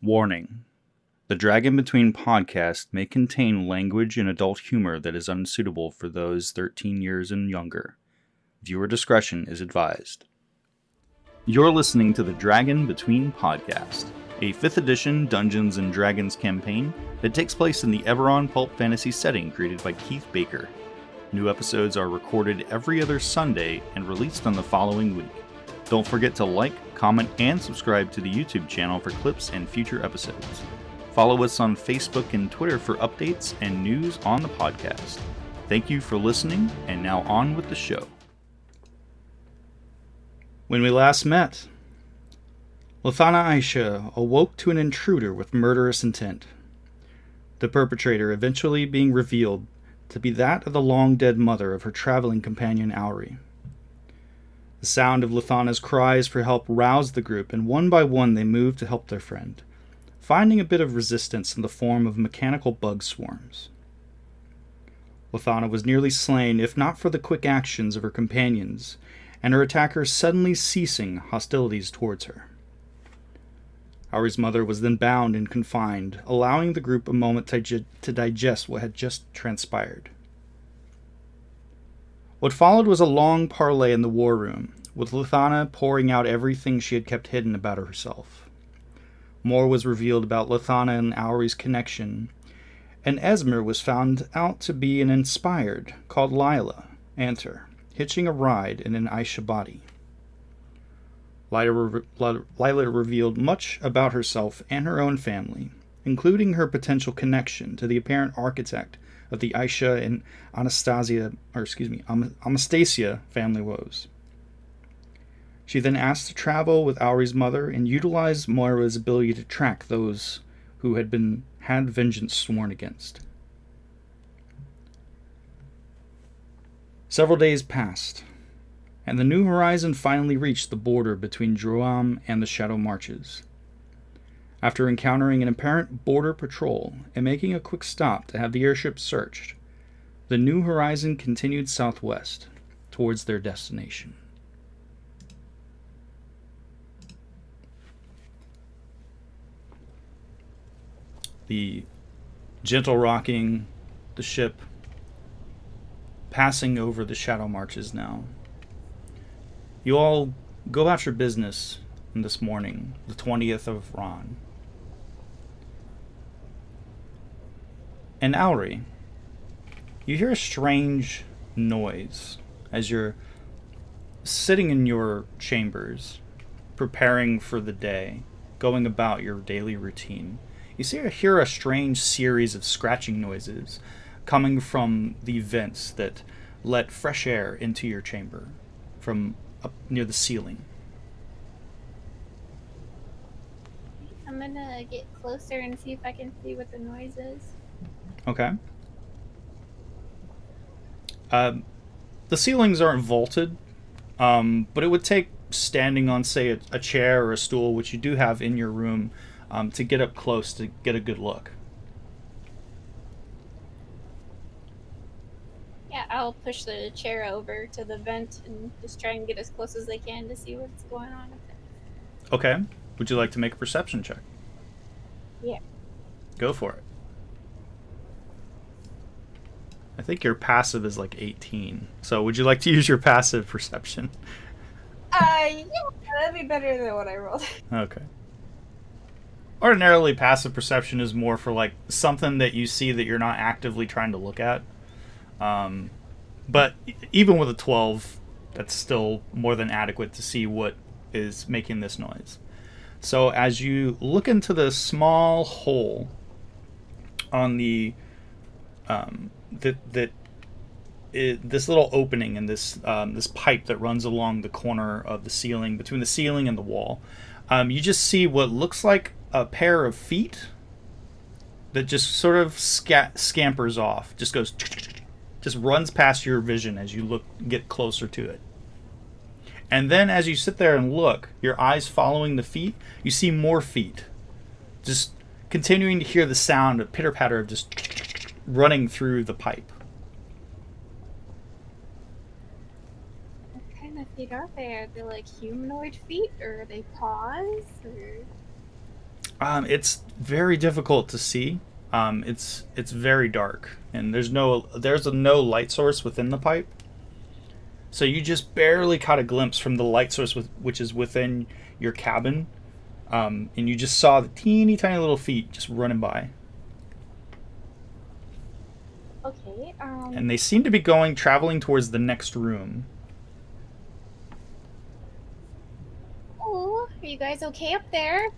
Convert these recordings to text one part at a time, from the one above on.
Warning. The Dragon Between podcast may contain language and adult humor that is unsuitable for those 13 years and younger. Viewer discretion is advised. You're listening to the Dragon Between podcast, a 5th edition Dungeons & Dragons campaign that takes place in the Eberron pulp fantasy setting created by Keith Baker. New episodes are recorded every other Sunday and released on the following week. Don't forget to like, comment, and subscribe to the YouTube channel for clips and future episodes. Follow us on Facebook and Twitter for updates and news on the podcast. Thank you for listening, and now on with the show. When we last met, Lathana Aisha awoke to an intruder with murderous intent. The perpetrator eventually being revealed to be that of the long-dead mother of her traveling companion Auri. The sound of Lathana's cries for help roused the group, and one by one they moved to help their friend, finding a bit of resistance in the form of mechanical bug swarms. Lathana was nearly slain, if not for the quick actions of her companions, and her attackers suddenly ceasing hostilities towards her. Auri's mother was then bound and confined, allowing the group a moment to digest what had just transpired. What followed was a long parley in the war room, with Lathana pouring out everything she had kept hidden about herself. More was revealed about Lathana and Auri's connection, and Esmer was found out to be an inspired called Lila Anter, hitching a ride in an Aisha body. Lila revealed much about herself and her own family, including her potential connection to the apparent architect of the Aisha and Anastasia family woes. She then asked to travel with Auri's mother and utilize Moira's ability to track those who had vengeance sworn against. Several days passed, and the New Horizon finally reached the border between Droam and the Shadow Marches. After encountering an apparent border patrol and making a quick stop to have the airship searched, the New Horizon continued southwest towards their destination. The gentle rocking, the ship passing over the Shadow Marches now. You all go about your business this morning, the 20th of Ron. And Auri, you hear a strange noise as you're sitting in your chambers, preparing for the day, going about your daily routine. You hear a strange series of scratching noises coming from the vents that let fresh air into your chamber from up near the ceiling. I'm gonna get closer and see if I can see what the noise is. Okay. The ceilings aren't vaulted, but it would take standing on, say, a chair or a stool, which you do have in your room, to get up close to get a good look. Yeah, I'll push the chair over to the vent and just try and get as close as I can to see what's going on with it. Okay. Would you like to make a perception check? Yeah. Go for it. I think your passive is like 18. So would you like to use your passive perception? Yeah, that'd be better than what I rolled. Okay. Ordinarily, passive perception is more for like something that you see that you're not actively trying to look at. But even with a 12, that's still more than adequate to see what is making this noise. So as you look into the small hole on this little opening in this pipe that runs along the corner of the ceiling, between the ceiling and the wall, you just see what looks like a pair of feet that just sort of scampers off, just runs past your vision as you get closer to it. And then as you sit there and look, your eyes following the feet, you see more feet, just continuing to hear the sound of pitter-patter of just running through the pipe. What kind of feet are they? Are they like humanoid feet, or are they paws? Or... It's very difficult to see. It's very dark, and there's a no light source within the pipe. So you just barely caught a glimpse from the light source which is within your cabin, and you just saw the teeny tiny little feet just running by, Okay. and they seem to be traveling towards the next room. Oh, are you guys okay up there?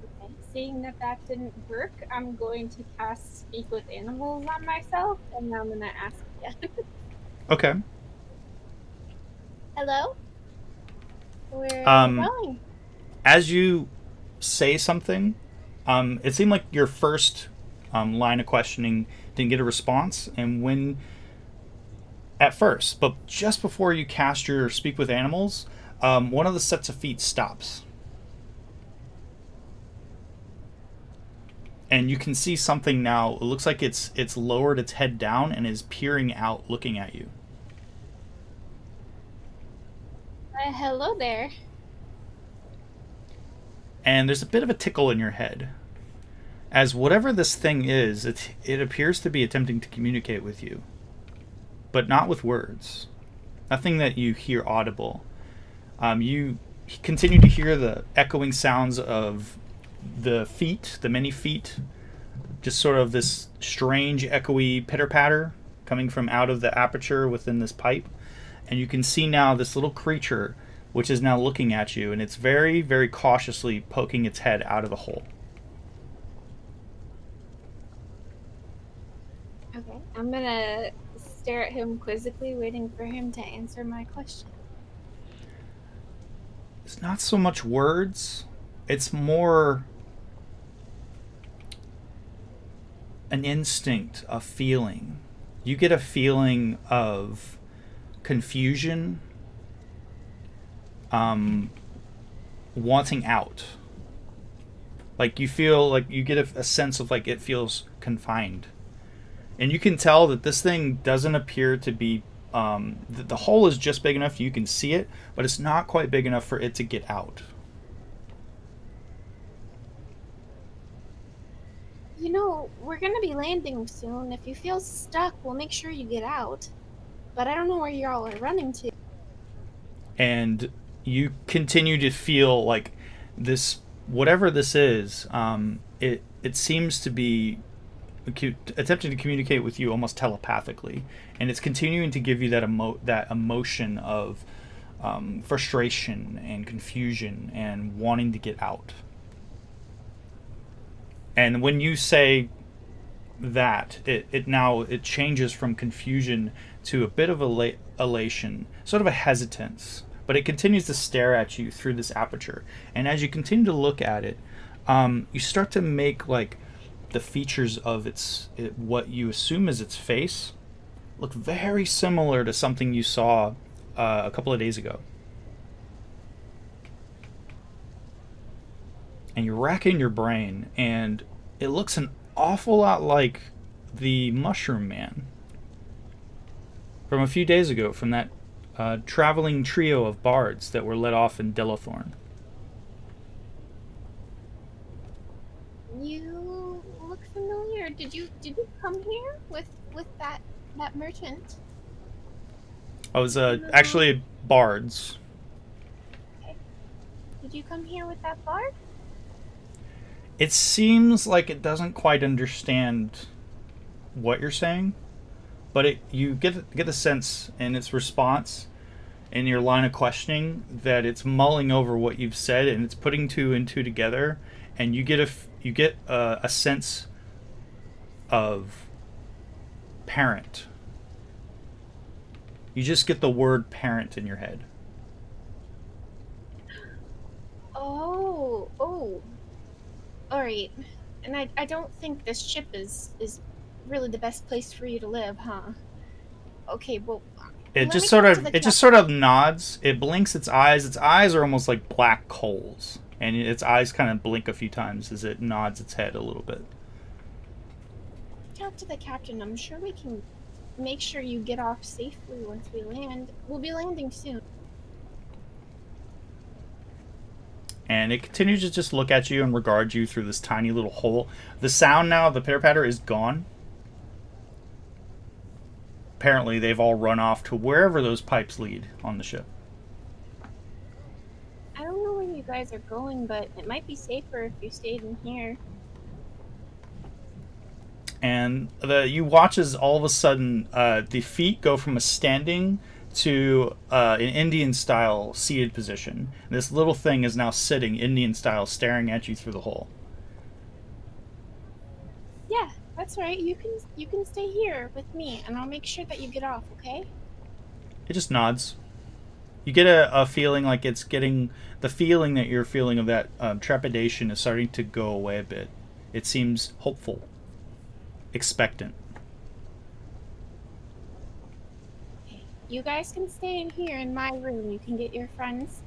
Okay. Seeing that that didn't work, I'm going to cast Speak with Animals on myself, and I'm gonna ask again. Okay. Hello? Where are you Um, going? as you say something, it seemed like your first line of questioning didn't get a response, and when at first, but just before you cast your Speak with Animals, one of the sets of feet stops. And you can see something now. It looks like it's lowered its head down and is peering out, looking at you. Hello there. And there's a bit of a tickle in your head, as whatever this thing is, it appears to be attempting to communicate with you, but not with words. Nothing that you hear audible. You continue to hear the echoing sounds of the feet, the many feet, just sort of this strange echoey pitter patter coming from out of the aperture within this pipe. And you can see now this little creature which is now looking at you, and it's very, very cautiously poking its head out of the hole. Okay, I'm gonna stare at him quizzically, waiting for him to answer my question. It's not so much words, it's more an instinct, a feeling. You get a feeling of confusion, wanting out. Like you feel like you get a sense of like it feels confined. And you can tell that this thing doesn't appear to be the hole is just big enough you can see it, but it's not quite big enough for it to get out. You know, we're gonna be landing soon. If you feel stuck, we'll make sure you get out. But I don't know where y'all are running to. And you continue to feel like this, whatever this is, it seems to be attempting to communicate with you almost telepathically, and it's continuing to give you that emotion of frustration and confusion and wanting to get out. And when you say that, it changes from confusion to a bit of elation, sort of a hesitance, but it continues to stare at you through this aperture. And as you continue to look at it, you start to make like the features of what you assume is its face look very similar to something you saw a couple of days ago. And you're racking your brain, and it looks an awful lot like the Mushroom Man from a few days ago, from that traveling trio of bards that were let off in Delathorn. You look familiar. Did you come here with that merchant? I was actually bards. Okay. Did you come here with that bard? It seems like it doesn't quite understand what you're saying, but you get the sense in its response, in your line of questioning, that it's mulling over what you've said and it's putting two and two together, and you get a sense of parent. You just get the word parent in your head. Oh. Alright. And I don't think this ship is really the best place for you to live, huh? Okay, well, It just sort of nods. It blinks its eyes. Its eyes are almost like black coals, and its eyes kind of blink a few times as it nods its head a little bit. Talk to the captain. I'm sure we can make sure you get off safely once we land. We'll be landing soon. And it continues to just look at you and regard you through this tiny little hole. The sound now, the pitter-patter, is gone. Apparently, they've all run off to wherever those pipes lead on the ship. I don't know where you guys are going, but it might be safer if you stayed in here. And you watch as all of a sudden the feet go from a standing to an Indian-style seated position. This little thing is now sitting Indian-style, staring at you through the hole. Yeah, that's right. You can stay here with me, and I'll make sure that you get off, okay? It just nods. You get a feeling like it's getting... The feeling that you're feeling of that trepidation is starting to go away a bit. It seems hopeful. Expectant. You guys can stay in here in my room. You can get your friends,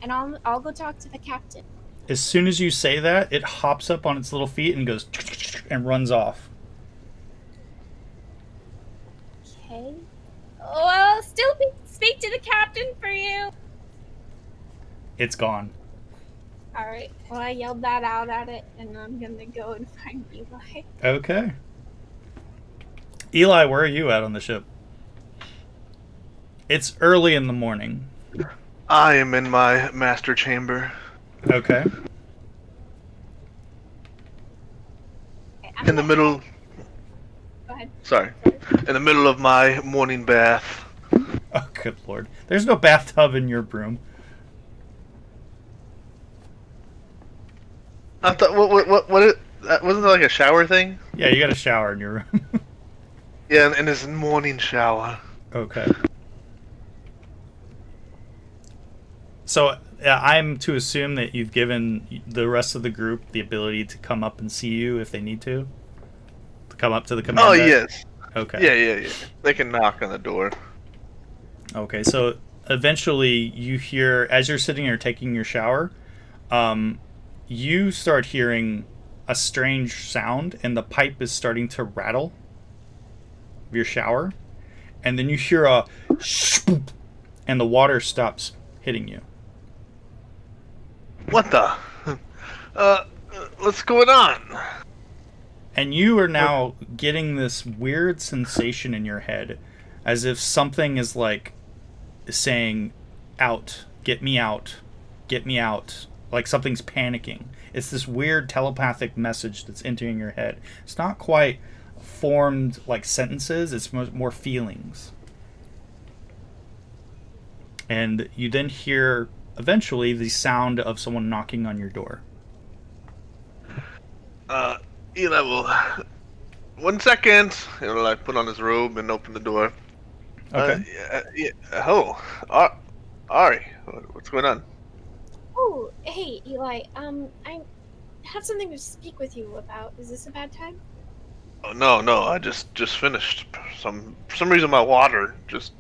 and I'll go talk to the captain. As soon as you say that, it hops up on its little feet and goes and runs off. Okay. Oh, I'll still speak to the captain for you. It's gone. All right. Well, I yelled that out at it, and I'm gonna go and find Eli. Okay. Eli, where are you at on the ship? It's early in the morning. I am in my master chamber. Okay. In the middle... Go ahead. Sorry. In the middle of my morning bath. Oh, good lord. There's no bathtub in your room. I thought, wasn't that like a shower thing? Yeah, you got a shower in your room. Yeah, and his morning shower. Okay. So, I'm to assume that you've given the rest of the group the ability to come up and see you if they need to? To come up to the command deck? Yes. Okay. Yeah. They can knock on the door. Okay, so eventually you hear, as you're sitting there taking your shower, you start hearing a strange sound, and the pipe is starting to rattle of your shower. And then you hear a shpoop, and the water stops hitting you. What the? What's going on? And you are now getting this weird sensation in your head, as if something is like saying, out, get me out, get me out. Like something's panicking. It's this weird telepathic message that's entering your head. It's not quite formed like sentences, it's more feelings. And you then hear, eventually, the sound of someone knocking on your door. Eli will... 1 second. He'll like put on his robe and open the door. Okay. Ari, what's going on? Oh, hey, Eli. I have something to speak with you about. Is this a bad time? Oh, no. I just finished. For some reason, my water just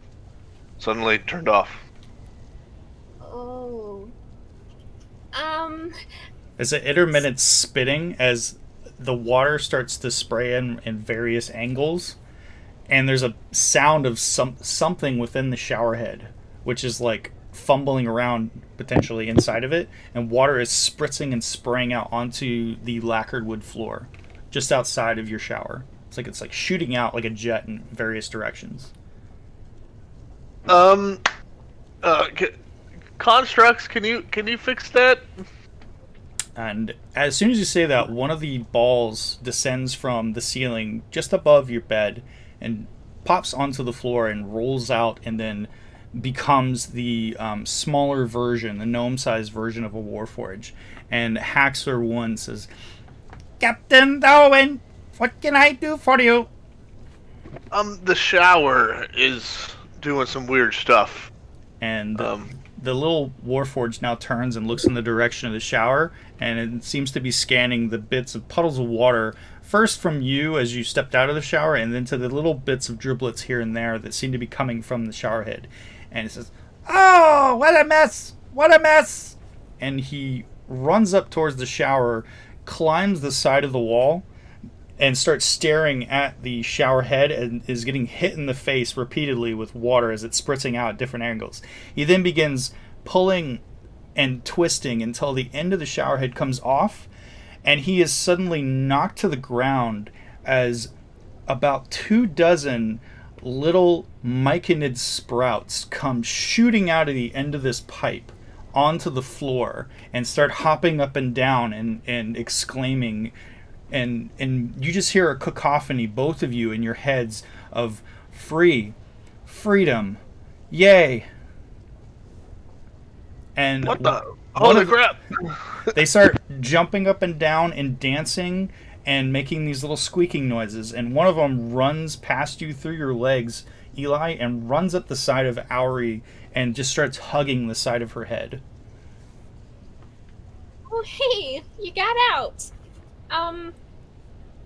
suddenly turned off. Oh. It's an intermittent spitting as the water starts to spray in various angles, and there's a sound of something within the shower head, which is like fumbling around potentially inside of it, and water is spritzing and spraying out onto the lacquered wood floor just outside of your shower. It's like shooting out like a jet in various directions. Constructs, can you fix that? And as soon as you say that, one of the balls descends from the ceiling just above your bed and pops onto the floor and rolls out, and then becomes the smaller version, the gnome-sized version of a Warforged. And Haxor 1 says, "Captain Darwin, what can I do for you?" The shower is doing some weird stuff. And the little Warforged now turns and looks in the direction of the shower, and it seems to be scanning the bits of puddles of water, first from you as you stepped out of the shower, and then to the little bits of driblets here and there that seem to be coming from the shower head. And it says, "Oh, what a mess! What a mess!" And he runs up towards the shower, climbs the side of the wall, and starts staring at the shower head, and is getting hit in the face repeatedly with water as it's spritzing out at different angles. He then begins pulling and twisting until the end of the shower head comes off, and he is suddenly knocked to the ground as about 24 little myconid sprouts come shooting out of the end of this pipe onto the floor and start hopping up and down and exclaiming, and you just hear a cacophony, both of you, in your heads of freedom, yay. And what the holy crap? They start jumping up and down and dancing and making these little squeaking noises, and one of them runs past you through your legs, Eli, and runs up the side of Auri and just starts hugging the side of her head. Oh, hey, you got out.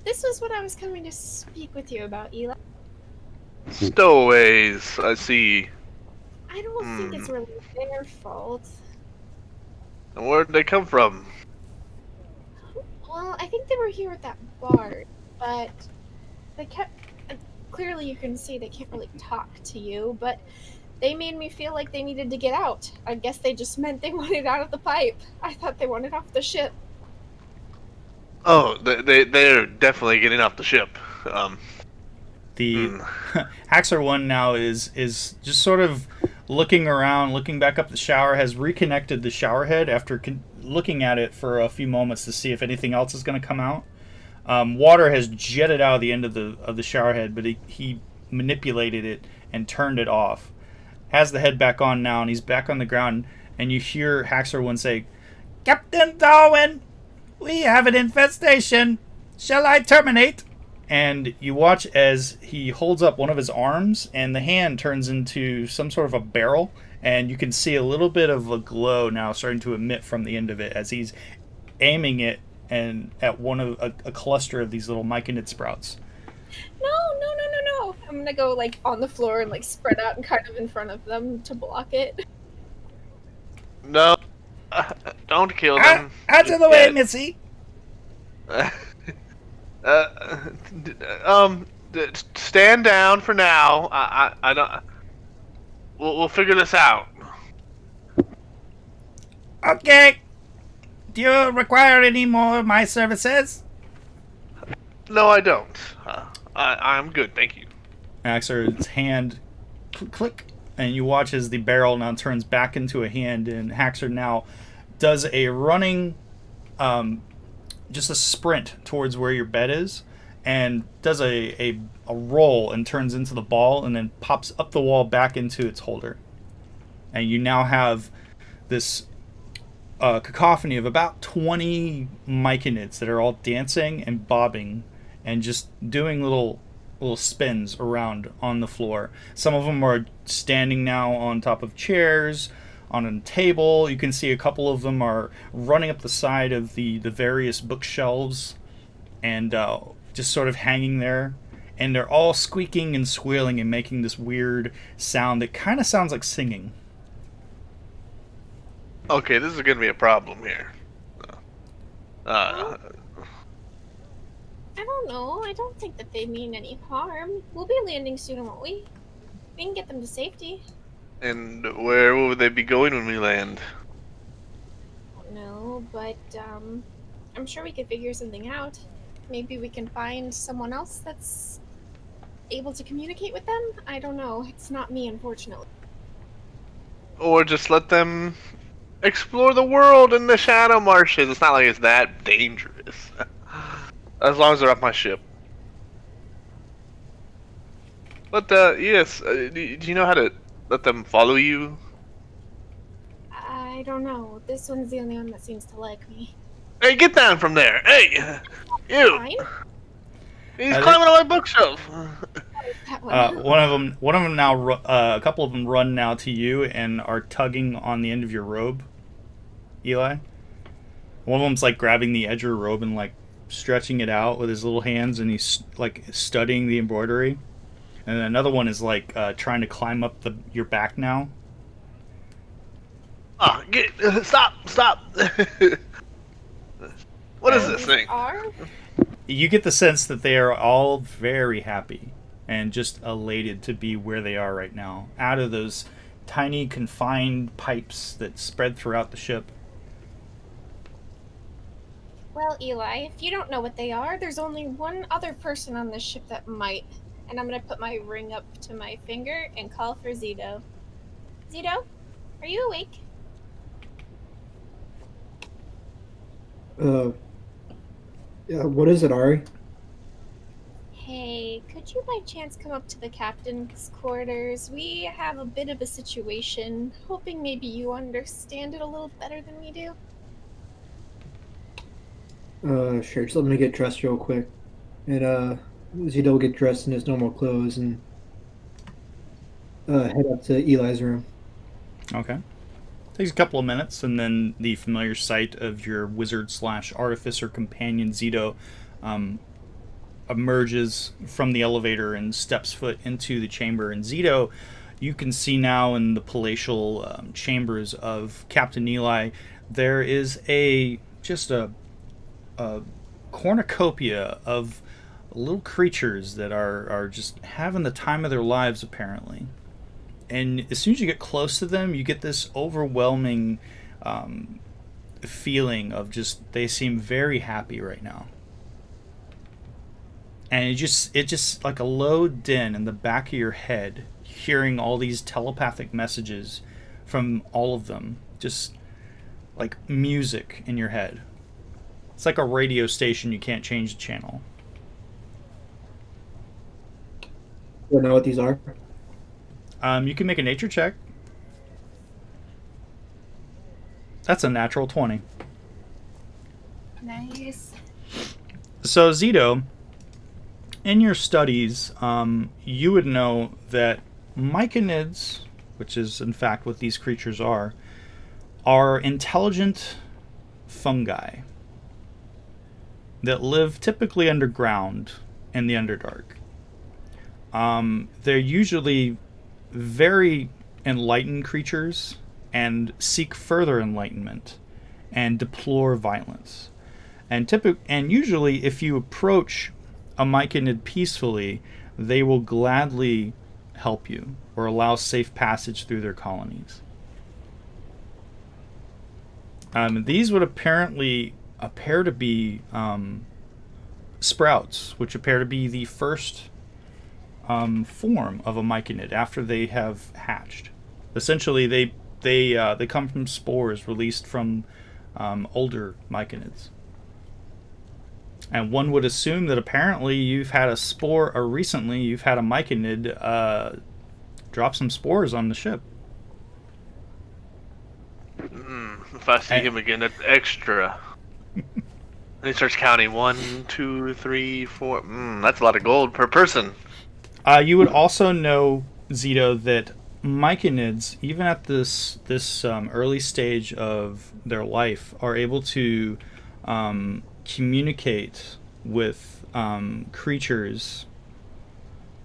This was what I was coming to speak with you about, Eli. Stowaways, I see. I don't think it's really their fault. And where'd they come from? Well, I think they were here at that bar, but they kept... Clearly you can see they can't really talk to you, but they made me feel like they needed to get out. I guess they just meant they wanted out of the pipe. I thought they wanted off the ship. Oh, they're definitely getting off the ship. The Haxor one now is just sort of looking around, looking back up the shower, has reconnected the shower head after looking at it for a few moments to see if anything else is going to come out. Water has jetted out of the end of the shower head, but he manipulated it and turned it off. Has the head back on now, and he's back on the ground, and you hear Haxor one say, "Captain Darwin, we have an infestation. Shall I terminate?" And you watch as he holds up one of his arms, and the hand turns into some sort of a barrel, and you can see a little bit of a glow now starting to emit from the end of it as he's aiming it and at one of a cluster of these little myconid sprouts. No. I'm gonna go, like, on the floor and, like, spread out and kind of in front of them to block it. No. Don't kill them. Out of the way, Missy! Stand down for now. I don't... We'll figure this out. Okay. Do you require any more of my services? No, I don't. I'm good, thank you. Haxor's hand click, and you watch as the barrel now turns back into a hand, and Haxor now does a running, just a sprint towards where your bed is, and does a roll and turns into the ball, and then pops up the wall back into its holder. And you now have this cacophony of about 20 myconids that are all dancing and bobbing and just doing little spins around on the floor. Some of them are standing now on top of chairs, on a table. You can see a couple of them are running up the side of the various bookshelves and just sort of hanging there. And they're all squeaking and squealing and making this weird sound that kind of sounds like singing. Okay, this is gonna be a problem here. I don't know. I don't think that they mean any harm. We'll be landing soon, won't we? We can get them to safety. And where will they be going when we land? I don't know, but I'm sure we could figure something out. Maybe we can find someone else that's able to communicate with them? I don't know. It's not me, unfortunately. Or just let them explore the world in the shadow marshes. It's not like it's that dangerous. As long as they're off my ship. But, yes, do you know how to let them follow you? I don't know. This one's the only one that seems to like me. Hey, get down from there! Hey! You! Fine. He's climbing on my bookshelf! That one. One of them now, a couple of them run now to you and are tugging on the end of your robe, Eli. One of them's like grabbing the edge of your robe and like stretching it out with his little hands, and he's like studying the embroidery. And another one is like trying to climb up your back now. Oh, stop! What is this thing? You get the sense that they are all very happy and just elated to be where they are right now, out of those tiny confined pipes that spread throughout the ship. Well, Eli, if you don't know what they are, there's only one other person on this ship that might. And I'm gonna put my ring up to my finger and call for Zito. Zito, are you awake? Yeah, what is it, Ari? Hey, could you by chance come up to the captain's quarters? We have a bit of a situation, hoping maybe you understand it a little better than we do. Sure, just let me get dressed real quick. And, Zito will get dressed in his normal clothes and, head up to Eli's room. Okay. Takes a couple of minutes, and then the familiar sight of your wizard/artificer companion Zito emerges from the elevator and steps foot into the chamber. And Zito, you can see now in the palatial chambers of Captain Eli, there is just a cornucopia of little creatures that are just having the time of their lives, apparently. And as soon as you get close to them, you get this overwhelming feeling of just, they seem very happy right now. And it just like a low din in the back of your head, hearing all these telepathic messages from all of them, just like music in your head. It's like a radio station, you can't change the channel. You know what these are? You can make a nature check. That's a natural 20. Nice. So, Zito, in your studies, you would know that myconids, which is in fact what these creatures are intelligent fungi that live typically underground in the Underdark. They're usually very enlightened creatures and seek further enlightenment and deplore violence. And usually, if you approach a myconid peacefully, they will gladly help you or allow safe passage through their colonies. These would appear to be sprouts, which appear to be the first form of a myconid after they have hatched. Essentially, they come from spores released from older myconids. And one would assume that apparently you've had a spore, or recently you've had a myconid drop some spores on the ship. If I see him again, that's extra. And he starts counting 1, 2, 3, 4. That's a lot of gold per person. You would also know, Zito, that myconids, even at this early stage of their life, are able to communicate with creatures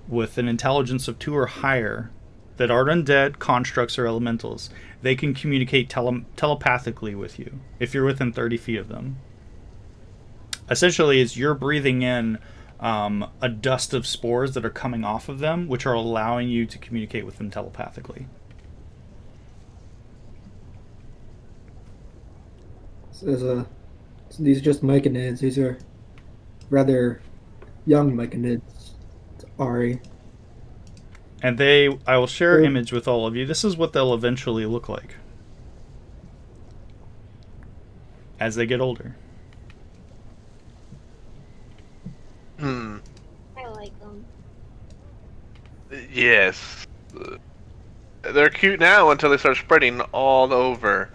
with an intelligence of 2 or higher that aren't undead, constructs, or elementals. They can communicate telepathically with you if you're within 30 feet of them. Essentially, it's you're breathing in a dust of spores that are coming off of them, which are allowing you to communicate with them telepathically. So these are just myconids. These are rather young myconids. It's Ari. And I will share an image with all of you. This is what they'll eventually look like as they get older. I like them. Yes. They're cute now until they start spreading all over.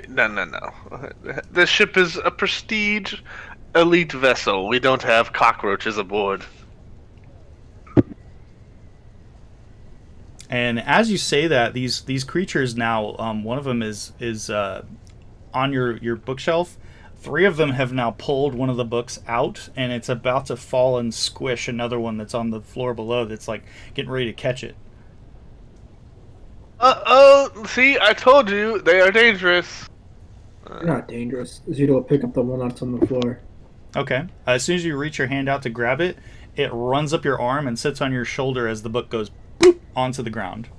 No. This ship is a prestige elite vessel. We don't have cockroaches aboard. And as you say that, these creatures now, one of them is on your bookshelf. 3 of them have now pulled one of the books out, and it's about to fall and squish another one that's on the floor below that's like getting ready to catch it. See, I told you, they are dangerous. They're not dangerous. Zito will pick up the one that's on the floor. Okay. As soon as you reach your hand out to grab it, it runs up your arm and sits on your shoulder as the book goes boop onto the ground.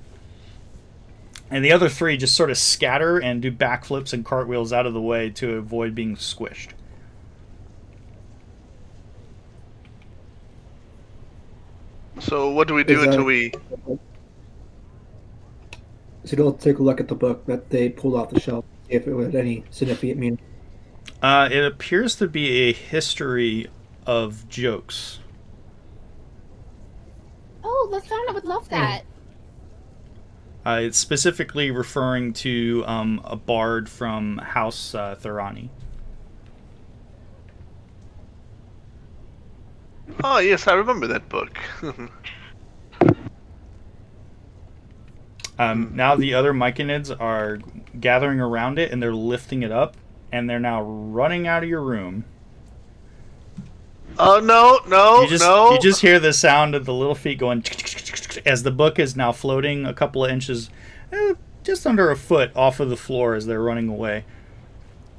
And the other 3 just sort of scatter and do backflips and cartwheels out of the way to avoid being squished. So what do we do until we... So they'll take a look at the book that they pulled off the shelf, see if it had any significant meaning. It appears to be a history of jokes. Oh, Lathana would love that. It's specifically referring to a bard from House Thorani. Oh, yes, I remember that book. Now the other Myconids are gathering around it, and they're lifting it up, and they're now running out of your room. Oh, no. You just hear the sound of the little feet going as the book is now floating a couple of inches, just under a foot off of the floor as they're running away,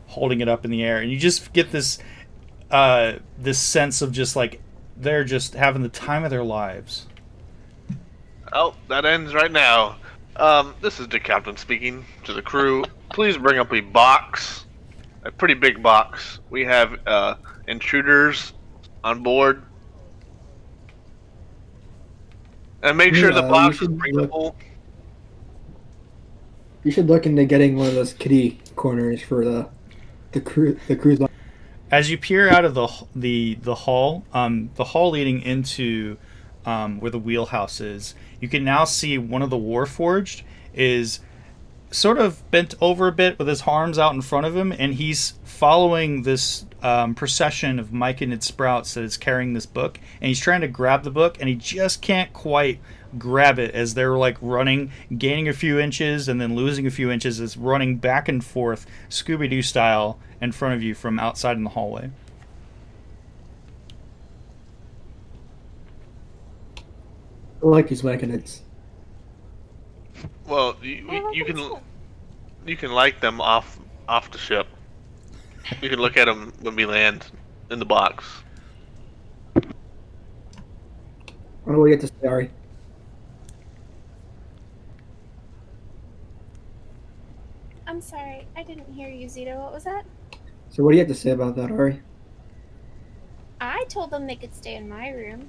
holding it up in the air. And you just get this sense of just like they're just having the time of their lives. Oh, that ends right now. This is the captain speaking to the crew. Please bring up a box, a pretty big box. We have intruders on board. And make sure the box is bringable. You should look into getting one of those kiddie corners for the cruise line. As you peer out of the hall, the hall leading into where the wheelhouse is, you can now see one of the Warforged is sort of bent over a bit with his arms out in front of him, and he's following this procession of Myconid sprouts that is carrying this book, and he's trying to grab the book, and he just can't quite grab it as they're like running, gaining a few inches and then losing a few inches, as running back and forth Scooby-Doo style in front of you from outside in the hallway. I like these Myconids. Well, you can like them off the ship. You can look at them when we land in the box. What do we get to say, Ari? I'm sorry, I didn't hear you, Zito. What was that? So what do you have to say about that, Ari? I told them they could stay in my room.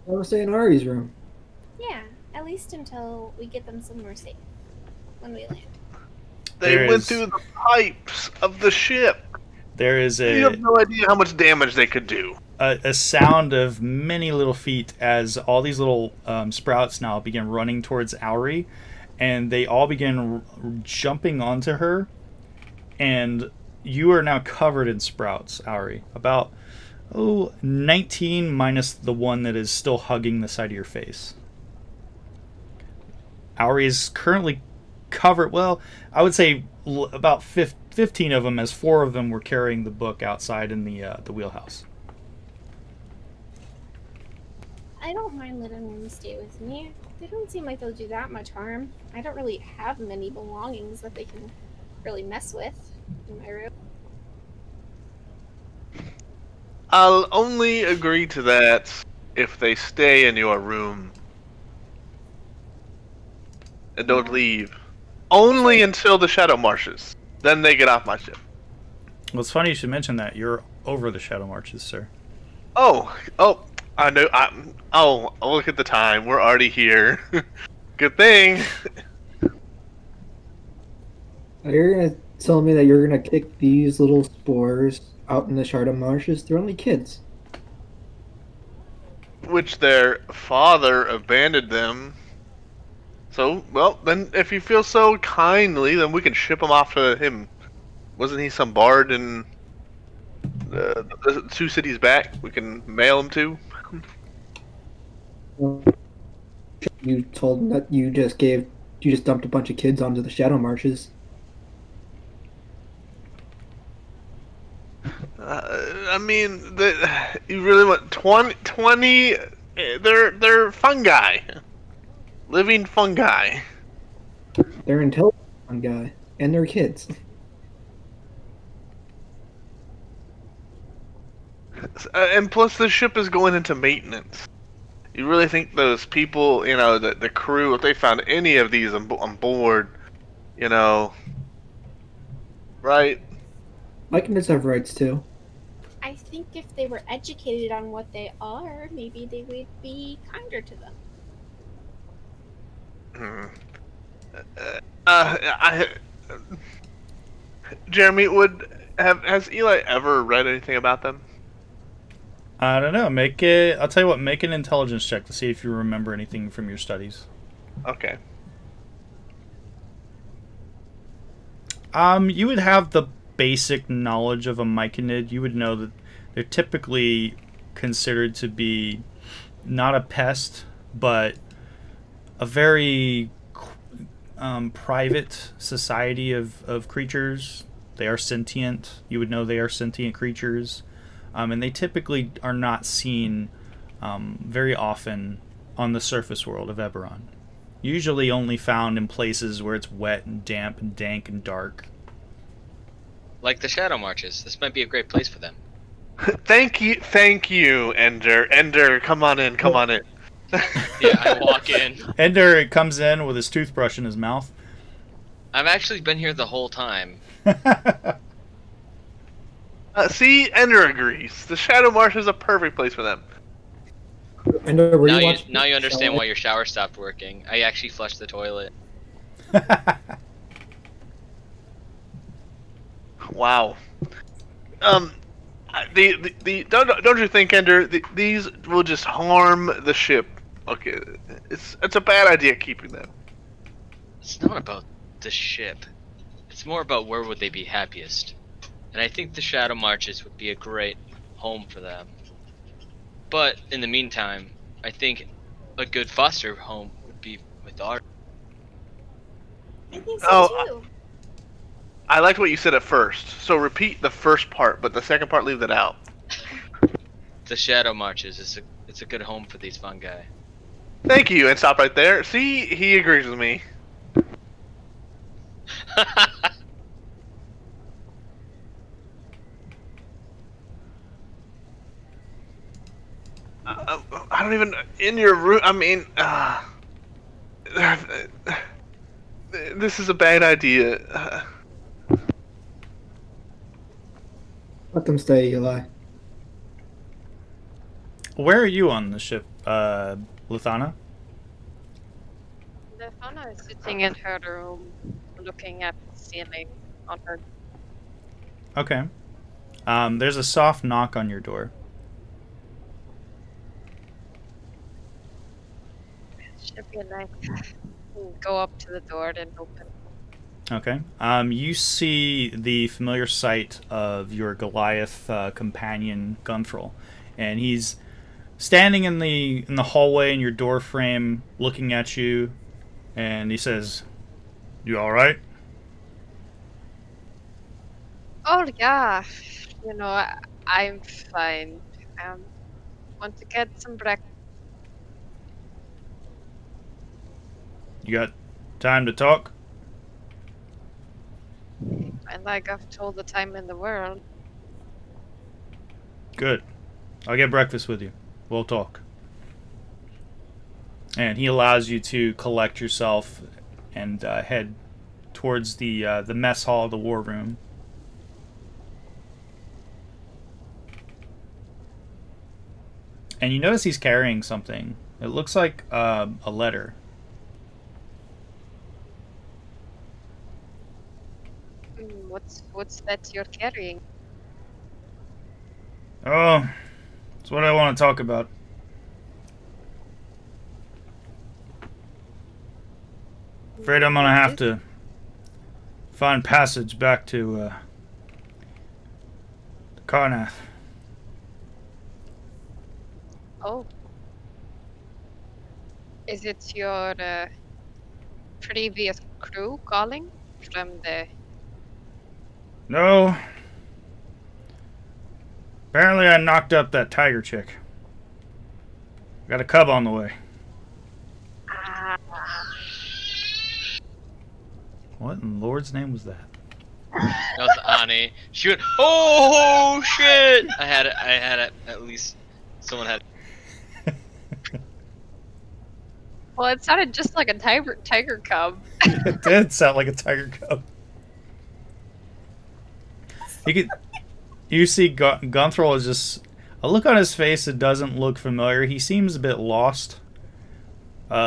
I was saying Ari's room. Yeah, at least until we get them somewhere safe when we land. They went through the pipes of the ship. There is You have no idea how much damage they could do. A sound of many little feet as all these little sprouts now begin running towards Auri, and they all begin jumping onto her, and you are now covered in sprouts, Auri. About 19 minus the one that is still hugging the side of your face. Auri is currently covered, well, I would say about 15 of them, as 4 of them were carrying the book outside in the wheelhouse. I don't mind letting them stay with me. They don't seem like they'll do that much harm. I don't really have many belongings that they can really mess with in my room. I'll only agree to that if they stay in your room and don't leave. Only until the Shadow Marshes. Then they get off my ship. Well, it's funny you should mention that. You're over the Shadow Marches, sir. Oh, I know. Look at the time. We're already here. Good thing. You're gonna tell me that you're gonna kick these little spores out in the Shadow Marshes? They're only kids. Which their father abandoned them. So, well, then if you feel so kindly, then we can ship them off to him. Wasn't he some bard in the 2 cities back? We can mail him to. You told them that you just dumped a bunch of kids onto the Shadow Marshes. I mean, you really want 20? They're fungi, living fungi. They're intelligent fungi, and they're kids. And plus, the ship is going into maintenance. You really think those people, the crew, if they found any of these on board, right? Myconids have rights too. I think if they were educated on what they are, maybe they would be kinder to them. Hmm. I, Jeremy, has Eli ever read anything about them? I don't know. I'll tell you what. Make an intelligence check to see if you remember anything from your studies. Okay. You would have the basic knowledge of a myconid. You would know that they're typically considered to be not a pest, but a very private society of creatures. They are sentient. You would know they are sentient creatures. And they typically are not seen very often on the surface world of Eberron. Usually only found in places where it's wet and damp and dank and dark. Like the Shadow Marches. This might be a great place for them. Thank you, Ender. Ender, come on in. Yeah, I walk in. Ender comes in with his toothbrush in his mouth. I've actually been here the whole time. See, Ender agrees. The Shadow Marsh is a perfect place for them. And were Now you you watching now you understand show? why your shower stopped working. I actually flushed the toilet. Wow. Don't you think, Ender? These will just harm the ship. Okay, it's a bad idea keeping them. It's not about the ship. It's more about where would they be happiest. And I think the Shadow Marches would be a great home for them. But in the meantime, I think a good foster home would be with our. I think so Oh, too. I liked what you said at first. So repeat the first part, but the second part leave that out. The Shadow Marches it's a good home for these fungi. Thank you, and stop right there. See, he agrees with me. I don't even in your room. I mean, this is a bad idea. Let them stay, Eli. Where are you on the ship, Luthana? The fauna is sitting in her room, looking at the ceiling on her. Okay. There's a soft knock on your door. Should be like go up to the door and open. Okay. You see the familiar sight of your Goliath companion, Gunthral, and he's standing in the hallway in your door frame, looking at you, and he says, "You all right?" Oh yeah, I'm fine. Want to get some breakfast? You got time to talk? And like I've told the time in the world. Good. I'll get breakfast with you. We'll talk. And he allows you to collect yourself and head towards the mess hall, the war room. And you notice he's carrying something. It looks like a letter. What's that you're carrying? Oh, that's what I want to talk about. Afraid I'm gonna have to find passage back to Karnath. Oh. Is it your previous crew calling from the... No. Apparently I knocked up that tiger chick. Got a cub on the way. Ah. What in Lord's name was that? That was Ani. She went, oh shit! I had it. At least someone had. Well, it sounded just like a tiger cub. It did sound like a tiger cub. You see Gunthral is just a look on his face that doesn't look familiar. He seems a bit lost. He's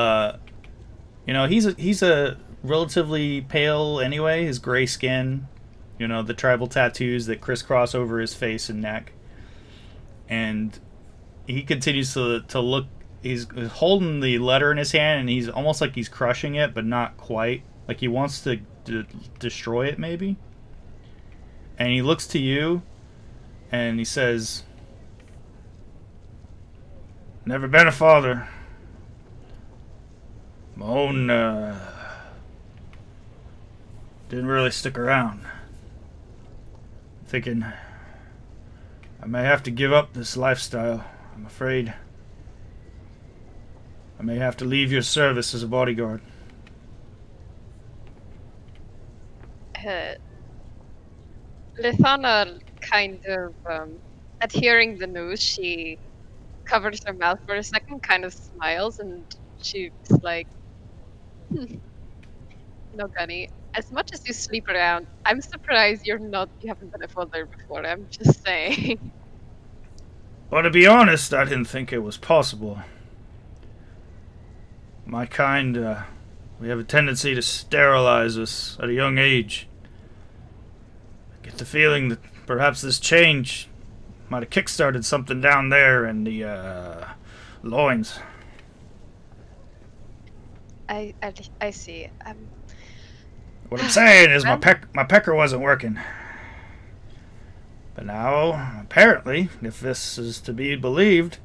a relatively pale anyway. His gray skin, the tribal tattoos that crisscross over his face and neck, and he continues to look. He's holding the letter in his hand, and he's almost like he's crushing it, but not quite. Like he wants to destroy it, maybe. And he looks to you, and he says, "Never been a father. My own, didn't really stick around. Thinking I may have to give up this lifestyle. I'm afraid I may have to leave your service as a bodyguard." Lithana kind of, at hearing the news, she covers her mouth for a second, kind of smiles, and she's like, "No, Gunny. As much as you sleep around, I'm surprised you haven't been a father before. I'm just saying." Well, to be honest, I didn't think it was possible. My kind, we have a tendency to sterilize us at a young age. I get the feeling that perhaps this change might have kickstarted something down there in the loins. I see. What I'm saying is my pecker wasn't working. But now, apparently, if this is to be believed,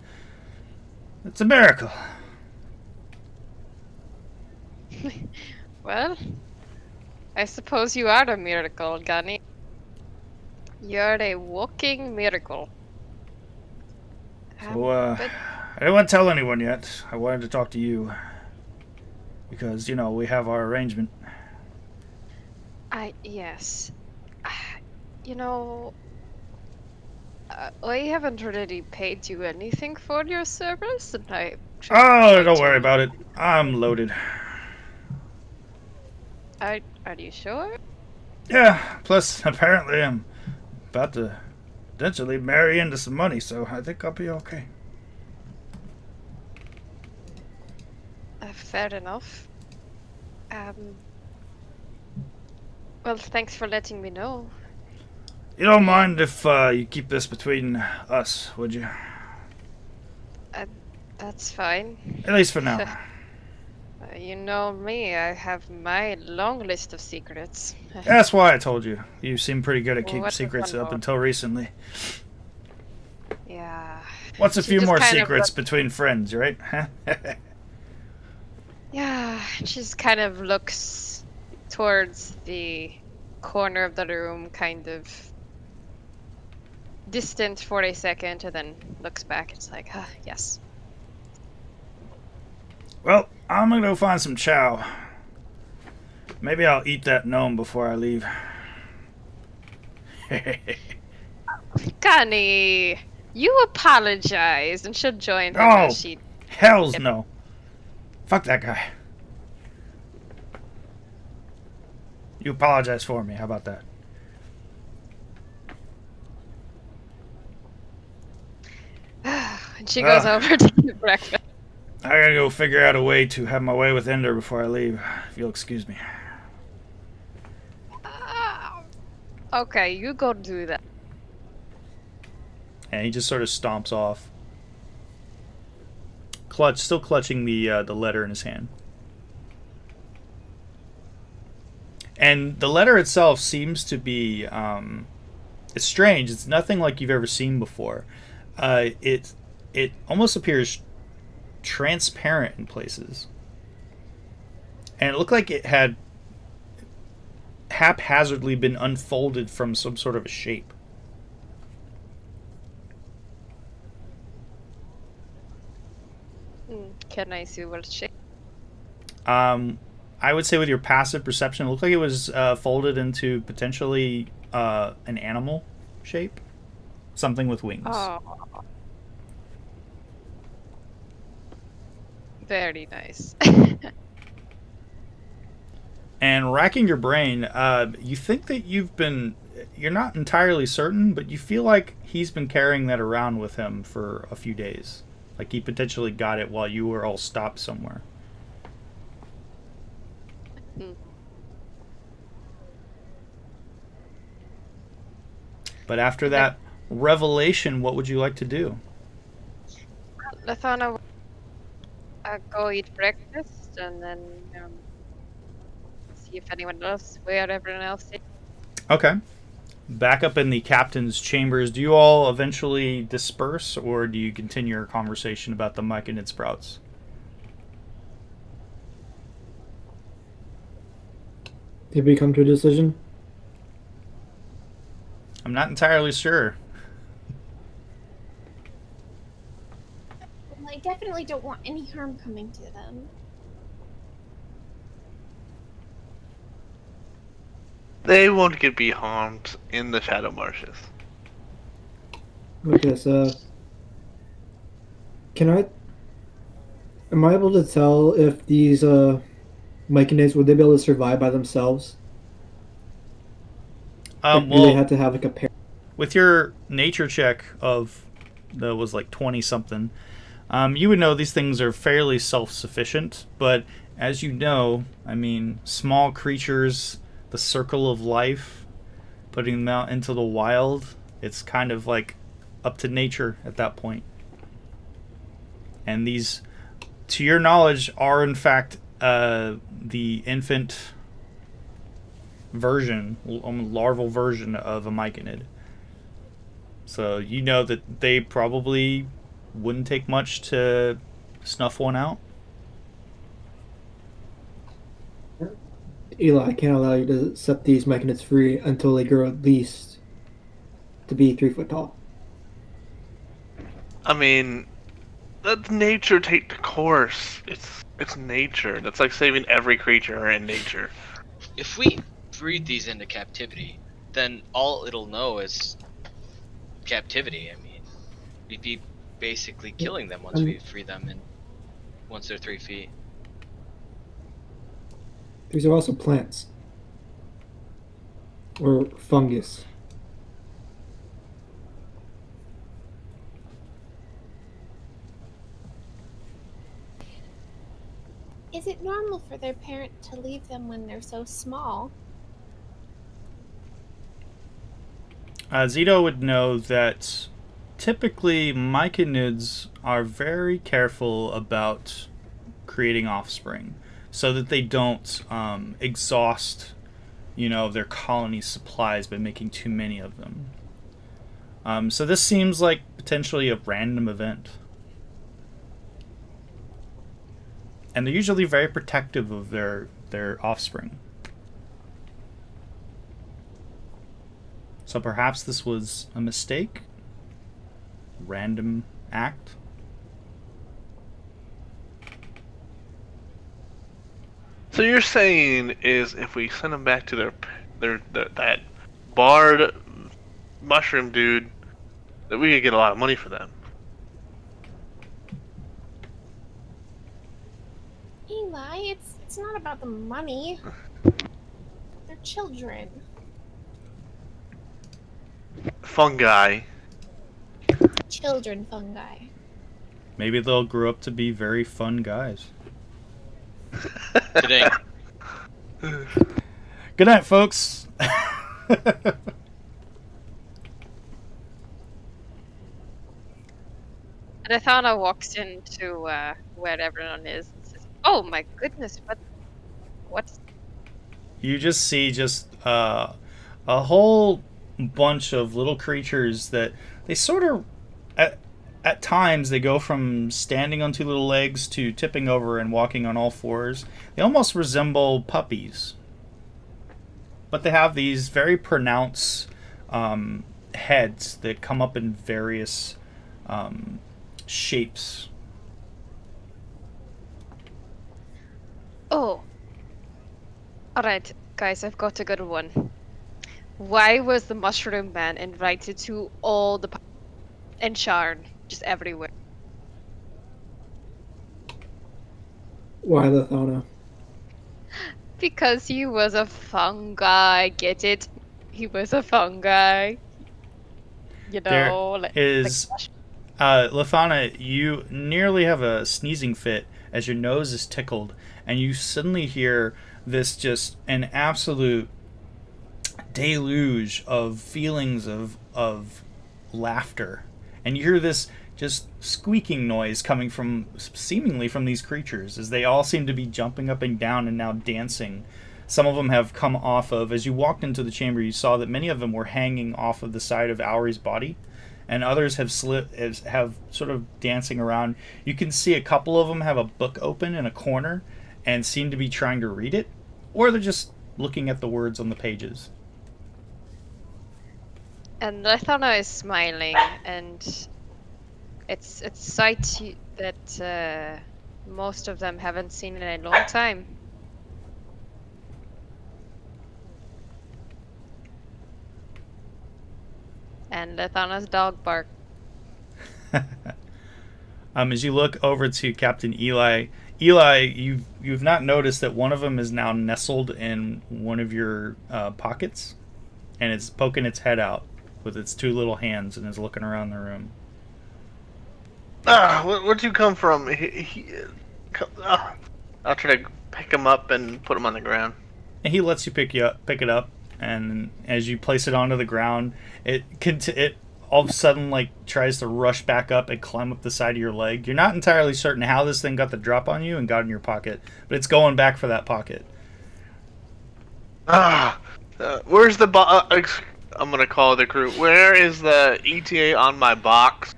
it's a miracle. Well, I suppose you are a miracle, Gunny. You're a walking miracle. So, I didn't want to tell anyone yet. I wanted to talk to you. Because, we have our arrangement. Yes. I haven't really paid you anything for your service, and don't worry about it. I'm loaded. Are you sure? Yeah, plus, apparently, I'm about to potentially marry into some money, so I think I'll be okay. Fair enough. Well, thanks for letting me know. You don't mind if you keep this between us, would you? That's fine. At least for now. You know me, I have my long list of secrets. That's why I told you. You seem pretty good at keeping What's secrets one up more? until recently. Yeah. What's a She few just more kind of secrets between friends, right? Yeah, she just kind of looks towards the corner of the room, kind of distant for a second, and then looks back. It's like, yes. Well, I'm gonna go find some chow. Maybe I'll eat that gnome before I leave. Connie, you apologize and should join her. Oh, as she... hells no. Fuck that guy. You apologize for me. How about that? And she goes over to get breakfast. I gotta go figure out a way to have my way with Ender before I leave, if you'll excuse me. Okay, you go do that. And he just sort of stomps off. Still clutching the letter in his hand. And the letter itself seems to be, it's strange. It's nothing like you've ever seen before. It almost appears transparent in places. And it looked like it had haphazardly been unfolded from some sort of a shape. Can I see what shape? I would say with your passive perception, it looked like it was folded into potentially an animal shape. Something with wings. Oh. Very nice. And racking your brain, you think that you're not entirely certain, but you feel like he's been carrying that around with him for a few days. Like he potentially got it while you were all stopped somewhere. Hmm. But after that revelation, what would you like to do? Lathana will go eat breakfast and then see if anyone else, where everyone else is. Okay. Back up in the captain's chambers, do you all eventually disperse, or do you continue your conversation about the myconid sprouts? Did we come to a decision? I'm not entirely sure. Well, I definitely don't want any harm coming to them. They won't be harmed in the Shadow Marshes. Okay, so am I able to tell if these myconids would they be able to survive by themselves? Like, do they have to have like a pair? With your nature check of that was like 20 something, you would know these things are fairly self-sufficient, but as you know, I mean, small creatures, the circle of life, putting them out into the wild, it's kind of like up to nature at that point. And these, to your knowledge, are in fact the infant version, larval version of a myconid. So you know that they probably wouldn't take much to snuff one out. Eli, I can't allow you to set these myconids free until they grow at least to be 3 foot tall. I mean, let nature take the course. It's nature. That's like saving every creature in nature. If we breed these into captivity, then all it'll know is captivity. I mean, we'd be basically killing them once we free them and once they're 3 feet. These are also plants. Or fungus. Is it normal for their parent to leave them when they're so small? Zito would know that typically myconids are very careful about creating offspring so that they don't exhaust, their colony supplies by making too many of them. So this seems like potentially a random event. And they're usually very protective of their offspring. So perhaps this was a mistake? Random act? So you're saying is if we send them back to that bard mushroom dude, that we could get a lot of money for them. Eli, it's not about the money. They're children. Fungi. Children fungi. Maybe they'll grow up to be very fun guys. Today. Good night, folks. Lathana walks into where everyone is and says, "Oh my goodness, what's You just see a whole bunch of little creatures that they sort of at times they go from standing on two little legs to tipping over and walking on all fours. They almost resemble puppies, but they have these very pronounced heads that come up in various shapes. Oh. Alright, guys, I've got a good one. Why was the Mushroom Man invited to all the in Sharn, just everywhere? Why Lathana? Because he was a fungi, get it? He was a fungi. You There know, is Lathana, you nearly have a sneezing fit as your nose is tickled, and you suddenly hear this just an absolute deluge of feelings of laughter. And you hear this just squeaking noise coming from seemingly from these creatures as they all seem to be jumping up and down and now dancing. Some of them have come off of, as you walked into the chamber, you saw that many of them were hanging off of the side of Auri's body, and others have have sort of dancing around. You can see a couple of them have a book open in a corner and seem to be trying to read it, or they're just looking at the words on the pages. And Lathana is smiling, and it's sight that most of them haven't seen in a long time. And Lathana's dog bark. As you look over to Captain Eli, you've not noticed that one of them is now nestled in one of your pockets, and it's poking its head out with its two little hands and is looking around the room. Where'd you come from? I'll try to pick him up and put him on the ground. And he lets you pick it up, and as you place it onto the ground, it all of a sudden like tries to rush back up and climb up the side of your leg. You're not entirely certain how this thing got the drop on you and got in your pocket, but it's going back for that pocket. Where's the I'm gonna call the crew. Where is the ETA on my box?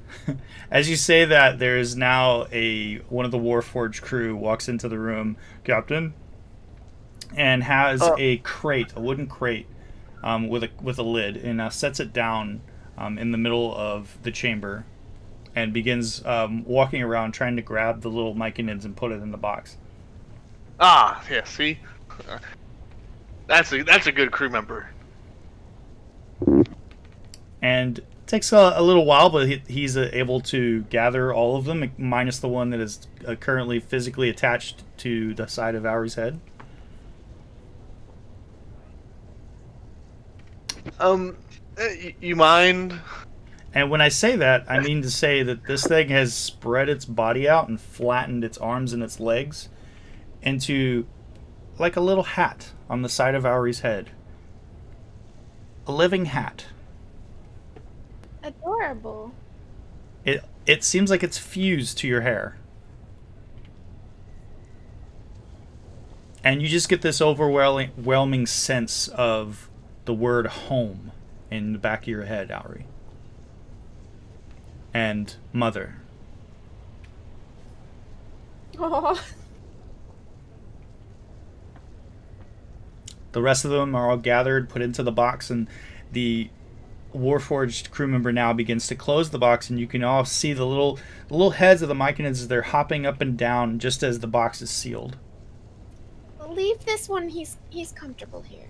As you say that, there is now one of the Warforged crew walks into the room, Captain, and has a wooden crate, with a lid, and now sets it down in the middle of the chamber, and begins walking around trying to grab the little myconids and put it in the box. Yeah. See, that's a good crew member. And it takes a little while, but he's able to gather all of them, minus the one that is currently physically attached to the side of Auri's head. You mind? And when I say that, I mean to say that this thing has spread its body out and flattened its arms and its legs into like a little hat on the side of Auri's head. A living hat. Adorable. It seems like it's fused to your hair. And you just get this overwhelming sense of the word home in the back of your head, Auri. And mother. Oh. The rest of them are all gathered, put into the box, and the Warforged crew member now begins to close the box, and you can all see the little heads of the myconids as they're hopping up and down just as the box is sealed. Leave this one. He's comfortable here.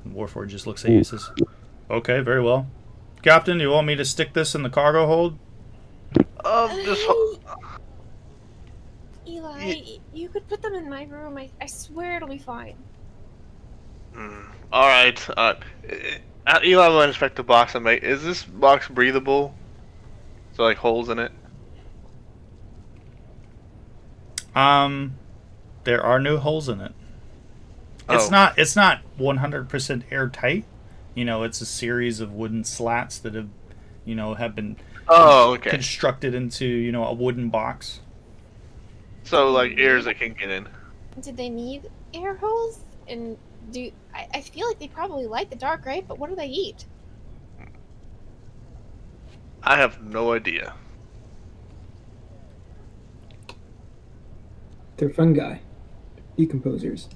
And Warforged just looks at you and says, "Okay, very well. Captain, you want me to stick this in the cargo hold?" Eli, you could put them in my room. I swear it'll be fine. All right. Eli will inspect the box and make. Is this box breathable? So like holes in it. There are no holes in it. It's not 100% airtight. It's a series of wooden slats that have been constructed into, a wooden box. So like airs that can get in. Did they need air holes? And I feel like they probably like the dark, right? But what do they eat? I have no idea. They're fungi. Decomposers.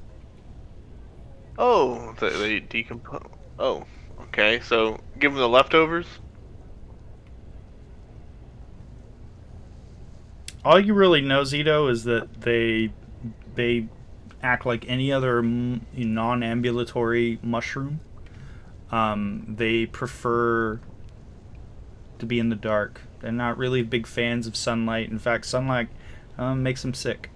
Oh, they decompose. Oh, okay. So give them the leftovers. All you really know, Zito, is that they act like any other non-ambulatory mushroom. They prefer to be in the dark. They're not really big fans of sunlight. In fact, sunlight makes them sick.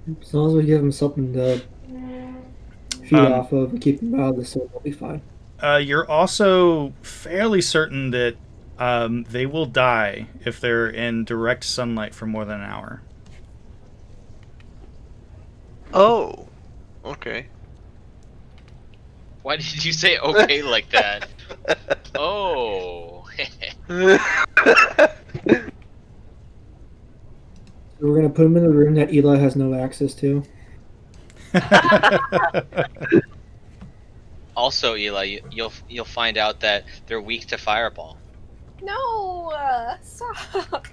As long as we give them something to feed Um, off of and keep them out of the sun, they'll be fine. You're also fairly certain that they will die if they're in direct sunlight for more than an hour. Oh, okay. Why did you say okay like that? Oh. So we're gonna put them in the room that Eli has no access to. Also, Eli, you'll find out that they're weak to fireball. No, stop.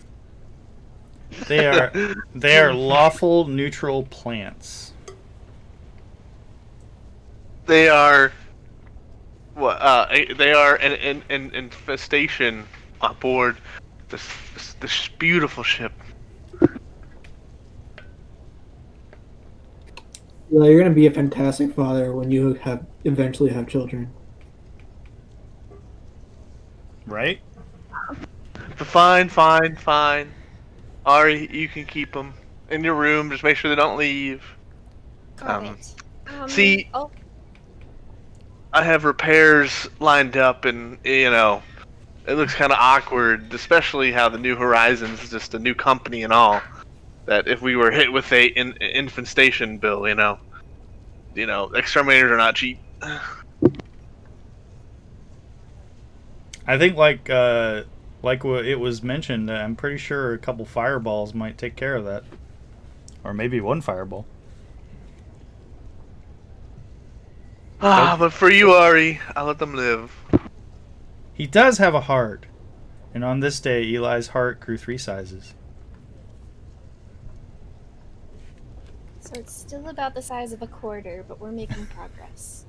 They are lawful neutral plants. They are. What? They are an infestation on board this beautiful ship. Eli, you're gonna be a fantastic father when you eventually have children. Right? Fine. Ari, you can keep them in your room. Just make sure they don't leave. Got it. see- Oh, I have repairs lined up, and it looks kind of awkward, especially how the New Horizons is just a new company and all. That if we were hit with a infestation bill, exterminators are not cheap. I think like what it was mentioned, I'm pretty sure a couple fireballs might take care of that, or maybe one fireball. But for you, Ari, I'll let them live. He does have a heart, and on this day, Eli's heart grew 3 sizes. so it's still about the size of a quarter, but we're making progress.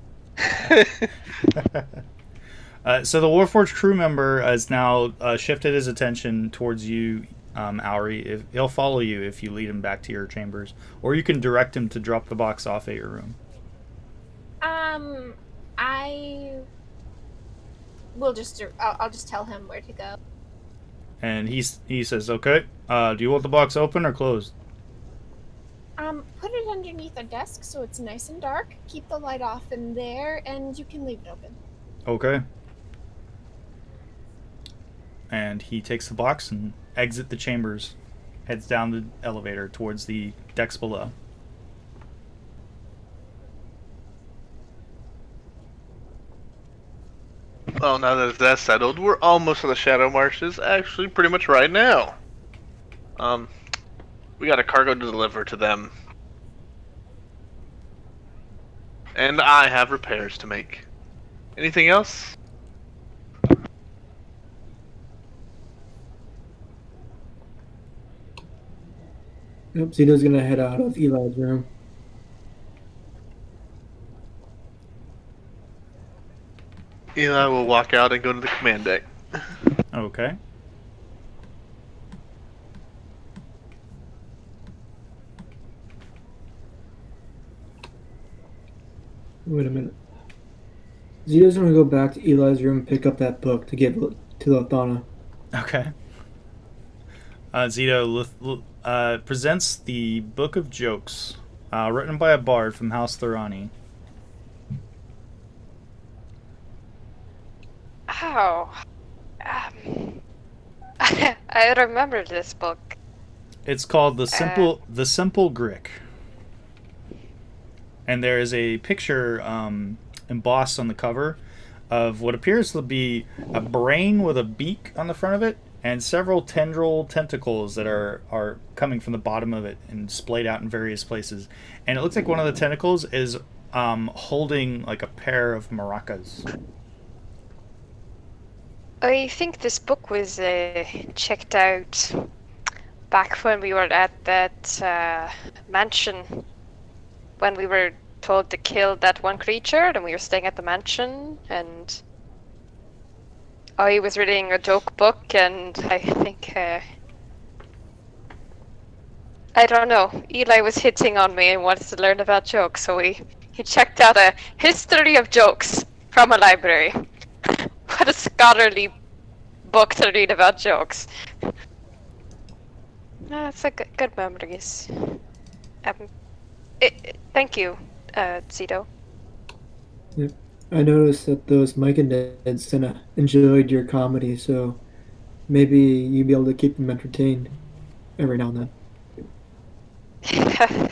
So the Warforged crew member has now shifted his attention towards you, Auri. He'll follow you if you lead him back to your chambers, or you can direct him to drop the box off at your room. I will just. I'll just tell him where to go. And he says, "Okay. Do you want the box open or closed?" Put it underneath a desk so it's nice and dark. Keep the light off in there, and you can leave it open. Okay. And he takes the box and exits the chambers, heads down the elevator towards the decks below. Well, now that that's settled, we're almost on the Shadow Marshes. Actually, pretty much right now. We got a cargo to deliver to them. And I have repairs to make. Anything else? Yep, Zito's gonna head out of Eli's room. Eli will walk out and go to the command deck. Okay. Wait a minute. Zito's gonna go back to Eli's room and pick up that book to give to Lothana. Okay. Zito presents the Book of Jokes, written by a bard from House Thorani. Oh. I remember this book. It's called The Simple Grick. And there is a picture embossed on the cover of what appears to be a brain with a beak on the front of it, and several tentacles that are coming from the bottom of it and splayed out in various places. And it looks like one of the tentacles is holding like a pair of maracas. I think this book was checked out back when we were at that mansion, when we were told to kill that one creature, and we were staying at the mansion, and I was reading a joke book, and I think, I don't know, Eli was hitting on me and wanted to learn about jokes, so he checked out a history of jokes from a library. What a scholarly book to read about jokes. That's a good memories. Thank you, Zito. Yep. I noticed that those Mike and Neds kind of enjoyed your comedy, so maybe you'd be able to keep them entertained every now and then.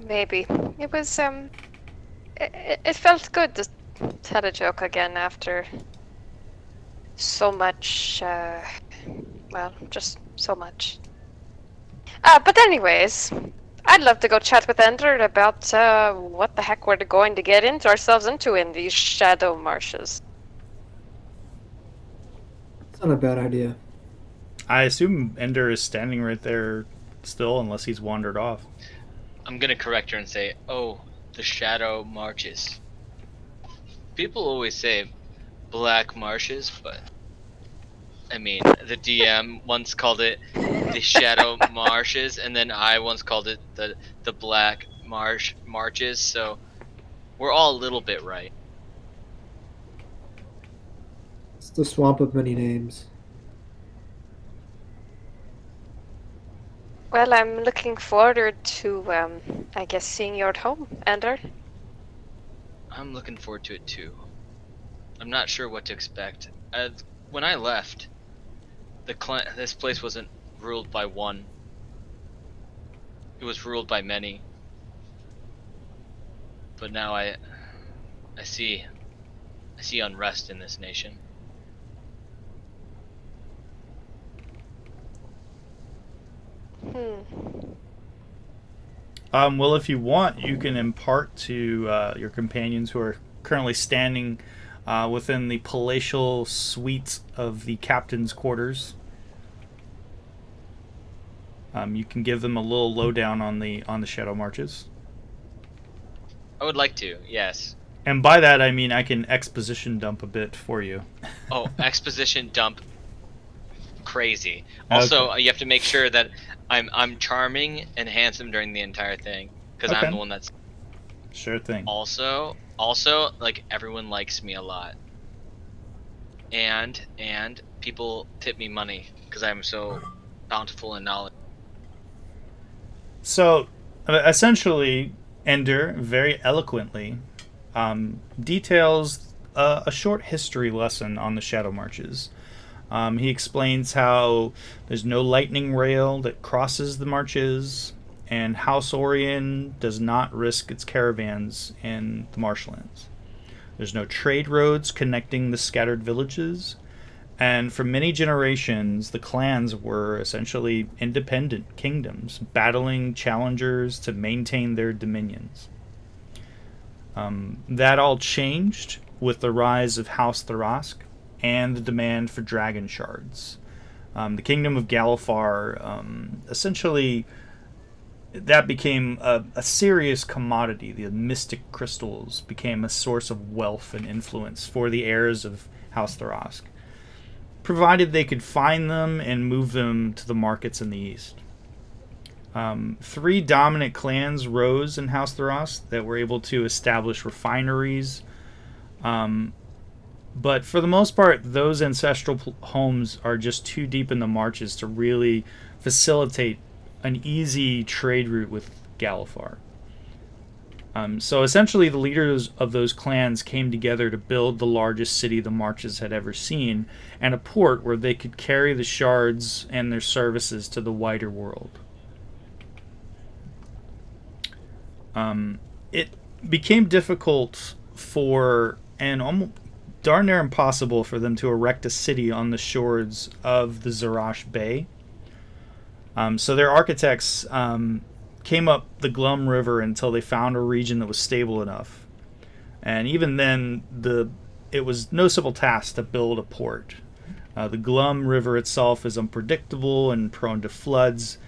Maybe. It was, it felt good to tell a joke again after so much, well, just so much. But anyways, I'd love to go chat with Ender about what the heck we're going to get into ourselves into in these shadow marshes. It's not a bad idea. I assume Ender is standing right there still, unless he's wandered off. I'm gonna correct her and say, oh, the shadow marches. People always say black marshes, but I mean, the DM once called it the shadow marshes, and then I once called it the black marches, so we're all a little bit right. It's the swamp of many names. Well, I'm looking forward to, I guess, seeing you at home, Ender. I'm looking forward to it too. I'm not sure what to expect. When I left, this place wasn't ruled by one. It was ruled by many. But now I see unrest in this nation. Well, if you want, you can impart to your companions who are currently standing within the palatial suite of the captain's quarters. You can give them a little lowdown on the shadow marches. I would like to, yes. And by that I mean I can exposition dump a bit for you. Oh, exposition dump. Crazy. Also, Okay. you have to make sure that I'm charming and handsome during the entire thing, because Okay. I'm the one that's Sure thing. also like everyone likes me a lot, and people tip me money because I'm so bountiful in knowledge. So, essentially, Ender very eloquently details a short history lesson on the Shadow Marches. He explains how there's no lightning rail that crosses the marches, and House Orion does not risk its caravans in the marshlands. There's no trade roads connecting the scattered villages, and for many generations, the clans were essentially independent kingdoms, battling challengers to maintain their dominions. That all changed with the rise of House Zarash'ak and the demand for dragon shards. The kingdom of Galifar, essentially, that became a serious commodity. The mystic crystals became a source of wealth and influence for the heirs of House Zarash'ak, provided they could find them and move them to the markets in the east. 3 dominant clans rose in House Zarash'ak that were able to establish refineries. But for the most part, those ancestral homes are just too deep in the marches to really facilitate an easy trade route with Galifar. So essentially, the leaders of those clans came together to build the largest city the marches had ever seen, and a port where they could carry the shards and their services to the wider world. It became difficult and almost darn near impossible for them to erect a city on the shores of the Zarash Bay. So their architects came up the Glum River until they found a region that was stable enough. And even then, it was no simple task to build a port. The Glum River itself is unpredictable and prone to floods,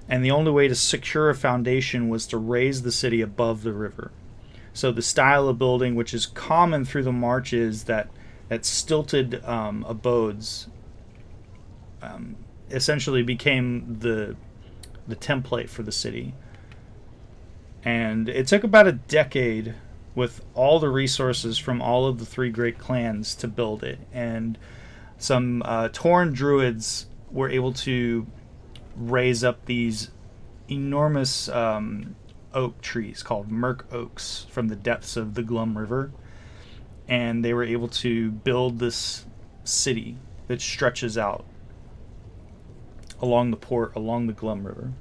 and the only way to secure a foundation was to raise the city above the river. So the style of building, which is common through the marches, that stilted abodes, essentially became the template for the city. And it took about a decade with all the resources from all of the 3 great clans to build it. And some Tauren druids were able to raise up these enormous oak trees called Merk oaks from the depths of the Glum River, and they were able to build this city that stretches out along the port, along the Glum River.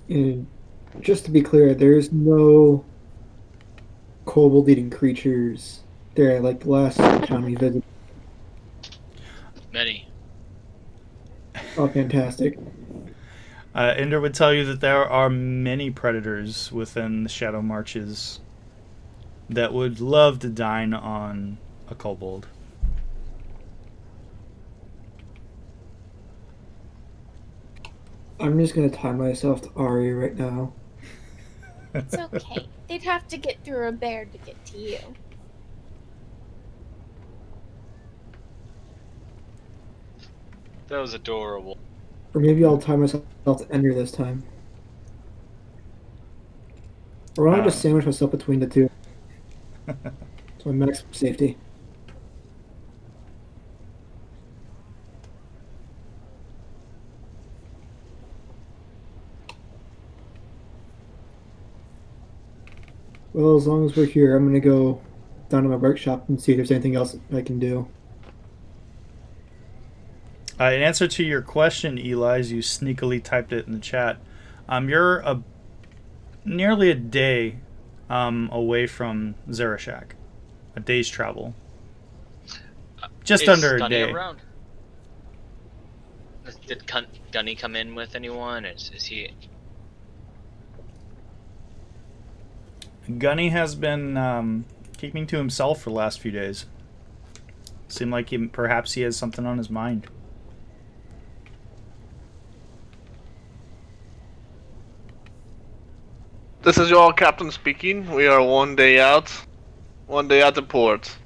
And just to be clear, there's no kobold-eating creatures there like the last town we visited. Many. Oh, fantastic. Ender would tell you that there are many predators within the Shadow Marches that would love to dine on a kobold. I'm just gonna tie myself to Ari right now. It's okay. They'd have to get through a bear to get to you. That was adorable. Or maybe I'll tie myself to Ender this time. Or I'll just sandwich myself between the two. So I'm maximum safety. Well, as long as we're here, I'm gonna go down to my workshop and see if there's anything else I can do. In answer to your question, Eli, as you sneakily typed it in the chat, you're nearly a day away from Zarash'ak. A day's travel. Just under a Gunny day. Around? Did Gunny come in with anyone? Is he... Gunny has been keeping to himself for the last few days. Seemed like perhaps he has something on his mind. This is your captain speaking. We are 1 day out. 1 day at the port.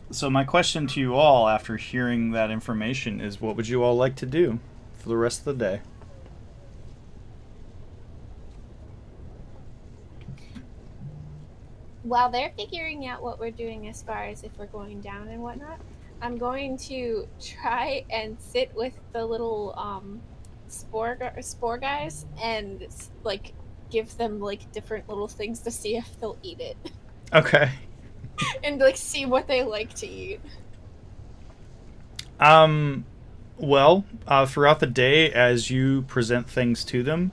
So my question to you all after hearing that information is, what would you all like to do for the rest of the day? While they're figuring out what we're doing as far as if we're going down and whatnot, I'm going to try and sit with the little spore guys and like give them like different little things to see if they'll eat it. Okay. And like see what they like to eat. Well, throughout the day, as you present things to them,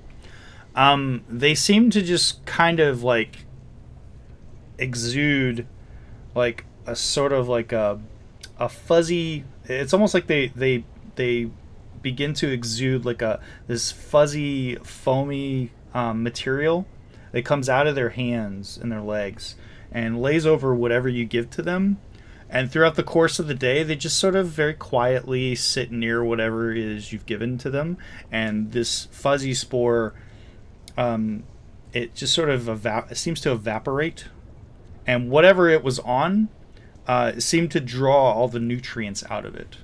they seem to just kind of like exude like a sort of like a fuzzy. It's almost like they begin to exude like this fuzzy, foamy material that comes out of their hands and their legs and lays over whatever you give to them. And throughout the course of the day, they just sort of very quietly sit near whatever it is you've given to them. And this fuzzy spore, it just sort of it seems to evaporate. And whatever it was on, it seemed to draw all the nutrients out of it.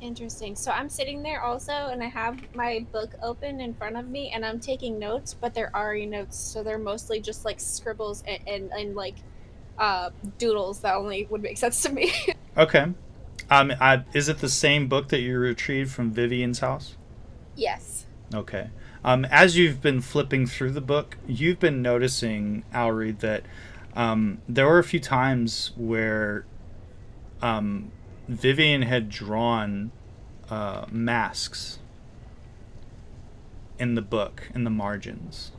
Interesting. So I'm sitting there also, and I have my book open in front of me, and I'm taking notes, but they're Ari notes, so they're mostly just like scribbles and like doodles that only would make sense to me. Okay. Is it the same book that you retrieved from Vivian's house? Yes. Okay. As you've been flipping through the book, you've been noticing, Alry, that there were a few times where Vivian had drawn masks in the book, in the margins.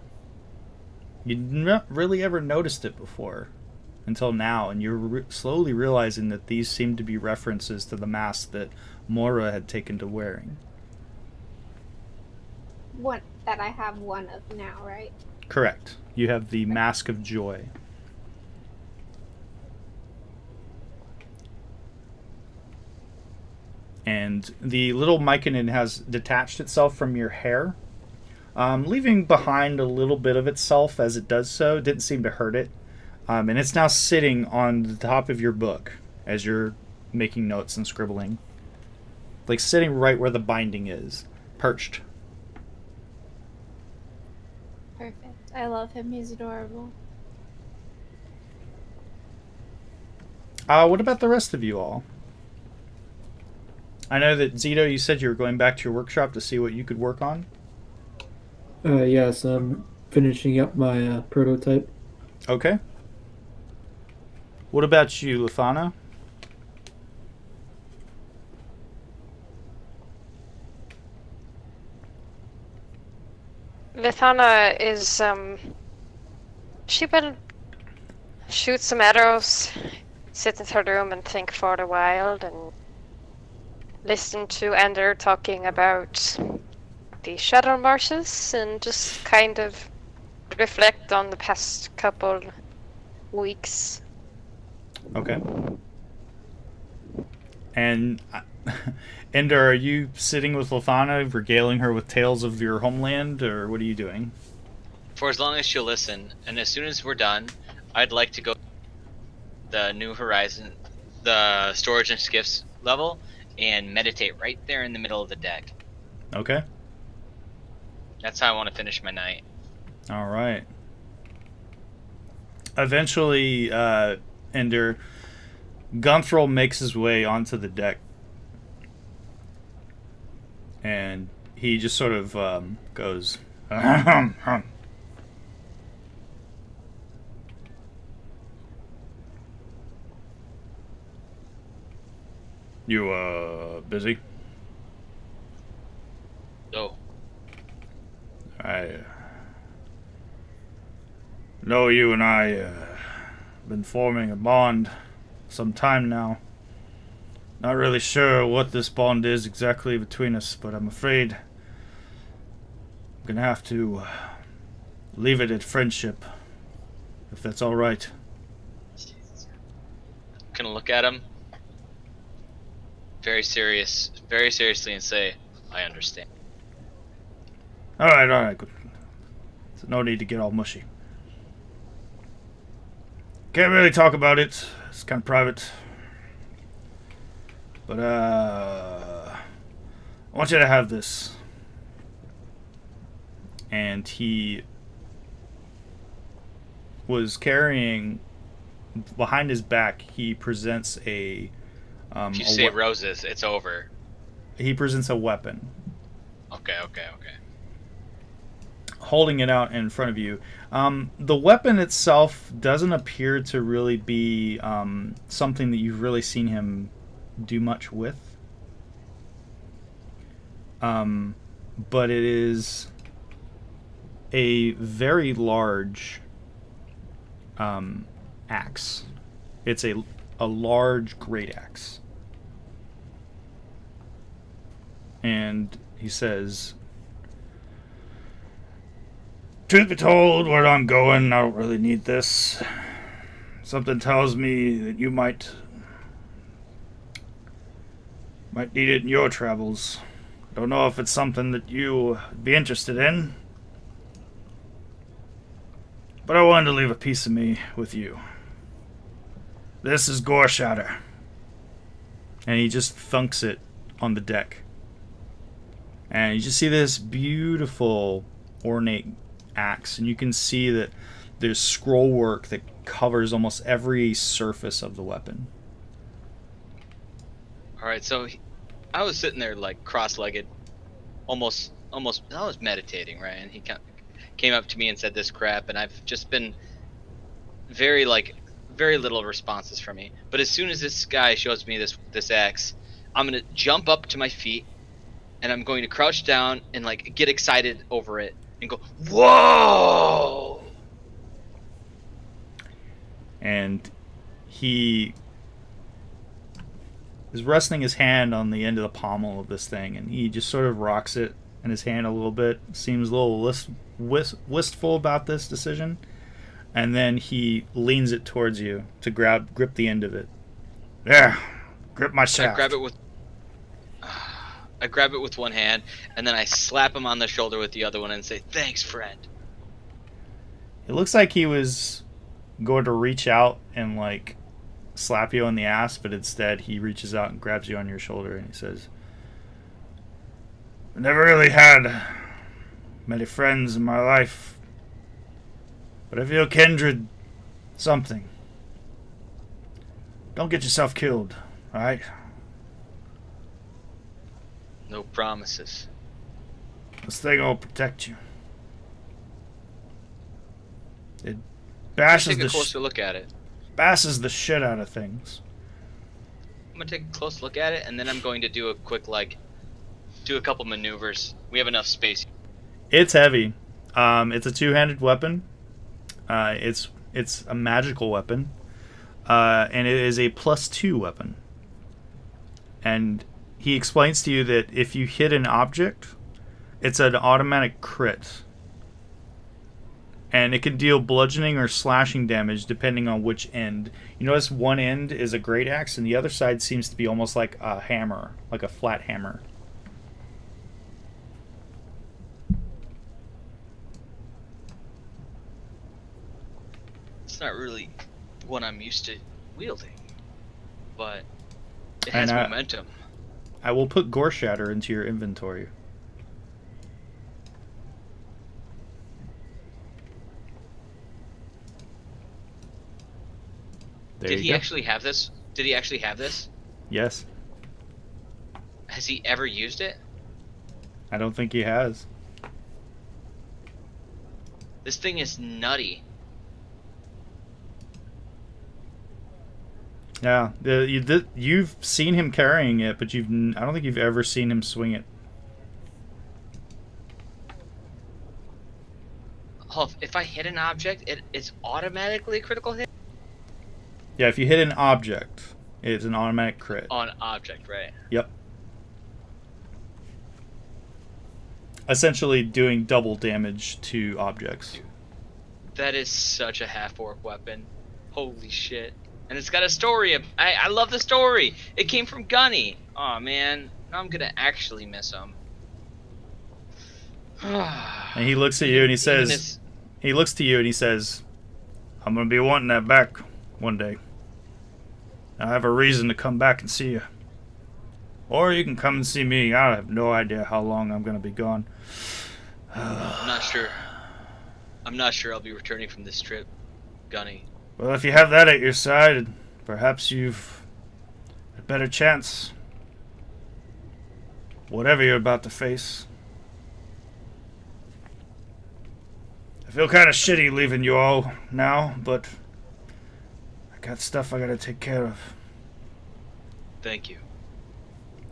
You'd not really ever noticed it before until now, and you're slowly realizing that these seem to be references to the mask that Mora had taken to wearing. One that I have one of now, right? Correct. You have the Mask of Joy. And the little myconid has detached itself from your hair, leaving behind a little bit of itself as it does so. It didn't seem to hurt it. And it's now sitting on the top of your book as you're making notes and scribbling. Like sitting right where the binding is, perched. Perfect. I love him. He's adorable. What about the rest of you all? I know that Zito, you said you were going back to your workshop to see what you could work on. Yes, I'm finishing up my prototype. Okay. What about you, Lithana? Lithana is, she will shoot some arrows, sit in her room and think for a while, and listen to Ender talking about the Shadow Marshes, and just kind of reflect on the past couple weeks. Okay. And Ender, are you sitting with Lithana, regaling her with tales of your homeland, or what are you doing? For as long as she'll listen, and as soon as we're done, I'd like to go the New Horizon, the storage and skiffs level, and meditate right there in the middle of the deck. Okay. That's how I want to finish my night. All right. Eventually, Ender, Gunthral makes his way onto the deck. And he just sort of goes, You, busy? Oh, I know you and I been forming a bond some time now. Not really sure what this bond is exactly between us, but I'm afraid I'm gonna have to leave it at friendship, if that's all right. gonna look at him very seriously, and say, "I understand." All right, good. So no need to get all mushy. Can't really talk about it. It's kind of private. But I want you to have this. And he was carrying, behind his back, he presents a If you say roses, it's over. he presents a weapon, Okay. holding it out in front of you. The weapon itself doesn't appear to really be something that you've really seen him do much with. But it is a very large axe. It's a large great axe. And he says, "Truth be told, where I'm going, I don't really need this. Something tells me that you might need it in your travels. Don't know if it's something that you would be interested in, but I wanted to leave a piece of me with you. This is Gore Shatter." And he just thunks it on the deck. And you just see this beautiful, ornate axe, and you can see that there's scroll work that covers almost every surface of the weapon. All right, so I was sitting there like cross-legged, almost. I was meditating, right? And he came up to me and said this crap, and I've just been very little responses from me. But as soon as this guy shows me this axe, I'm gonna jump up to my feet, and I'm going to crouch down and like get excited over it and go, "Whoa!" And he is resting his hand on the end of the pommel of this thing, and he just sort of rocks it in his hand a little bit, seems a little wistful about this decision, and then he leans it towards you to grip the end of it. "There, grip my shaft." I grab it with one hand, and then I slap him on the shoulder with the other one and say, "Thanks, friend." It looks like he was going to reach out and like slap you on the ass, but instead he reaches out and grabs you on your shoulder, and he says, "I never really had many friends in my life, But I feel kindred something. Don't get yourself killed, alright? No promises. This thing will protect you. It Let's bashes take a the closer look at it. bashes the shit out of things. I'm gonna take a close look at it, and then I'm going to do a quick, do a couple maneuvers. We have enough space. It's heavy. It's a two-handed weapon. It's a magical weapon, and it is a +2 weapon. And he explains to you that if you hit an object, it's an automatic crit. And it can deal bludgeoning or slashing damage depending on which end. You notice one end is a great axe, and the other side seems to be almost like a hammer, like a flat hammer. It's not really what I'm used to wielding, but it has And, momentum. I will put Gore Shatter into your inventory. There Did you he go. actually have this? Did he actually have this? Yes. Has he ever used it? I don't think he has. This thing is nutty. Yeah, you've seen him carrying it, but I don't think you've ever seen him swing it. Oh, if I hit an object, it's automatically a critical hit? Yeah, if you hit an object, it's an automatic crit. On object, right? Yep. Essentially doing double damage to objects. That is such a half-orc weapon. Holy shit. And it's got a story. I love the story. It came from Gunny. Aw, man. Now I'm gonna actually miss him. And he looks at you and he says, I'm going to be wanting that back one day. I have a reason to come back and see you. Or you can come and see me. I have no idea how long I'm going to be gone. I'm not sure. I'm not sure I'll be returning from this trip, Gunny. Well, if you have that at your side, perhaps you've a better chance. Whatever you're about to face. I feel kind of shitty leaving you all now, but I got stuff I gotta take care of. Thank you.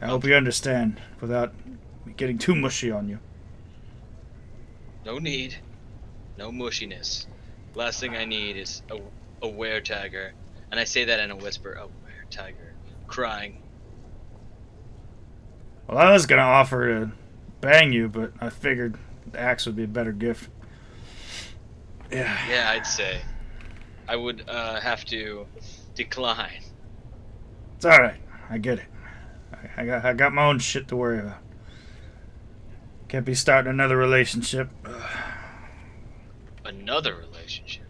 I hope you understand without me getting too mushy on you. No need. No mushiness. Last thing I need is a were-tiger. And I say that in a whisper. A were-tiger. Crying. Well, I was gonna offer to bang you, but I figured the axe would be a better gift. Yeah, I'd say. I would have to decline. It's alright. I get it. I got my own shit to worry about. Can't be starting another relationship. Another relationship?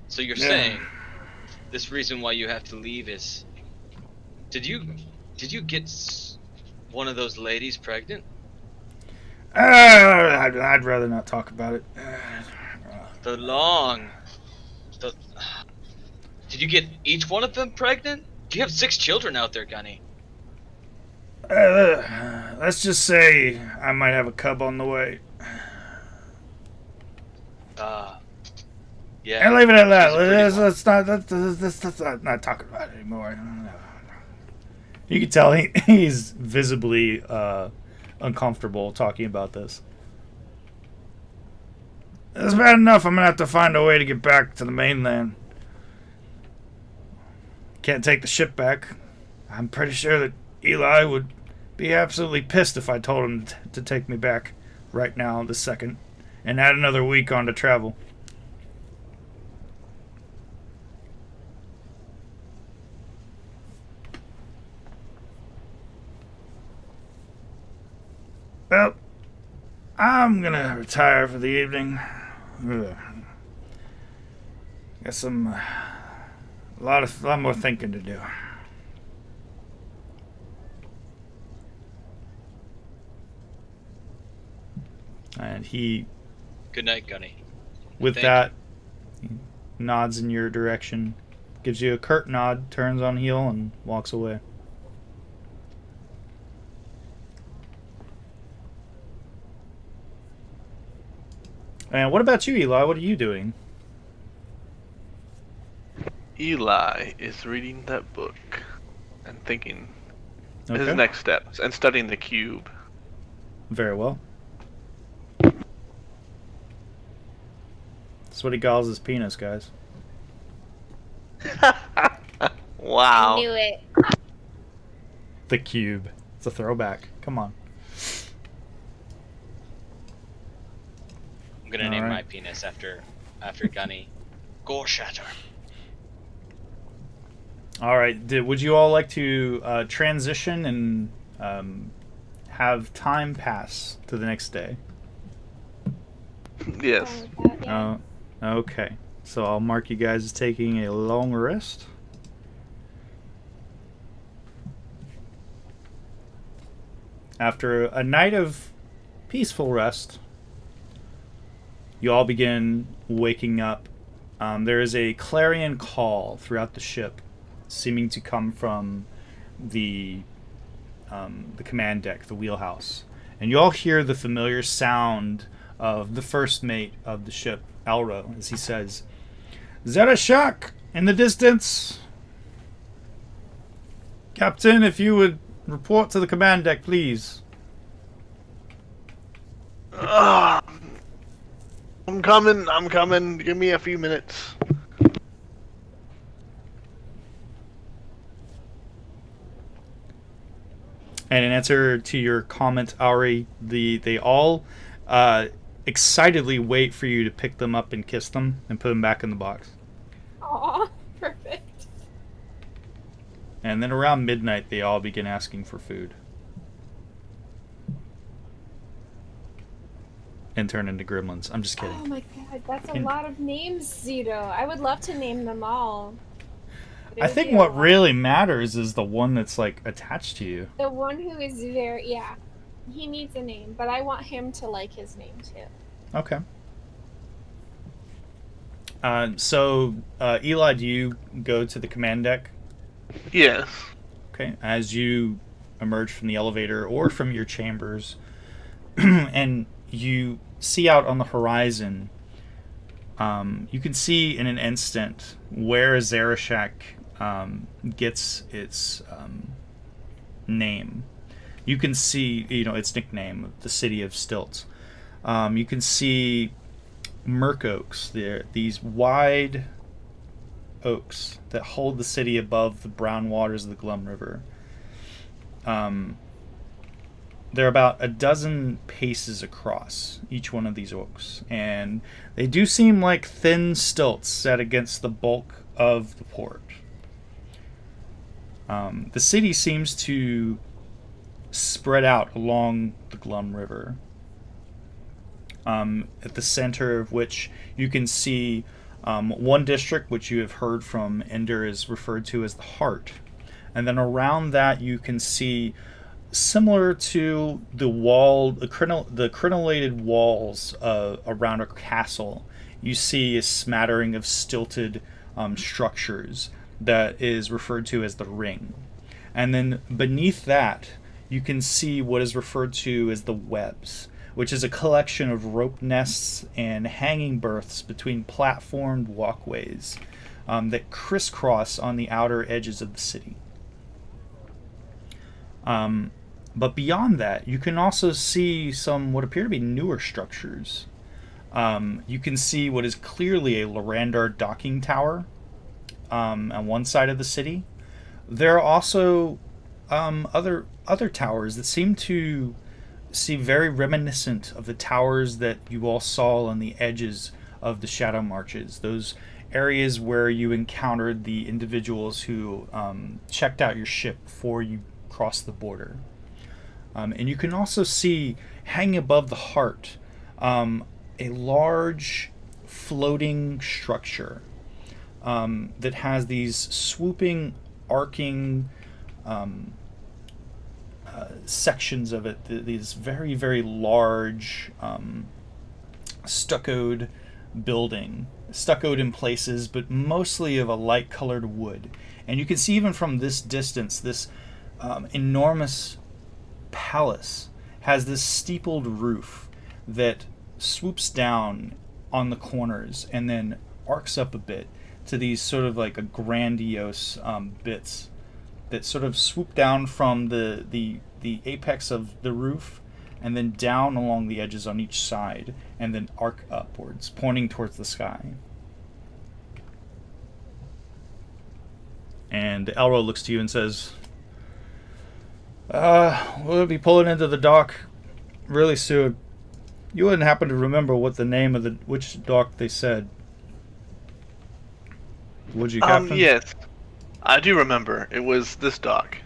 So you're saying this reason why you have to leave is... Did you get one of those ladies pregnant? I'd rather not talk about it. Did you get each one of them pregnant? You have 6 children out there, Gunny. Let's just say I might have a cub on the way. Yeah. And leave it at that. She's a pretty Let's not talk about it anymore. You can tell he's visibly uncomfortable talking about this. It's bad enough. I'm gonna have to find a way to get back to the mainland. Can't take the ship back. I'm pretty sure that Eli would be absolutely pissed if I told him to take me back right now, this second, and add another week on to travel. Well, I'm gonna retire for the evening. Got a lot more thinking to do. And he, Good night, Gunny. with Thank that, nods in your direction, gives you a curt nod, turns on heel, and walks away. And what about you, Eli? What are you doing? Eli is reading that book and thinking his Okay. next steps and studying the cube. Very well. That's what he calls his penis, guys. Wow. I knew it. The cube. It's a throwback. Come on. I'm gonna name Alright. my penis after Gunny. Gore Shatter. All right. Would you all like to transition and have time pass to the next day? Yes. Yeah. Okay. So I'll mark you guys as taking a long rest. After a night of peaceful rest, you all begin waking up. There is a clarion call throughout the ship, seeming to come from the command deck, the wheelhouse. And you all hear the familiar sound of the first mate of the ship, Elro, as he says, "Zarash'ak in the distance! Captain, if you would report to the command deck, please." I'm coming. Give me a few minutes. And in answer to your comment, Ari, they all excitedly wait for you to pick them up and kiss them and put them back in the box. Aw, perfect. And then around midnight, they all begin asking for food. And turn into gremlins. I'm just kidding. Oh my god, that's a lot of names, Zito. I would love to name them all. But it I would think be a what lot. really matters is the one that's like attached to you. The one who is there, yeah. He needs a name, but I want him to like his name too. Okay. So, Eli, do you go to the command deck? Yes. Okay. As you emerge from the elevator or from your chambers, and you see out on the horizon, you can see in an instant where Zarash'ak gets its name. You can see, its nickname, the city of stilts. You can see Murk Oaks, these wide oaks that hold the city above the brown waters of the Glum River. They're about a dozen paces across, each one of these oaks, and they do seem like thin stilts set against the bulk of the port. The city seems to spread out along the Glum River, at the center of which you can see one district which you have heard from Ender is referred to as the Heart, and then around that you can see, similar to the crenellated walls around a castle, you see a smattering of stilted structures that is referred to as the Ring. And then beneath that, you can see what is referred to as the Webs, which is a collection of rope nests and hanging berths between platformed walkways that crisscross on the outer edges of the city. But beyond that, you can also see some what appear to be newer structures. You can see what is clearly a Lorandar docking tower on one side of the city. There are also other towers that seem to seem very reminiscent of the towers that you all saw on the edges of the Shadow Marches. Those areas where you encountered the individuals who checked out your ship before you crossed the border. And you can also see, hanging above the Heart, a large floating structure that has these swooping, arcing sections of it, these very, very large stuccoed building stuccoed in places, but mostly of a light-colored wood. And you can see even from this distance, this enormous palace has this steepled roof that swoops down on the corners and then arcs up a bit to these sort of like a grandiose bits that sort of swoop down from the apex of the roof and then down along the edges on each side and then arc upwards, pointing towards the sky. And Elro looks to you and says, we'll be pulling into the dock really soon. You wouldn't happen to remember what the name of which dock they said, would you, Captain? Yes. I do remember. It was this dock.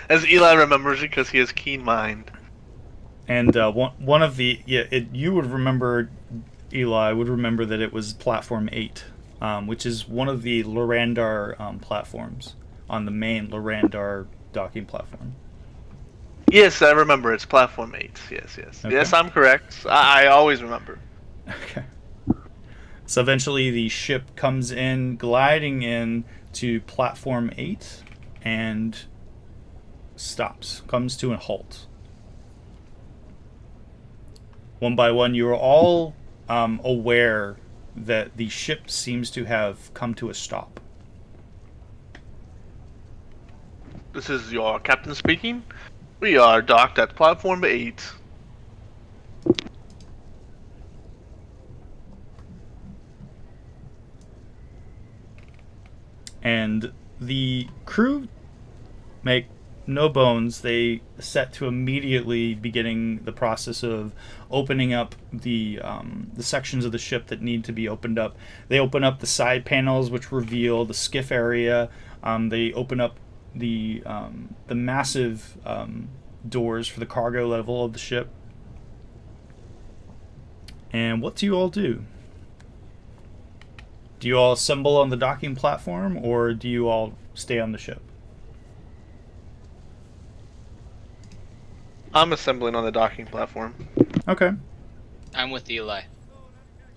As Eli remembers it because he has keen mind. And one of the... you would remember... Eli would remember that it was Platform 8, which is one of the Lorandar platforms on the main Lorandar docking platform. Yes, I remember. It's Platform 8. Yes. Okay. Yes, I'm correct. I always remember. Okay. So eventually the ship comes in, gliding in to Platform 8, and stops, comes to a halt. One by one, you are all aware that the ship seems to have come to a stop. This is your captain speaking. We are docked at Platform 8. And the crew make no bones. They set to immediately beginning the process of opening up the sections of the ship that need to be opened up. They open up the side panels, which reveal the skiff area. They open up the massive doors for the cargo level of the ship. And what do you all do? Do you all assemble on the docking platform, or do you all stay on the ship? I'm assembling on the docking platform. Okay. I'm with Eli.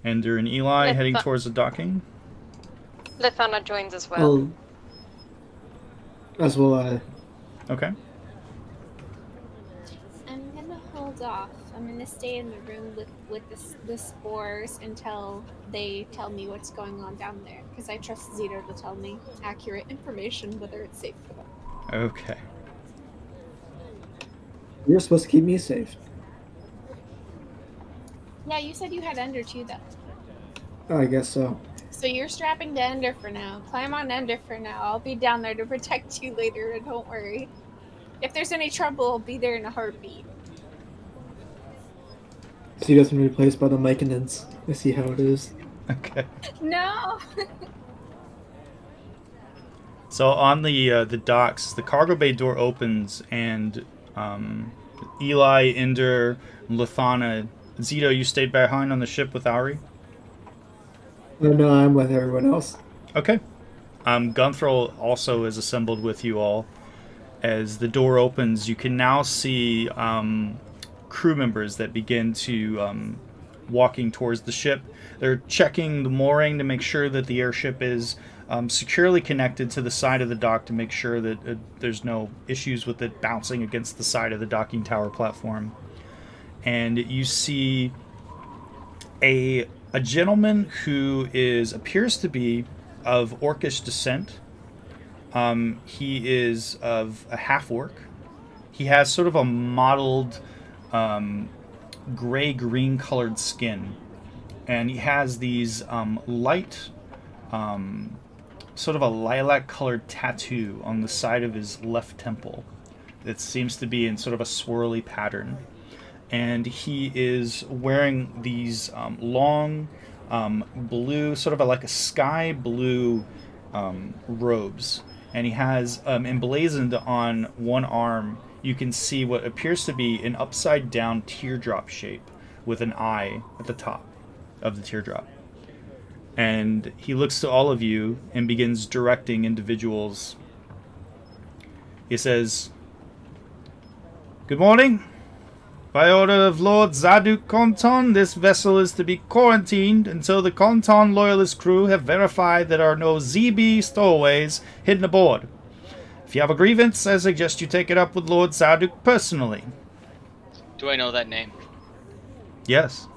Ender and Eli Let's heading not- towards the docking. Lithana joins as well. As will I. Okay. I'm gonna hold off. I'm gonna stay in the room with the spores until they tell me what's going on down there, because I trust Zito to tell me accurate information, whether it's safe for them. Okay. You're supposed to keep me safe. Yeah, you said you had Ender too, though. I guess so. So you're strapping to Ender for now. Climb on Ender for now. I'll be down there to protect you later, and don't worry. If there's any trouble, I'll be there in a heartbeat. So he doesn't replaced by the Myconans. I see how it is. Okay. No! So on the docks, the cargo bay door opens, and Eli, Ender, Lithana, Zito, you stayed behind on the ship with Auri? Oh, no, I'm with everyone else. Okay. Gunthral also is assembled with you all. As the door opens, you can now see crew members that begin to walking towards the ship. They're checking the mooring to make sure that the airship is securely connected to the side of the dock to make sure that there's no issues with it bouncing against the side of the docking tower platform. And you see a gentleman who appears to be of orcish descent. He is of a half-orc. He has sort of a mottled gray-green colored skin. And he has these light, sort of a lilac-colored tattoo on the side of his left temple that seems to be in sort of a swirly pattern. And he is wearing these long blue, sort of like a sky blue robes. And he has emblazoned on one arm, you can see what appears to be an upside down teardrop shape with an eye at the top of the teardrop. And he looks to all of you and begins directing individuals. He says, "Good morning. By order of Lord Zaduk Konton, this vessel is to be quarantined until the Konton Loyalist crew have verified there are no ZB stowaways hidden aboard. If you have a grievance, I suggest you take it up with Lord Zaduk personally. Do I know that name? Yes.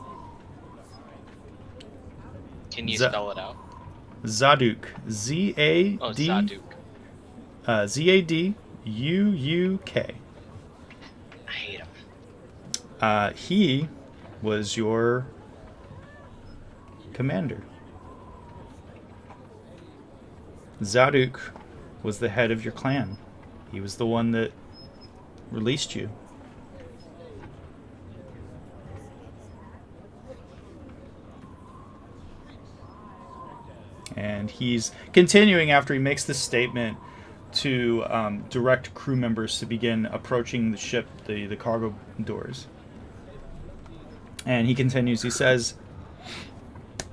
Can you spell it out? Zaduk. Z-A-D... Oh, Zaduk. Z-A-D-U-U-K. I hate him. He was your commander. Zaduk was the head of your clan. He was the one that released you. And he's continuing after he makes this statement to direct crew members to begin approaching the ship, the cargo doors. And he continues, he says,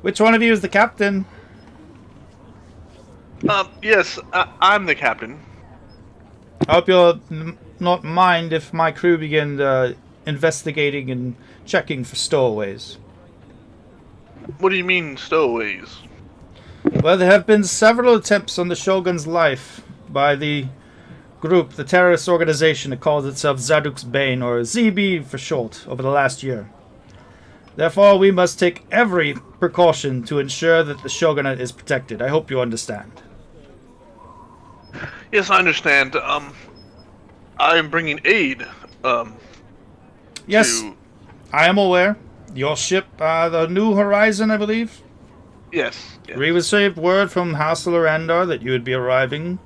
"Which one of you is the captain?" Yes, I'm the captain. I hope you'll not mind if my crew begin investigating and checking for stowaways. What do you mean, stowaways? Well, there have been several attempts on the Shogun's life by the group, the terrorist organization that calls itself Zaduk's Bane, or ZB for short, over the last year. Therefore, we must take every precaution to ensure that the Shogunate is protected. I hope you understand. Yes, I understand. I'm bringing aid. Yes, I am aware. Your ship, the New Horizon, I believe? Yes. We received word from House Lorandar that you would be arriving.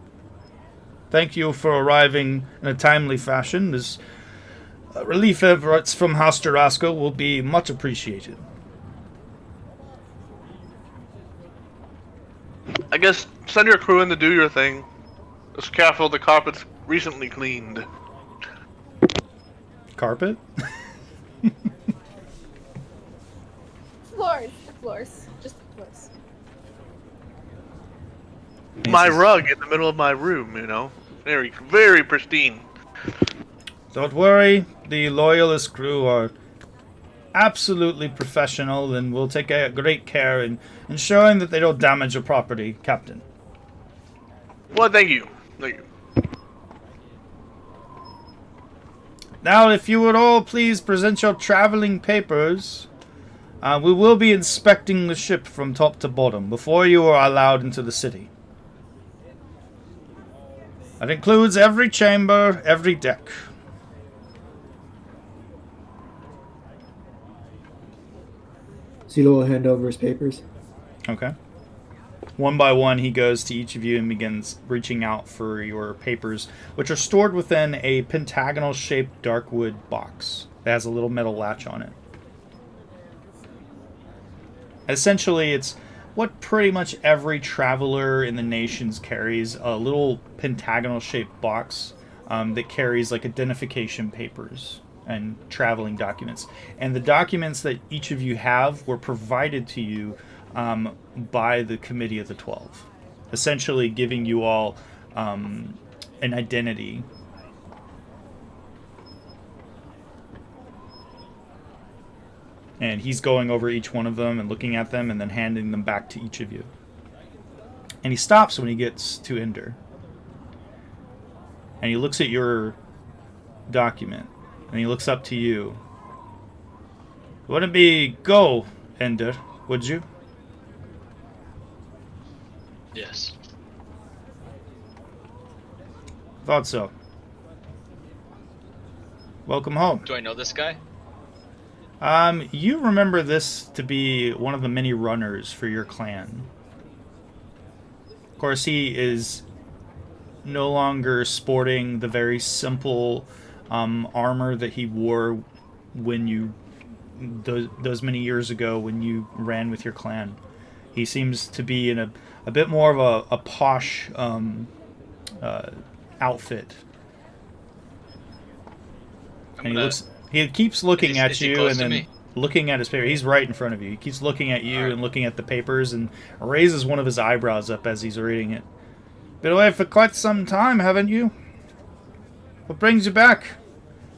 Thank you for arriving in a timely fashion. This relief efforts from House Zarash'ak will be much appreciated. I guess send your crew in to do your thing. Just careful, the carpet's recently cleaned. Carpet? Floors. The floors. Just the floors. My rug in the middle of my room, you know. Very, very pristine. Don't worry, the Loyalist crew are absolutely professional and will take great care in ensuring that they don't damage your property, Captain. Well, thank you. Thank you. Now, if you would all please present your traveling papers, we will be inspecting the ship from top to bottom before you are allowed into the city. That includes every chamber, every deck. Zelo will hand over his papers. Okay. One by one, he goes to each of you and begins reaching out for your papers, which are stored within a pentagonal-shaped dark wood box that has a little metal latch on it. Essentially, it's what pretty much every traveler in the nations carries, a little pentagonal-shaped box that carries like identification papers and traveling documents. And the documents that each of you have were provided to you by the Committee of the 12, essentially giving you all an identity. And he's going over each one of them and looking at them and then handing them back to each of you. And he stops when he gets to Ender. And he looks at your document. And he looks up to you. Wouldn't be go, Ender, would you? Yes. Thought so. Welcome home. Do I know this guy? You remember this to be one of the many runners for your clan. Of course, he is no longer sporting the very simple armor that he wore when you those many years ago when you ran with your clan. He seems to be in a bit more of a posh outfit. And he keeps looking at you and then looking at his paper. He's right in front of you. He keeps looking at you and looking at the papers and raises one of his eyebrows up as he's reading it. Been away for quite some time, haven't you? What brings you back?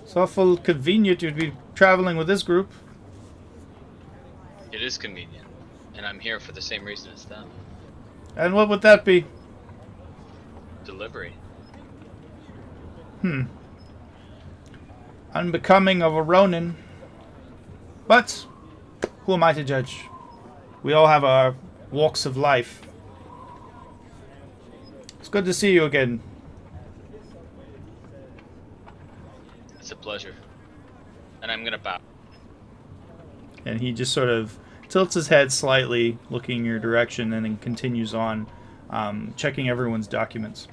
It's awful convenient you'd be traveling with this group. It is convenient, and I'm here for the same reason as them. And what would that be? Delivery. Unbecoming of a Ronin. But who am I to judge? We all have our walks of life. It's good to see you again. It's a pleasure. And I'm gonna bow. And he just sort of tilts his head slightly, looking in your direction, and then continues on, checking everyone's documents.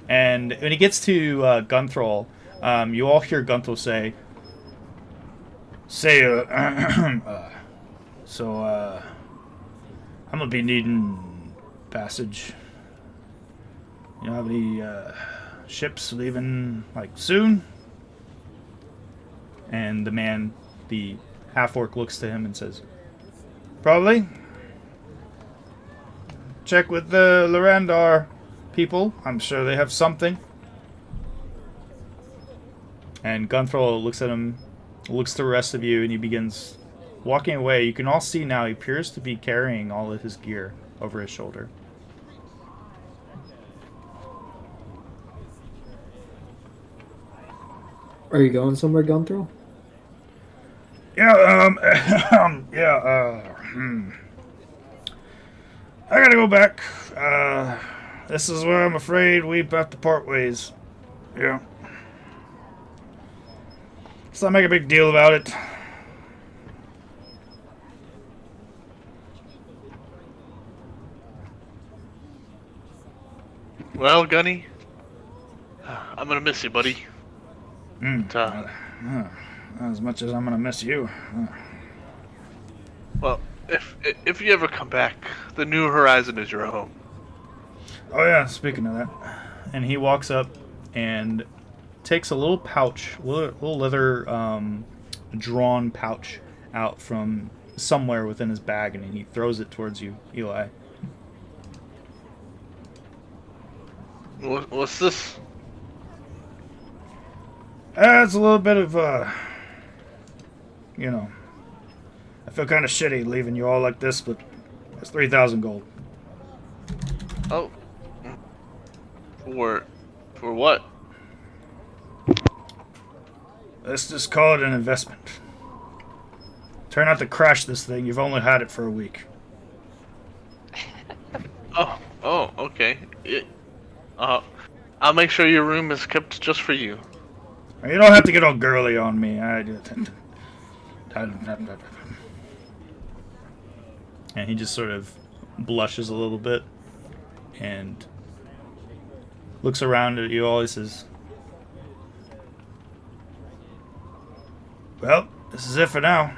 And when he gets to Gunthral, you all hear Gunthral say, I'm gonna be needing passage. You know, have any ships leaving, like, soon? And the man, the half-orc, looks to him and says, probably. Check with the Lorandar people. I'm sure they have something. And Gunthral looks at him, looks to the rest of you, and he begins walking away. You can all see now he appears to be carrying all of his gear over his shoulder. Are you going somewhere, Gunthral? Yeah, I gotta go back. This is where I'm afraid we have to part ways. Yeah. Let's not make a big deal about it. Well, Gunny, I'm gonna miss you, buddy. As much as I'm gonna miss you. Well, if you ever come back, the New Horizon is your home. Oh yeah, speaking of that. And he walks up and takes a little pouch, little leather drawn pouch out from somewhere within his bag, and he throws it towards you, Eli. What's this? It's a little bit of, I feel kind of shitty leaving you all like this, but it's 3,000 gold. Oh. For what? Let's just call it an investment. Try not to crash this thing. You've only had it for a week. Oh, okay. I'll make sure your room is kept just for you. You don't have to get all girly on me. And he just sort of blushes a little bit and looks around at you all. He says, well, this is it for now.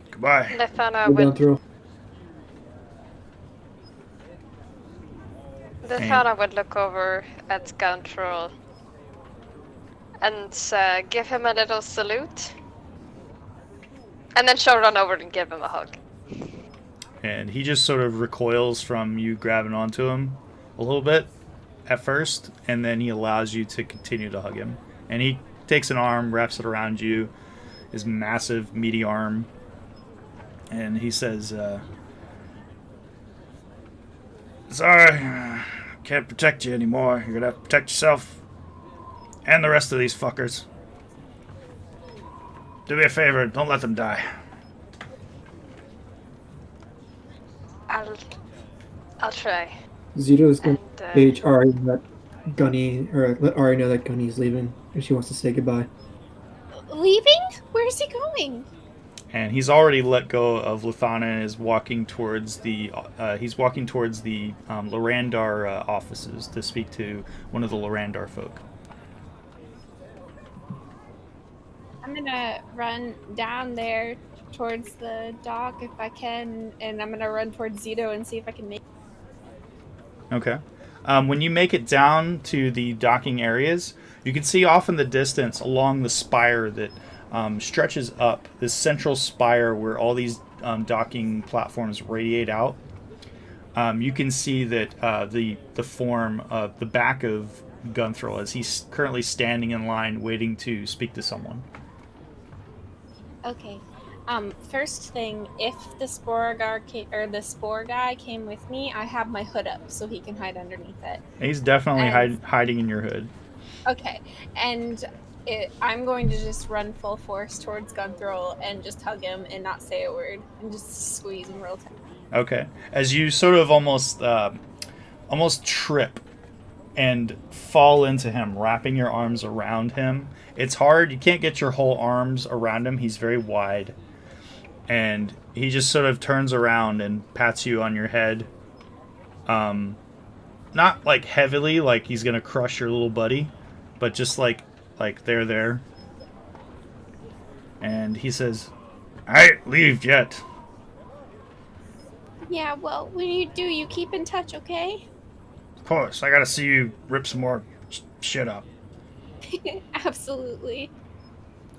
Goodbye. Lefana would look over at Gunthral and give him a little salute. And then she'll run over and give him a hug. And he just sort of recoils from you grabbing onto him a little bit at first, and then he allows you to continue to hug him. And he takes an arm, wraps it around you, his massive, meaty arm, and he says, sorry, can't protect you anymore. You're gonna have to protect yourself and the rest of these fuckers. Do me a favor, don't let them die. I'll try. Zito's going to page Ari that Gunny, or let Ari know that Gunny's leaving if she wants to say goodbye. Leaving? Where's he going? And he's already let go of Lethana and is walking towards the Lorandar offices to speak to one of the Lorandar folk. I'm gonna run down there towards the dock if I can, and I'm gonna run towards Zito and see if I can make it. Okay. When you make it down to the docking areas, you can see off in the distance along the spire that stretches up, this central spire where all these docking platforms radiate out. You can see that the form of the back of Gunthral as he's currently standing in line waiting to speak to someone. Okay. First thing, if the spore guy came with me, I have my hood up so he can hide underneath it. He's definitely And- hiding in your hood. Okay, and I'm going to just run full force towards Gunthral and just hug him and not say a word and just squeeze him real tight. Okay. As you sort of almost trip and fall into him, wrapping your arms around him. It's hard. You can't get your whole arms around him. He's very wide. And he just sort of turns around and pats you on your head. Not like heavily, like he's going to crush your little buddy, but just like there. And he says, "I ain't leaved yet." Yeah, well, when you do, you keep in touch, okay? Of course, I gotta see you rip some more shit up. Absolutely.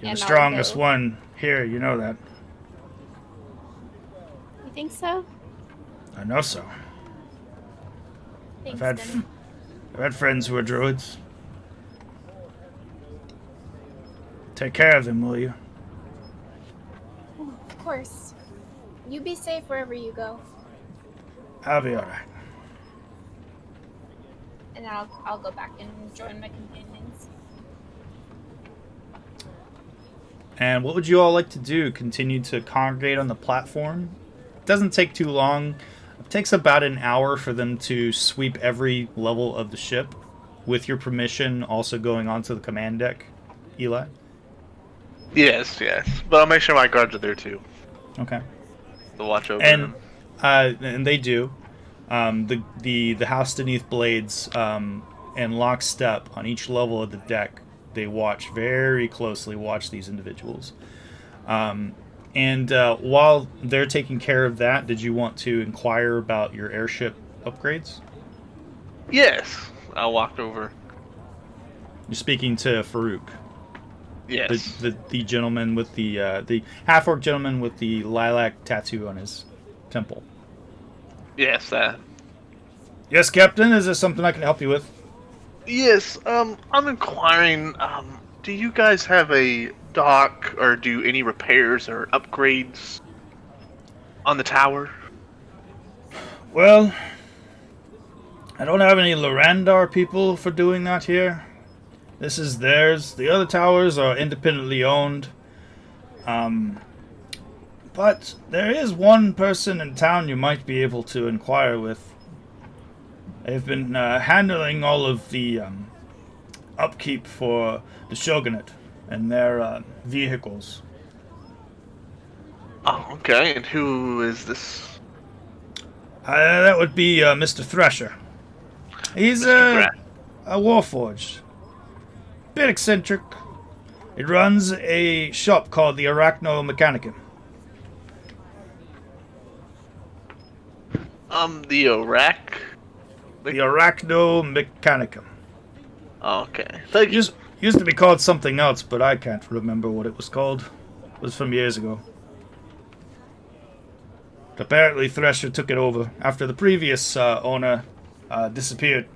You're And the I'll strongest go. one here, you know that. You think so? I know so. Thanks, I've Denny. had friends who are druids. Take care of them, will you? Oh, of course. You be safe wherever you go, I'll be alright. and I'll go back and join my companions. And what would you all like to do? Continue to congregate on the platform? It doesn't take too long. It takes about an hour for them to sweep every level of the ship, with your permission also going onto the command deck, Eli. Yes. But I'll make sure my guards are there too. Okay. To watch over And them. and they do. The house beneath blades in lockstep on each level of the deck. They watch very closely. Watch these individuals. And while they're taking care of that, did you want to inquire about your airship upgrades? Yes. I'll walk over. You're speaking to Farouk, Yes. the gentleman with the half-orc gentleman with the lilac tattoo on his temple. Yes, that. Yes, Captain. Is there something I can help you with? Yes, I'm inquiring, do you guys have a dock or do any repairs or upgrades on the tower? Well, I don't have any Lorandar people for doing that here. This is theirs. The other towers are independently owned. But there is one person in town you might be able to inquire with. They've been handling all of the upkeep for the Shogunate and their vehicles. Oh, okay, and who is this? That would be Mr. Thresher. He's Mr. a warforged. Bit eccentric. It runs a shop called the Arachno Mechanicum. The Iraq? The Arachno Mechanicum. Okay, thank you. Used to be called something else, but I can't remember what it was called. It was from years ago. Apparently Thresher took it over after the previous owner disappeared.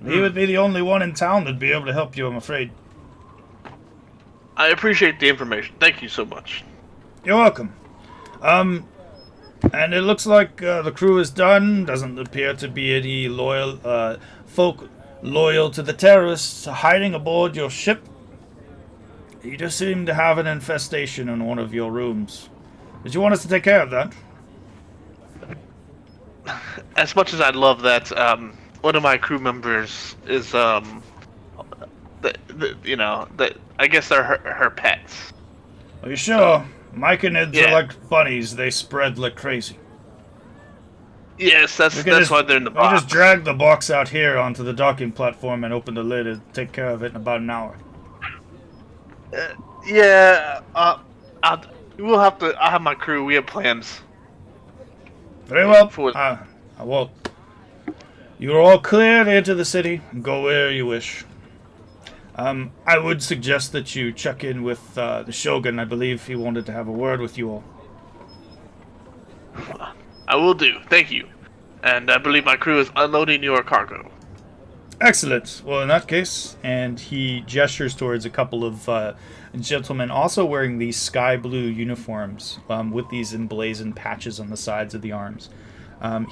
He would be the only one in town that'd be able to help you, I'm afraid. I appreciate the information. Thank you so much. You're welcome. And it looks like the crew is done. Doesn't appear to be any loyal folk loyal to the terrorists hiding aboard your ship. You just seem to have an infestation in one of your rooms. Did you want us to take care of that? As much as I'd love that, one of my crew members is, I guess they're her pets. Are you sure? Myconids Yeah. are like bunnies. They spread like crazy. Yes, that's why they're in the We box. just drag the box out here onto the docking platform and open the lid and take care of it in about an hour. We'll have to. I have my crew. We have plans. Very well. For- I will. You are all clear to enter the city and go where you wish. I would suggest that you check in with the Shogun. I believe he wanted to have a word with you all. I will do. Thank you. And I believe my crew is unloading your cargo. Excellent. Well, in that case, and he gestures towards a couple of gentlemen also wearing these sky blue uniforms with these emblazoned patches on the sides of the arms.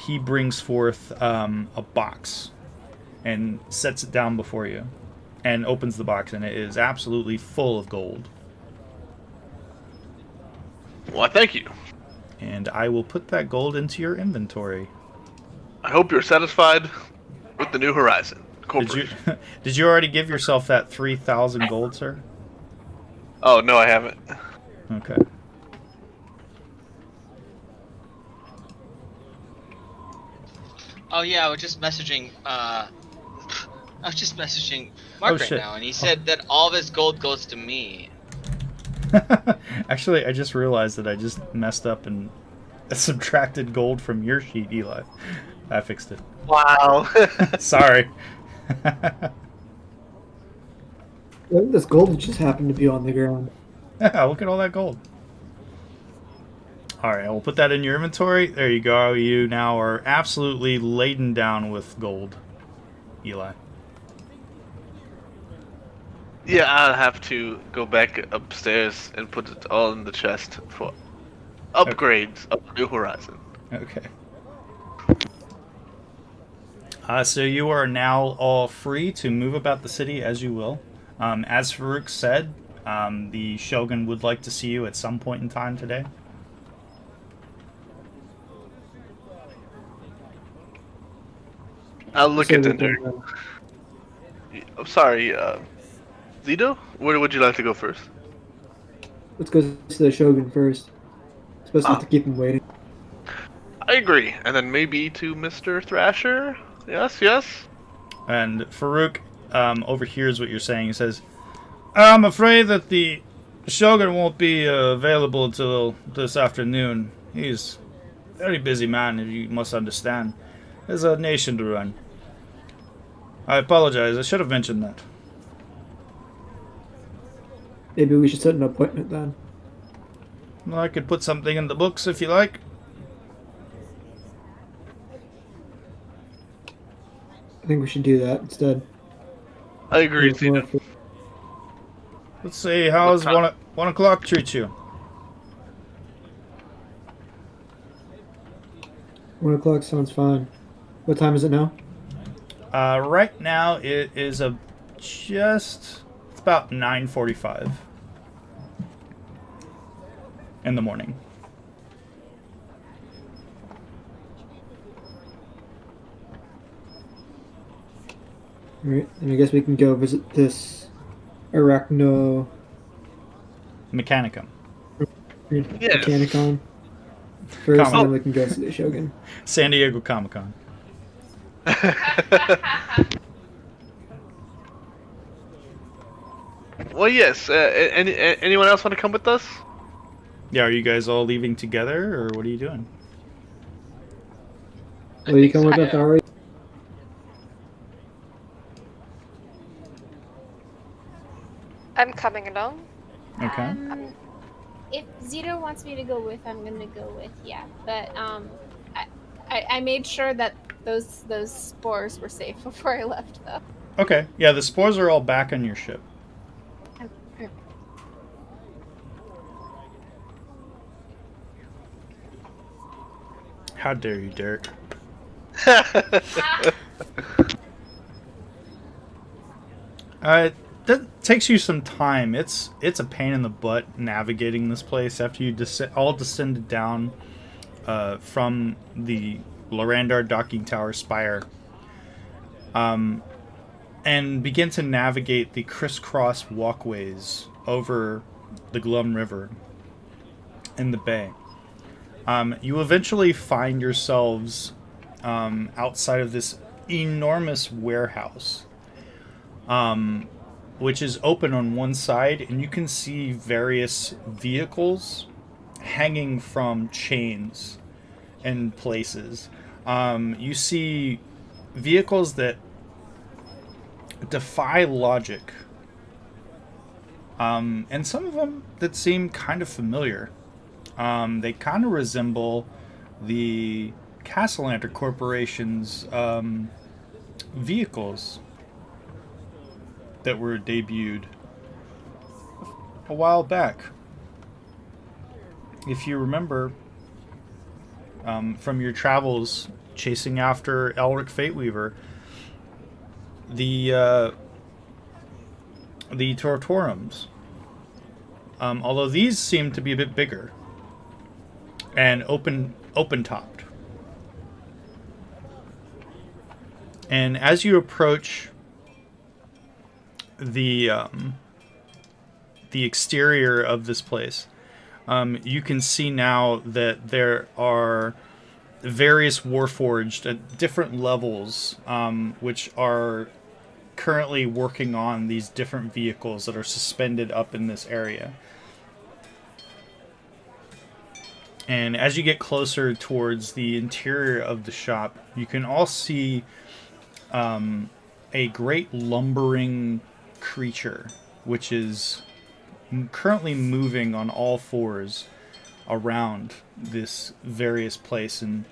He brings forth a box and sets it down before you and opens the box, and it is absolutely full of gold. Well, thank you. And I will put that gold into your inventory. I hope you're satisfied with the New Horizon Corporation. Did you already give yourself that 3,000 gold, sir? Oh, no, I haven't. Okay. Oh yeah, I was just messaging Mark right shit. now, and he said that all of his gold goes to me. Actually, I just realized that I just messed up and subtracted gold from your sheet, Eli. I fixed it. Wow. Sorry. This gold just happened to be on the ground. Yeah, look at all that gold. Alright, I will put that in your inventory. There you go. You now are absolutely laden down with gold, Eli. Yeah, I'll have to go back upstairs and put it all in the chest for upgrades of New Horizon. Okay. So you are now all free to move about the city as you will. As Farouk said, the Shogun would like to see you at some point in time today. I'll look So at we it. can, I'm sorry, Zito? Where would you like to go first? let's go to the Shogun first. Especially to keep him waiting. I agree. And then maybe to Mr. Thrasher? Yes, yes. And Farouk overhears what you're saying. He says, I'm afraid that the Shogun won't be available until this afternoon. He's a very busy man, as you must understand. There's a nation to run. I apologize. I should have mentioned that. Maybe we should set an appointment then. Well, I could put something in the books if you like. I think we should do that instead. I agree, It's more Zito. Let's see, how's What time? 1 o'clock treat you? 1 o'clock sounds fine. What time is it now? Right now it is it's about 9:45 in the morning. Alright, and I guess we can go visit this Arachno Mechanicum. Yes. Mechanicon first, and Comic- then we can go to the Shogun. San Diego Comic-Con. Well, yes. Anyone else want to come with us? Yeah, are you guys all leaving together, or what are you doing? Will you come with us, Ari? I'm coming along. Okay. If Zito wants me to go with, I'm gonna go with. Yeah, but I made sure that those spores were safe before I left, though. Okay. Yeah, the spores are all back on your ship. How dare you, Derek? That takes you some time. It's a pain in the butt navigating this place after you all descended down from the Lorandar docking tower spire, and begin to navigate the crisscross walkways over the Glum River in the bay. You eventually find yourselves outside of this enormous warehouse, which is open on one side, and you can see various vehicles hanging from chains in places. You see vehicles that defy logic, and some of them that seem kind of familiar. They kind of resemble the Castellanter Corporation's vehicles that were debuted a while back. If you remember from your travels chasing after Elric Fateweaver, the Tortorums, although these seem to be a bit bigger and open-topped. And as you approach the exterior of this place, you can see now that there are various Warforged at different levels, which are currently working on these different vehicles that are suspended up in this area. And as you get closer towards the interior of the shop, you can all see a great lumbering creature, which is currently moving on all fours around this various place, and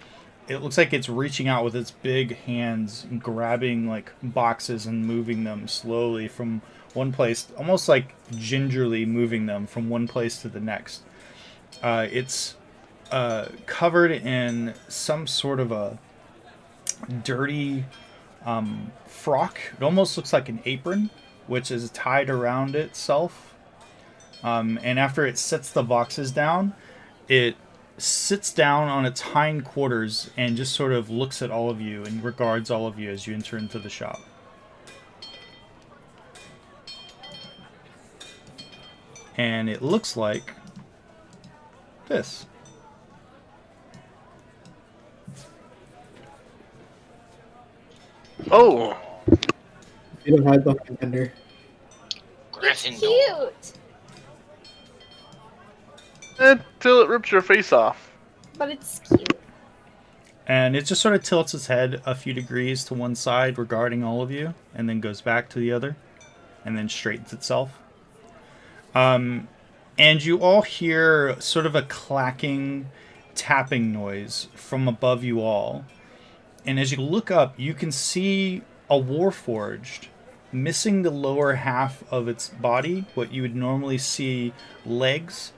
it looks like it's reaching out with its big hands and grabbing like boxes and moving them slowly from one place, almost like gingerly moving them from one place to the next. It's covered in some sort of a dirty frock. It almost looks like an apron, which is tied around itself. And after it sets the boxes down, it sits down on its hindquarters and just sort of looks at all of you and regards all of you as you enter into the shop. And it looks like this. Oh, You don't hide behind Ender. It's Gryffindor. cute, until it rips your face off. but it's cute. And it just sort of tilts its head a few degrees to one side regarding all of you, and then goes back to the other, and then straightens itself. And you all hear sort of a clacking, tapping noise from above you all. And as you look up, you can see a Warforged missing the lower half of its body, what you would normally see legs.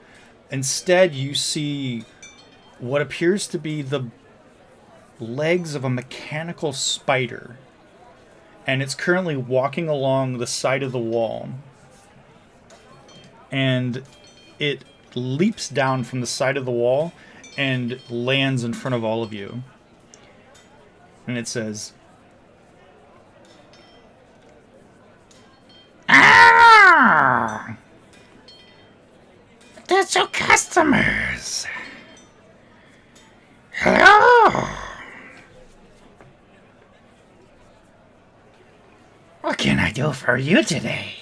Instead, you see what appears to be the legs of a mechanical spider. And it's currently walking along the side of the wall. And it leaps down from the side of the wall and lands in front of all of you. And it says, "Ah! That's your customers. Hello. What can I do for you today?"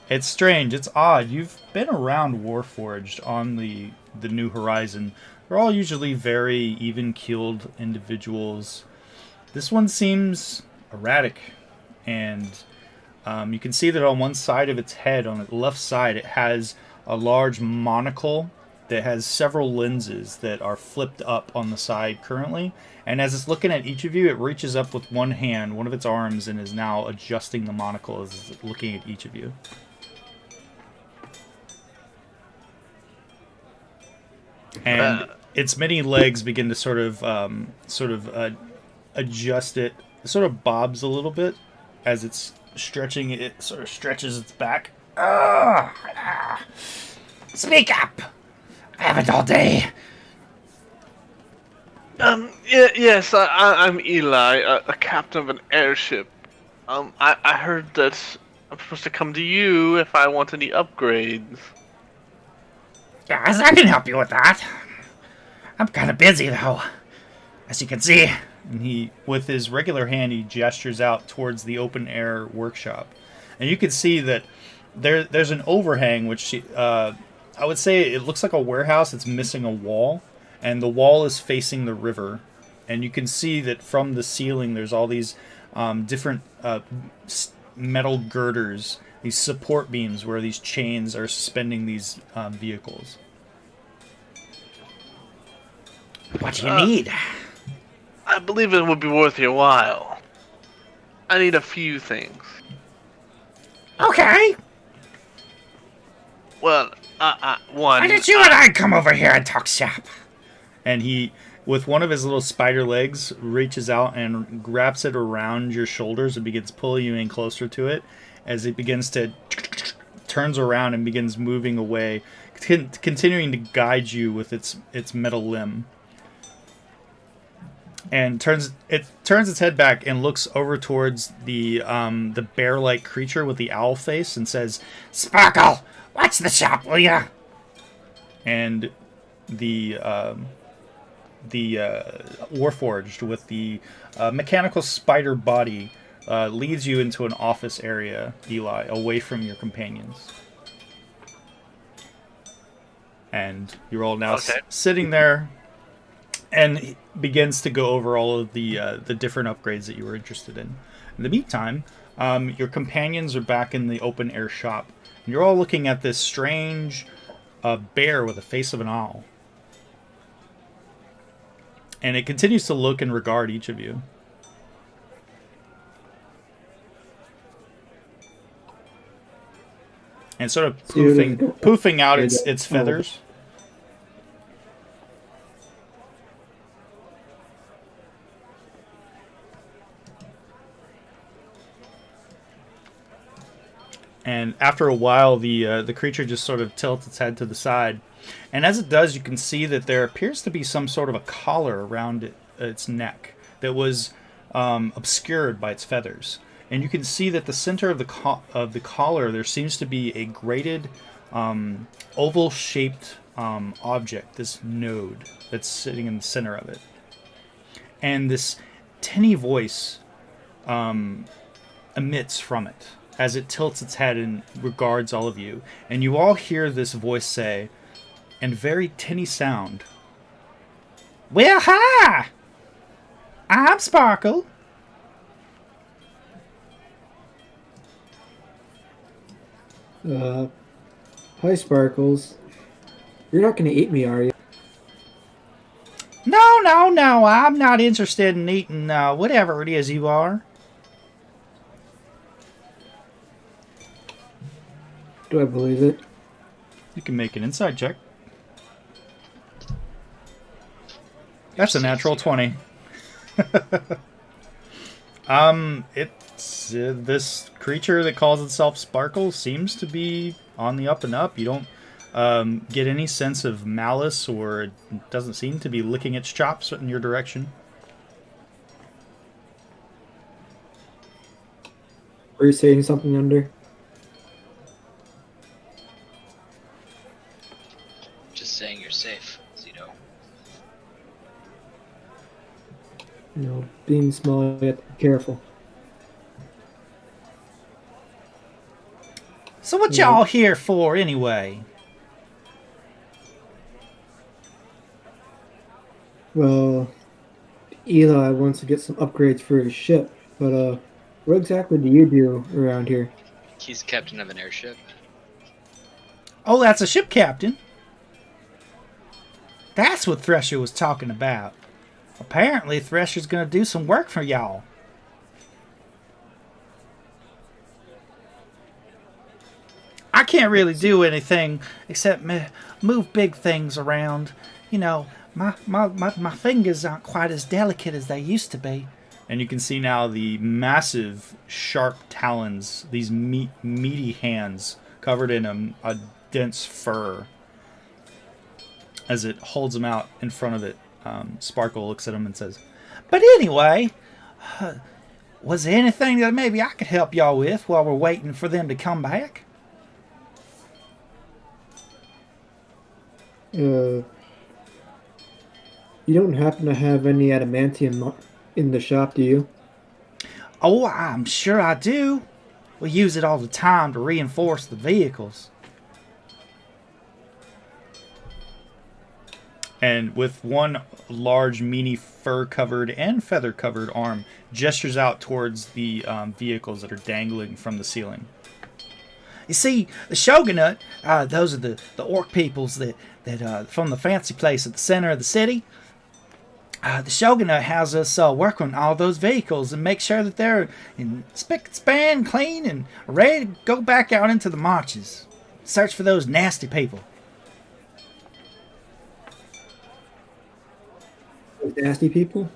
It's strange. It's odd. You've been around Warforged on the New Horizon. They're all usually very even-keeled individuals. This one seems erratic, and you can see that on one side of its head, on the left side, it has a large monocle that has several lenses that are flipped up on the side currently. And as it's looking at each of you, it reaches up with one hand, one of its arms, and is now adjusting the monocle as it's looking at each of you. And its many legs begin to sort of adjust it. It sort of bobs a little bit as it's stretching. It sort of stretches its back. Speak up! I haven't all day. Yes, I'm Eli, a captain of an airship. I heard that I'm supposed to come to you if I want any upgrades. Yes, I can help you with that. I'm kind of busy, though, as you can see. And he, with his regular hand, he gestures out towards the open-air workshop. And you can see that there's an overhang, which I would say it looks like a warehouse. It's missing a wall, and the wall is facing the river. And you can see that from the ceiling, there's all these different metal girders, these support beams where these chains are suspending these vehicles. What do you need? I believe it would be worth your while. I need a few things. Okay. Well, one. Why did you and I come over here and talk shop? And he, with one of his little spider legs, reaches out and wraps it around your shoulders and begins pulling you in closer to it as it begins to turns around and begins moving away, continuing to guide you with its metal limb. And turns its head back and looks over towards the bear-like creature with the owl face and says, "Sparkle, watch the shop, will ya?" And the Warforged with the mechanical spider body leads you into an office area, Eli, away from your companions. And you're all now sitting there, and he begins to go over all of the different upgrades that you were interested in. In the meantime, your companions are back in the open air shop. And you're all looking at this strange bear with the face of an owl. And it continues to look and regard each of you. And sort of poofing out its feathers. And after a while, the creature just sort of tilts its head to the side. And as it does, you can see that there appears to be some sort of a collar around its neck that was obscured by its feathers. And you can see that the center of the collar, there seems to be a grated, oval-shaped object, this node that's sitting in the center of it. And this tinny voice emits from it as it tilts its head and regards all of you. And you all hear this voice say, in very tinny sound, "Well, hi! I'm Sparkle." Hi, Sparkles. You're not going to eat me, are you? No, I'm not interested in eating whatever it is you are. Do I believe it? You can make an insight check. That's a natural 20. It's this creature that calls itself Sparkle seems to be on the up and up. You don't get any sense of malice, or it doesn't seem to be licking its chops in your direction. Were you saying something under? Just saying you're safe, Zito. You know, being small, you have to be careful. So what y'all here for, anyway? Well, Eli wants to get some upgrades for his ship, but what exactly do you do around here? He's captain of an airship. Oh, that's a ship captain. That's what Thresher was talking about. Apparently, Thresher's gonna do some work for y'all. I can't really do anything except move big things around. You know, my fingers aren't quite as delicate as they used to be. And you can see now the massive, sharp talons, these meaty hands covered in a dense fur. As it holds them out in front of it, Sparkle looks at him and says, "But anyway, was there anything that maybe I could help y'all with while we're waiting for them to come back?" You don't happen to have any adamantium in the shop, do you? Oh, I'm sure I do. We use it all the time to reinforce the vehicles. And with one large, meaty, fur-covered and feather-covered arm, gestures out towards the vehicles that are dangling from the ceiling. You see, the Shogunate, those are the orc peoples that from the fancy place at the center of the city. The shogunate has us work on all those vehicles and make sure that they're in spick and span, clean, and ready to go back out into the marches. Search for those nasty people. Nasty people?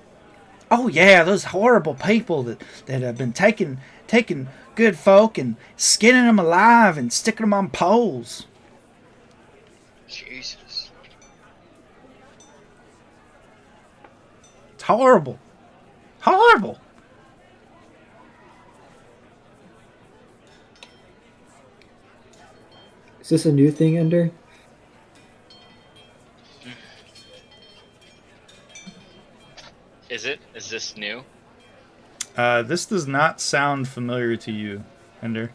Oh yeah, those horrible people that have been taking good folk and skinning them alive and sticking them on poles. Jesus. It's horrible. Horrible. Is this a new thing, Ender? Is it? Is this new? This does not sound familiar to you, Ender.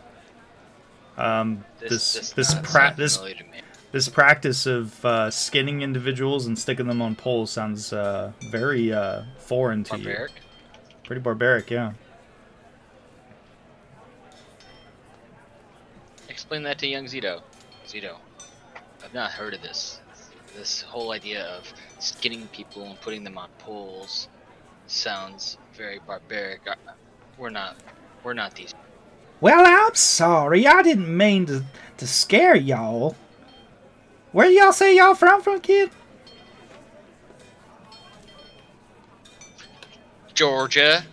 This This does not sound this familiar to me. this practice of skinning individuals and sticking them on poles sounds very foreign to Barbaric? you. Pretty barbaric, yeah. Explain that to young Zito. Zito, I've not heard of this. This whole idea of skinning people and putting them on poles sounds very barbaric. We're not these. Well, I'm sorry. I didn't mean to scare y'all. Where y'all say y'all from, kid? Georgia.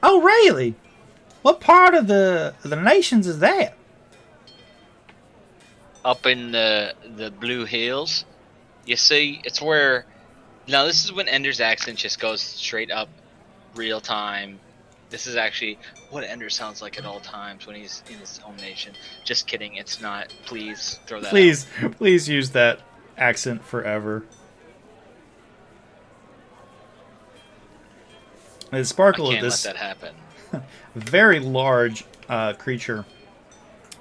Oh, really? What part of the nations is that? Up in the Blue Hills. You see, it's where. Now, this is when Ender's accent just goes straight up, real time. This is actually what Ender sounds like at all times when he's in his home nation. Just kidding, it's not. Please throw that out. Please use that accent forever. The I sparkle of can't this let that happen. very large creature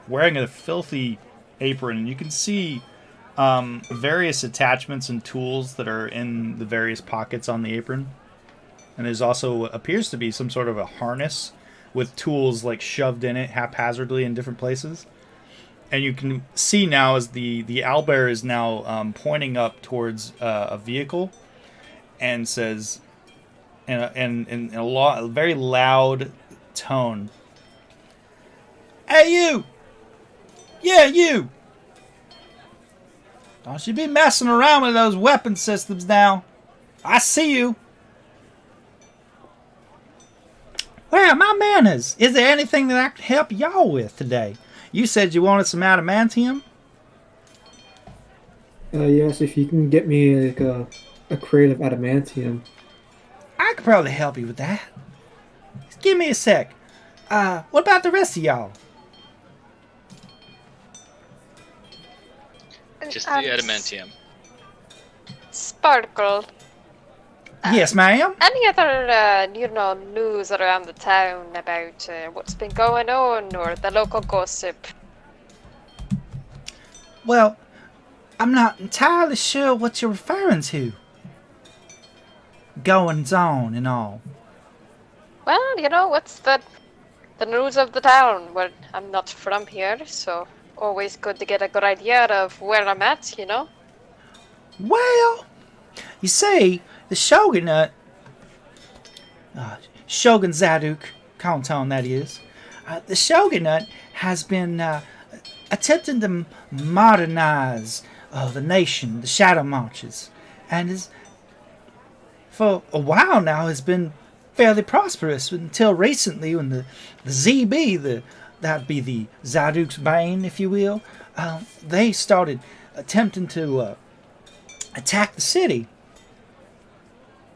wearing a filthy apron, and you can see various attachments and tools that are in the various pockets on the apron. And there's also appears to be some sort of a harness with tools like shoved in it haphazardly in different places. And you can see now as the owlbear is now pointing up towards a vehicle and says in a very loud tone, "Hey you! Yeah, you! Don't you be messing around with those weapon systems now. I see you. Well, my manners. Is there anything that I can help y'all with today? You said you wanted some adamantium? Yes, if you can get me like a crate of adamantium. I could probably help you with that. Just give me a sec. What about the rest of y'all? Just the adamantium. Sparkle. Yes, ma'am. Any other, news around the town about what's been going on or the local gossip? Well, I'm not entirely sure what you're referring to. Goings on and all. Well, what's the news of the town? Well, I'm not from here, so always good to get a good idea of where I'm at, Well, you see, the shogunate, Shogun Zaduk, Kanton that is, the shogunate has been attempting to modernize the nation, the Shadow Marches, and is for a while now has been fairly prosperous until recently when the ZB, that'd be the Zaduk's Bane, if you will, they started attempting to attack the city.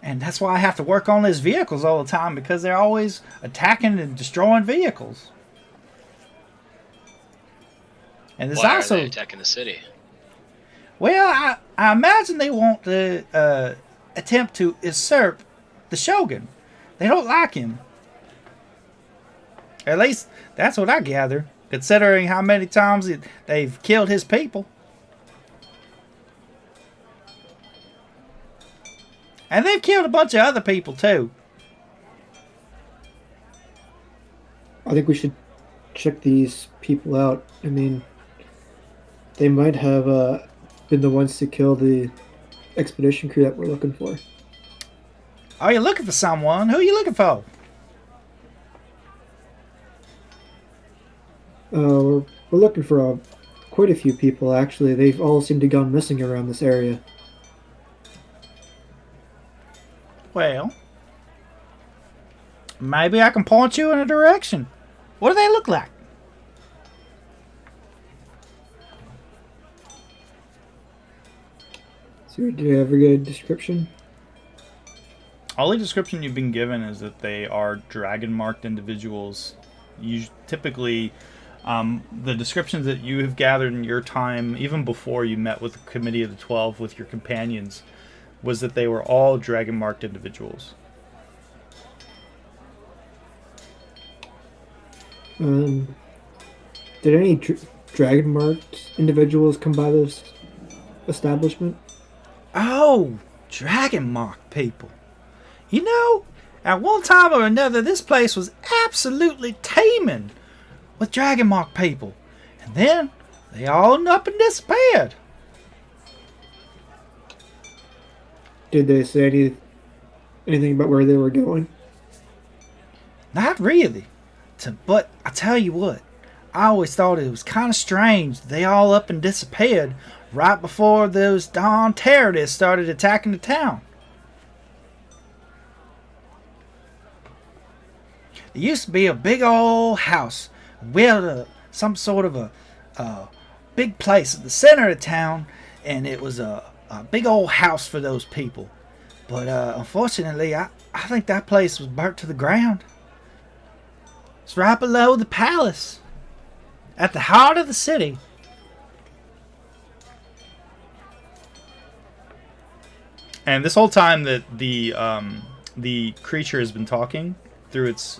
And that's why I have to work on these vehicles all the time, because they're always attacking and destroying vehicles. And there's Why also are they attacking the city? well, I imagine they want to attempt to usurp the shogun. They don't like him. At least that's what I gather, considering how many times they've killed his people. And they've killed a bunch of other people too. I think we should check these people out. I mean, they might have been the ones to kill the expedition crew that we're looking for. Are you looking for someone? Who are you looking for? We're looking for quite a few people, actually. They've all seemed to have gone missing around this area. Well, maybe I can point you in a direction. What do they look like? So, did you ever get a description? Only description you've been given is that they are dragon-marked individuals. You typically, the descriptions that you have gathered in your time, even before you met with the Committee of the 12 with your companions, was that they were all dragon-marked individuals. Did any dragon-marked individuals come by this establishment? Oh, dragon-marked people. You know, at one time or another, this place was absolutely teeming with dragon-marked people. And then they all up and disappeared. Did they say anything about where they were going? Not really. But I tell you what, I always thought it was kind of strange they all up and disappeared right before those darn terrorists started attacking the town. There used to be a big old house with some sort of a big place at the center of town, and it was a big old house for those people. But unfortunately, I think that place was burnt to the ground. It's right below the palace, at the heart of the city. And this whole time that the creature has been talking through its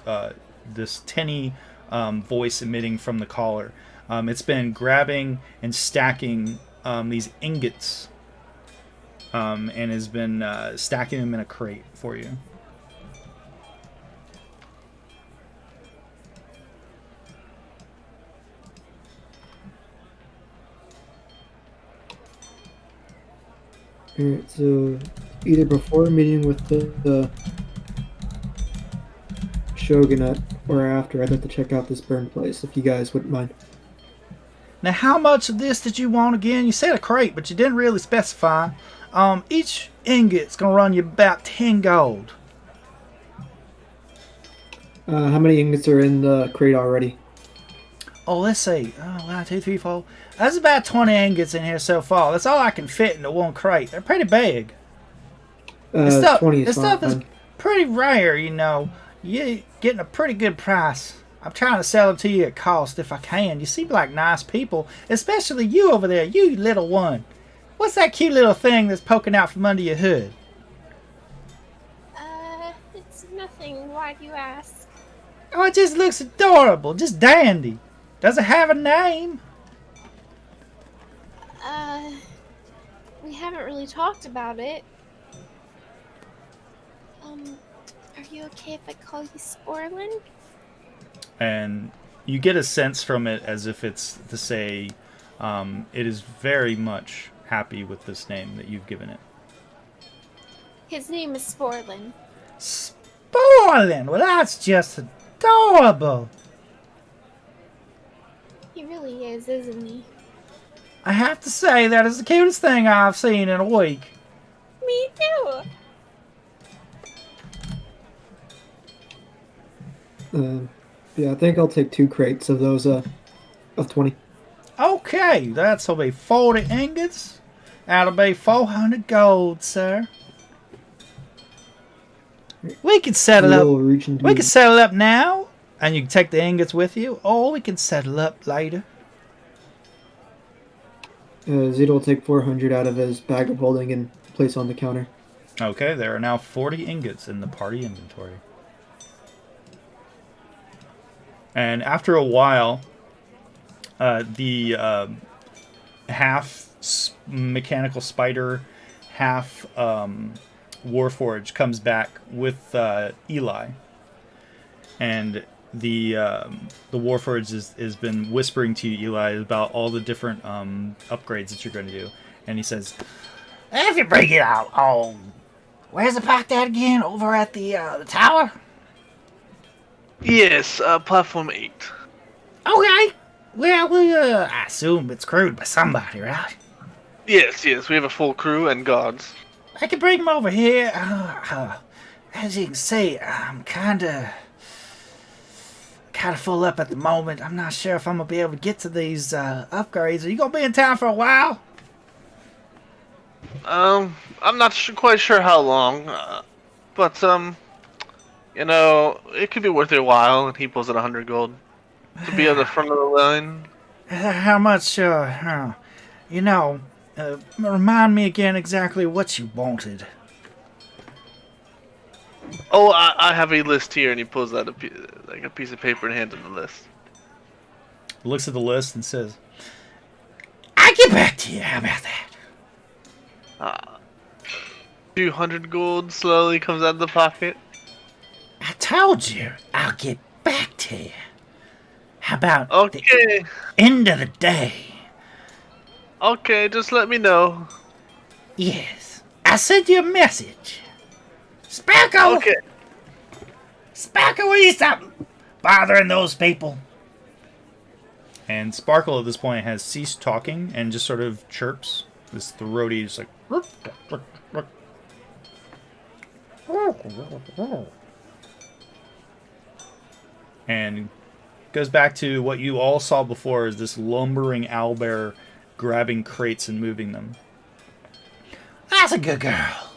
this tinny voice emitting from the collar, it's been grabbing and stacking these ingots, and has been stacking them in a crate for you. Alright, so either before meeting with the Shogunate or after, I'd like to check out this burned place, if you guys wouldn't mind. Now, how much of this did you want again? You said a crate, but you didn't really specify. Each ingot's gonna run you about 10 gold. How many ingots are in the crate already? Oh, let's see. Oh, 1, 2, 3, 4. There's about 20 ingots in here so far. That's all I can fit into one crate. They're pretty big. This 20 is this stuff is fine. pretty rare, you know. You're getting a pretty good price. I'm trying to sell them to you at cost if I can. You seem like nice people, especially you over there, you little one. What's that cute little thing that's poking out from under your hood? It's nothing. Why do you ask? Oh, it just looks adorable, just dandy. Does it have a name? We haven't really talked about it. Are you okay if I call you Sporlin? And you get a sense from it as if it's to say it is very much happy with this name that you've given it. His name is Sporlin. Sporlin! Well, that's just adorable. He really is, isn't he? I have to say that is the cutest thing I've seen in a week. Me too. Yeah, I think I'll take 2 crates of those of 20. Okay, that'll be 40 ingots. That'll be 400 gold, sir. We can settle up. We can settle up now, and you can take the ingots with you, or we can settle up later. Zito will take 400 out of his bag of holding and place on the counter. Okay, there are now 40 ingots in the party inventory. And after a while, the half mechanical spider, half Warforged comes back with Eli, and the Warforged has been whispering to you, Eli, about all the different upgrades that you're going to do, and he says, If you bring it out, where's the parked at again? Over at the tower? Yes, platform 8. Okay. Well, I assume it's crewed by somebody, right? Yes, we have a full crew and guards. I can bring them over here. As you can see, I'm kind of full up at the moment. I'm not sure if I'm gonna be able to get to these upgrades. Are you gonna be in town for a while? I'm not quite sure how long, but it could be worth your while. And he pulls out 100 gold to be at the front of the line. How much? Remind me again exactly what you wanted. Oh, I have a list here, and he pulls out a piece of paper and hands him the list. Looks at the list and says, I'll get back to you. How about that? 200 gold slowly comes out of the pocket. I told you I'll get back to you. How about Okay. the end of the day? Okay, just let me know. Yes. I sent you a message. Sparkle! Okay. Sparkle, will you stop bothering those people? and Sparkle at this point has ceased talking and just sort of chirps. This throaty, just like. And goes back to what you all saw before, is this lumbering owlbear grabbing crates and moving them. That's a good girl.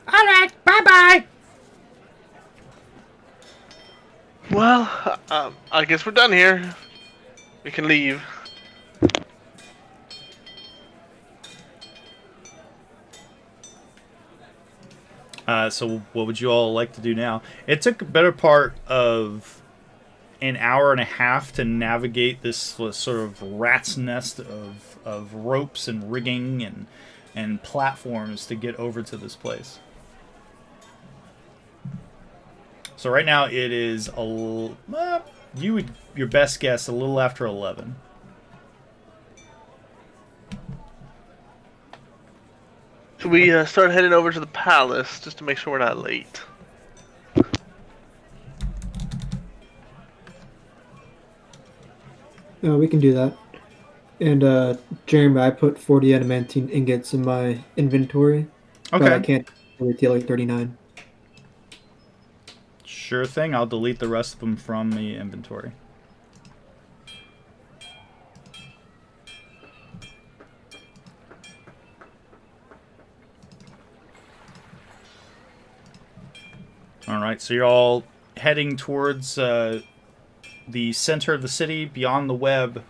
All right, bye-bye. Well, I guess we're done here. We can leave. So what would you all like to do now? It took a better part of an hour and a half to navigate this sort of rat's nest of ropes and rigging and platforms to get over to this place. So right now it is your best guess, a little after 11. So we start heading over to the palace just to make sure we're not late. No, we can do that. And Jeremy, I put 40 adamantine ingots in my inventory. Okay. But I can't wait till like 39. Sure thing. I'll delete the rest of them from the inventory. Alright, so you're all heading towards the center of the city, beyond the web,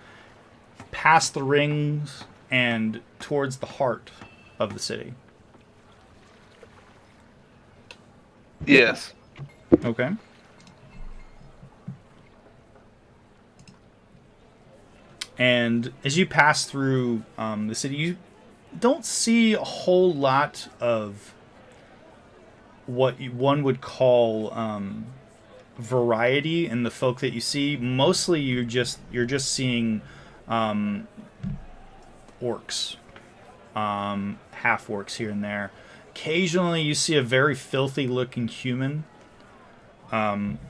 past the rings, and towards the heart of the city. Yes. Okay. And as you pass through the city, you don't see a whole lot of what one would call variety in the folk that you see. Mostly you're just seeing orcs, half orcs here and there. Occasionally you see a very filthy looking human,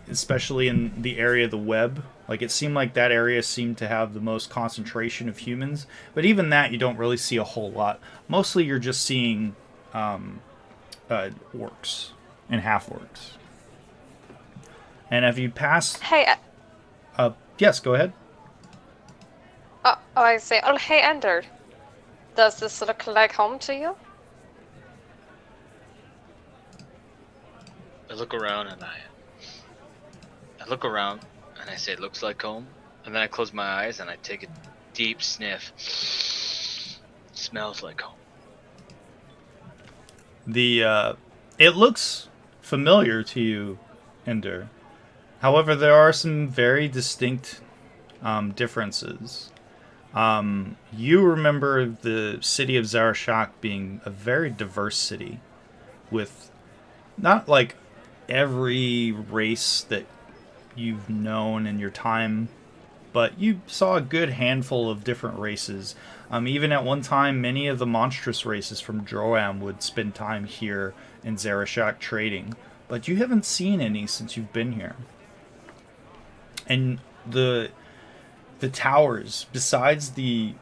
especially in the area of the web. Like, it seemed like that area seemed to have the most concentration of humans, but even that you don't really see a whole lot. Mostly you're just seeing orcs and half orcs. And if you pass, Hey, yes, go ahead. I say, oh, hey, Ender. Does this look like home to you? I look around and I say, it looks like home. And then I close my eyes and I take a deep sniff. Smells like home. It looks familiar to you, Ender. However, there are some very distinct differences. You remember the city of Zarash'ak being a very diverse city, with not like every race that you've known in your time but you saw a good handful of different races. Even at one time, many of the monstrous races from Droam would spend time here in Zarash'ak trading, but you haven't seen any since you've been here. And the towers, besides the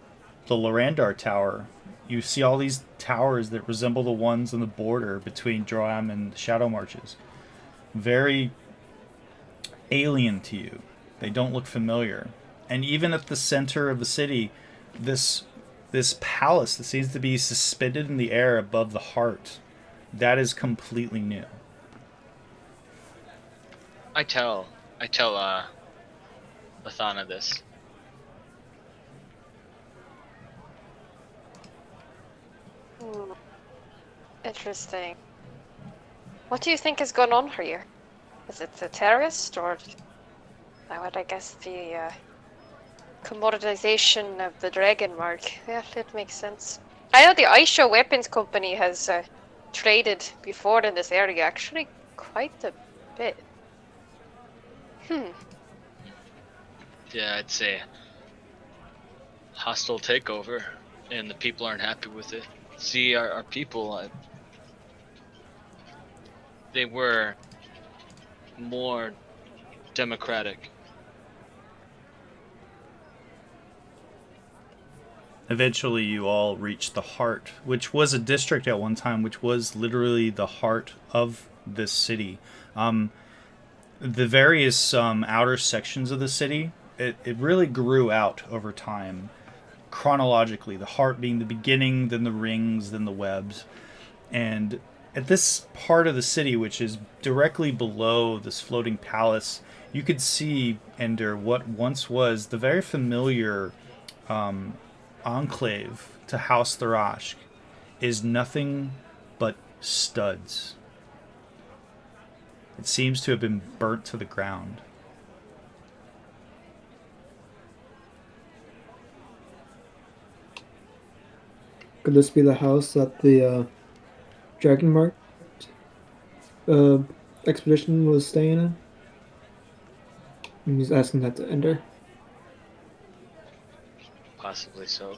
Lorandar Tower, you see all these towers that resemble the ones on the border between Droam and the Shadow Marches. Very alien to you. They don't look familiar. And even at the center of the city, this palace that seems to be suspended in the air above the heart, that is completely new. I tell Lathana this. Interesting. What do you think has gone on here? Is it the terrorist or I guess the commoditization of the dragon mark? Yeah, that makes sense. I know the Aisha Weapons Company has traded before in this area, actually quite a bit. Yeah, I'd say hostile takeover, and the people aren't happy with it. See, our people, they were more democratic. Eventually, you all reached the heart, which was a district at one time, which was literally the heart of this city. The various outer sections of the city, it really grew out over time, chronologically. The heart being the beginning, then the rings, then the webs. And at this part of the city, which is directly below this floating palace, you could see, Ender, what once was the very familiar enclave to House Zarash'ak is nothing but studs. It seems to have been burnt to the ground. Could this be the house that the Dragon Mark expedition was staying in? And he's asking that to Ender. Possibly so.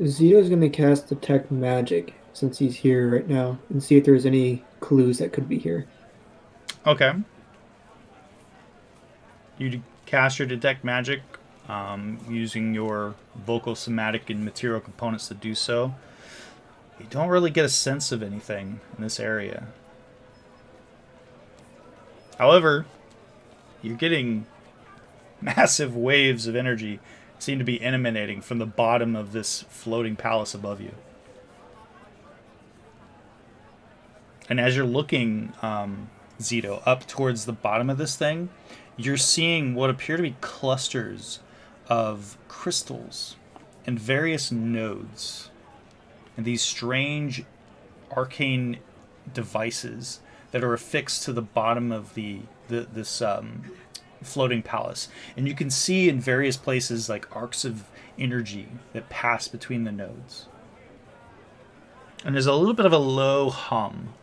Zito's going to cast Detect Magic since he's here right now and see if there's any clues that could be here. Okay. You cast your Detect Magic using your vocal, somatic, and material components to do so. You don't really get a sense of anything in this area. However, you're getting massive waves of energy seem to be emanating from the bottom of this floating palace above you. And as you're looking, Zito, up towards the bottom of this thing, you're seeing what appear to be clusters of crystals and various nodes and these strange arcane devices that are affixed to the bottom of this floating palace. And you can see in various places like arcs of energy that pass between the nodes. And there's a little bit of a low hum.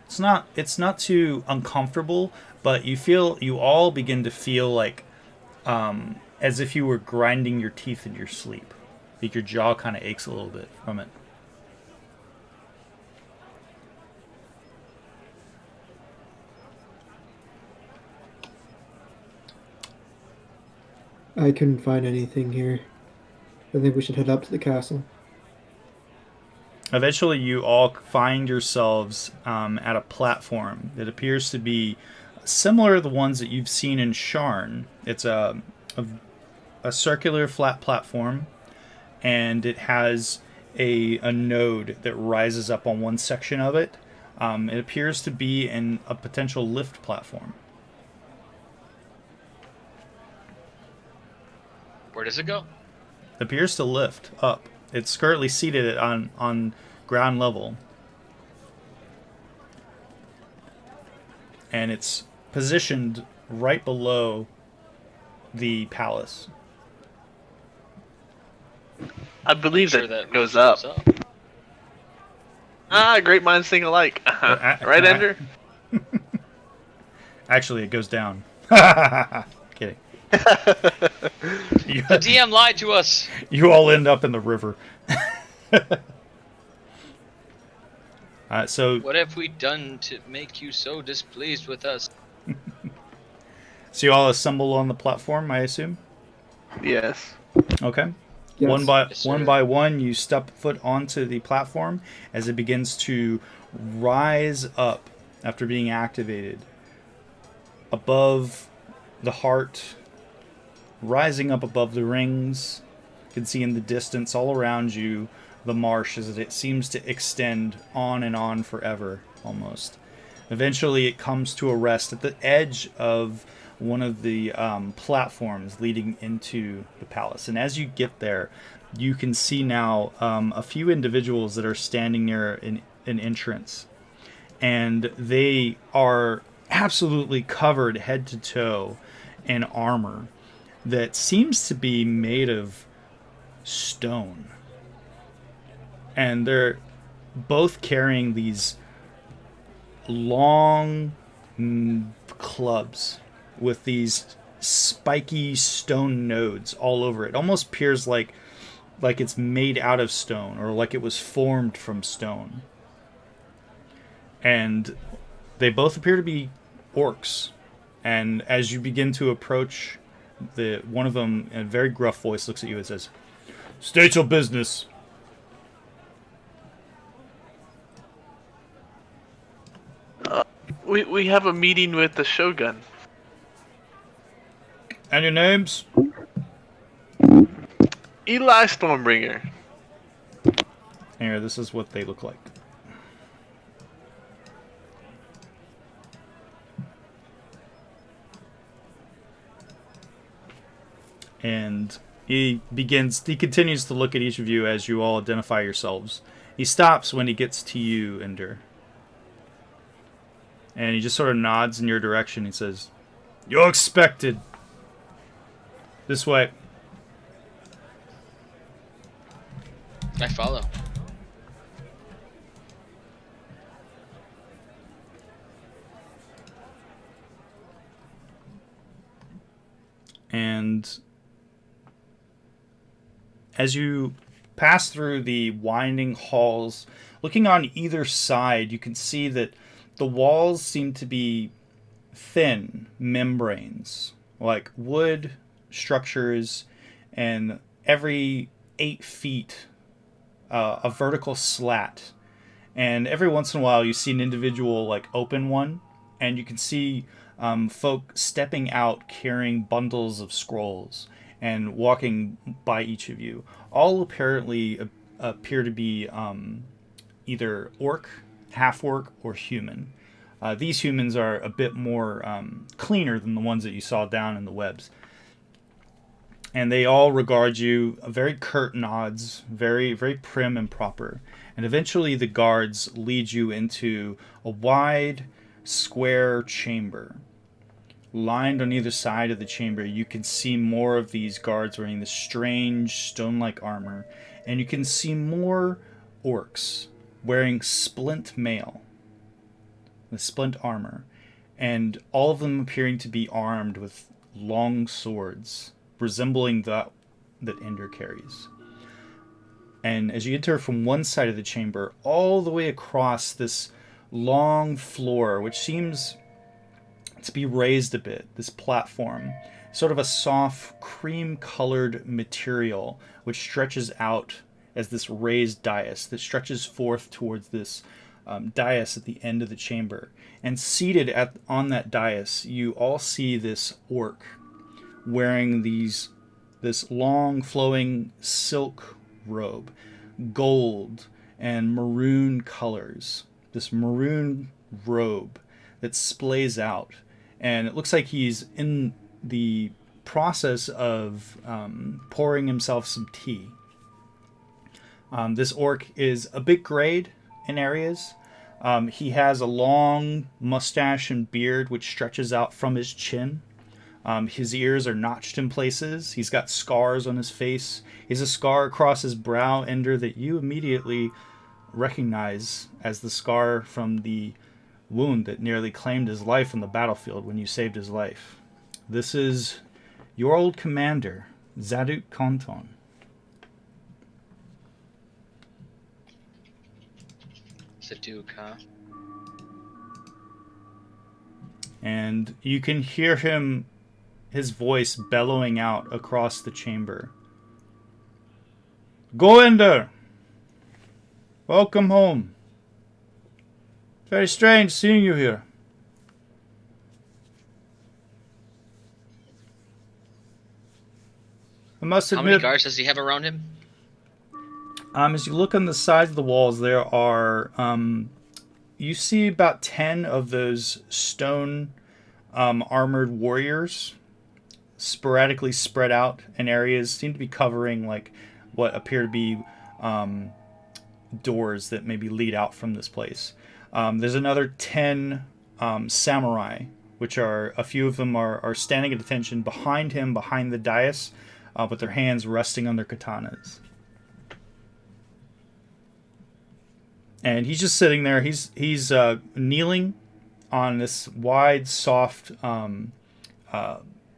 It's not too uncomfortable, but you all begin to feel like as if you were grinding your teeth in your sleep. Like your jaw kind of aches a little bit from it. I couldn't find anything here. I think we should head up to the castle. Eventually, you all find yourselves at a platform that appears to be similar to the ones that you've seen in Sharn. It's a circular flat platform, and it has a node that rises up on one section of it. It appears to be in a potential lift platform. Where does it go? It appears to lift up. It's currently seated on ground level. And it's positioned right below the palace. I believe Sure that goes up. Great minds think alike. Right, Ender? Actually, it goes down. Kidding. The DM lied to us. You all end up in the river. So What have we done to make you so displeased with us? So you all assemble on the platform, I assume? Yes. Okay. Yes. One by one, you step foot onto the platform as it begins to rise up after being activated. Above the heart, rising up above the rings. You can see in the distance all around you the marsh as it seems to extend on and on forever, almost. Eventually it comes to a rest at the edge of one of the platforms leading into the palace. And as you get there, you can see now a few individuals that are standing near an entrance. And they are absolutely covered head to toe in armor that seems to be made of stone. And they're both carrying these long clubs with these spiky stone nodes all over it. Almost appears like it's made out of stone, or like it was formed from stone. And they both appear to be orcs. And as you begin to approach, one of them, in a very gruff voice, looks at you and says, "State your business." We have a meeting with the Shogun. And your names? Eli Stormbringer. Here, this is what they look like. And he continues to look at each of you as you all identify yourselves. He stops when he gets to you, Ender. And he just sort of nods in your direction. He says, "You're expected. This way." I follow. And as you pass through the winding halls, looking on either side, you can see that the walls seem to be thin membranes, like wood structures, and every 8 feet, a vertical slat. And every once in a while, you see an individual like open one, and you can see folk stepping out carrying bundles of scrolls and walking by each of you. All apparently appear to be either orc, half-orc, or human. These humans are a bit more cleaner than the ones that you saw down in the webs. And they all regard you very curt nods, very, very prim and proper. And eventually the guards lead you into a wide, square chamber. Lined on either side of the chamber, you can see more of these guards wearing this strange stone-like armor. And you can see more orcs wearing splint mail, the splint armor. And all of them appearing to be armed with long swords, resembling that Ender carries. And as you enter from one side of the chamber, all the way across this long floor, which seems to be raised a bit, this platform, sort of a soft cream-colored material which stretches out as this raised dais that stretches forth towards this dais at the end of the chamber. And seated on that dais, you all see this orc wearing this long flowing silk robe, gold and maroon colors. This maroon robe that splays out, and it looks like he's in the process of pouring himself some tea. This orc is a bit grayed in areas. He has a long mustache and beard which stretches out from his chin. His ears are notched in places. He's got scars on his face. He has a scar across his brow, Ender, that you immediately recognize as the scar from the wound that nearly claimed his life on the battlefield when you saved his life. This is your old commander, Zaduk Konton. Zaduk, huh? And you can hear him, his voice bellowing out across the chamber. Go in there! Welcome home. Very strange seeing you here. I must How many admit, guards does he have around him? as you look on the sides of the walls, there are, you see about 10 of those stone armored warriors sporadically spread out in areas, seem to be covering like what appear to be doors that maybe lead out from this place. There's another 10 samurai, which are, a few of them are standing at attention behind him, behind the dais, with their hands resting on their katanas. And he's just sitting there. He's kneeling on this wide, soft,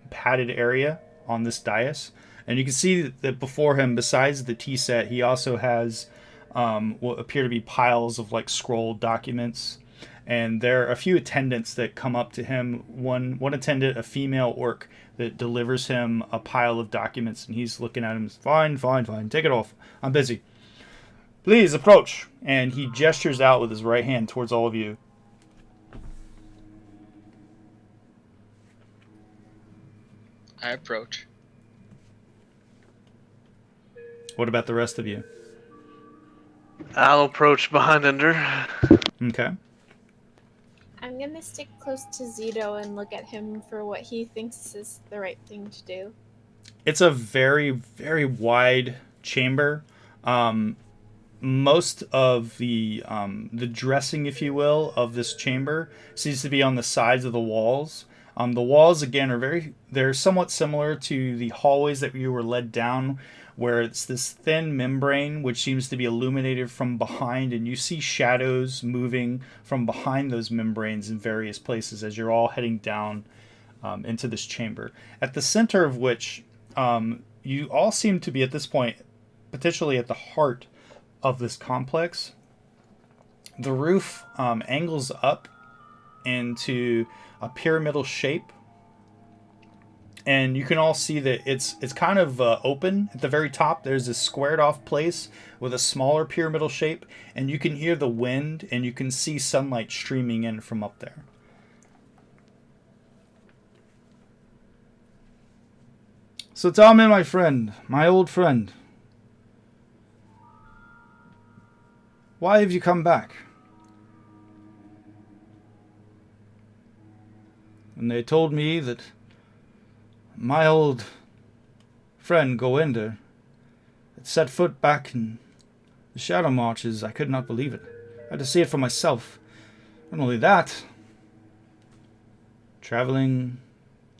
padded area on this dais. And you can see that before him, besides the tea set, he also has what appear to be piles of like scrolled documents. And there are a few attendants that come up to him. One attendant, a female orc, that delivers him a pile of documents, and he's looking at him. Fine, take it off. I'm busy. Please approach. And he gestures out with his right hand towards all of you. I approach. What about the rest of you? I'll approach behind Ender. Okay. I'm gonna stick close to Zito and look at him for what he thinks is the right thing to do. It's a very, very wide chamber. Most of the dressing, if you will, of this chamber seems to be on the sides of the walls. The walls, again, they're somewhat similar to the hallways that you were led down, where it's this thin membrane which seems to be illuminated from behind, and you see shadows moving from behind those membranes in various places as you're all heading down into this chamber. At the center of which you all seem to be, at this point, potentially at the heart of this complex. The roof angles up into a pyramidal shape, and you can all see that it's kind of open at the very top. There's this squared off place with a smaller pyramidal shape, and you can hear the wind, and you can see sunlight streaming in from up there. So tell me, my friend, my old friend, why have you come back? And they told me that my old friend Gowinder had set foot back in the Shadow Marches. I could not believe it. I had to see it for myself. Not only that, traveling,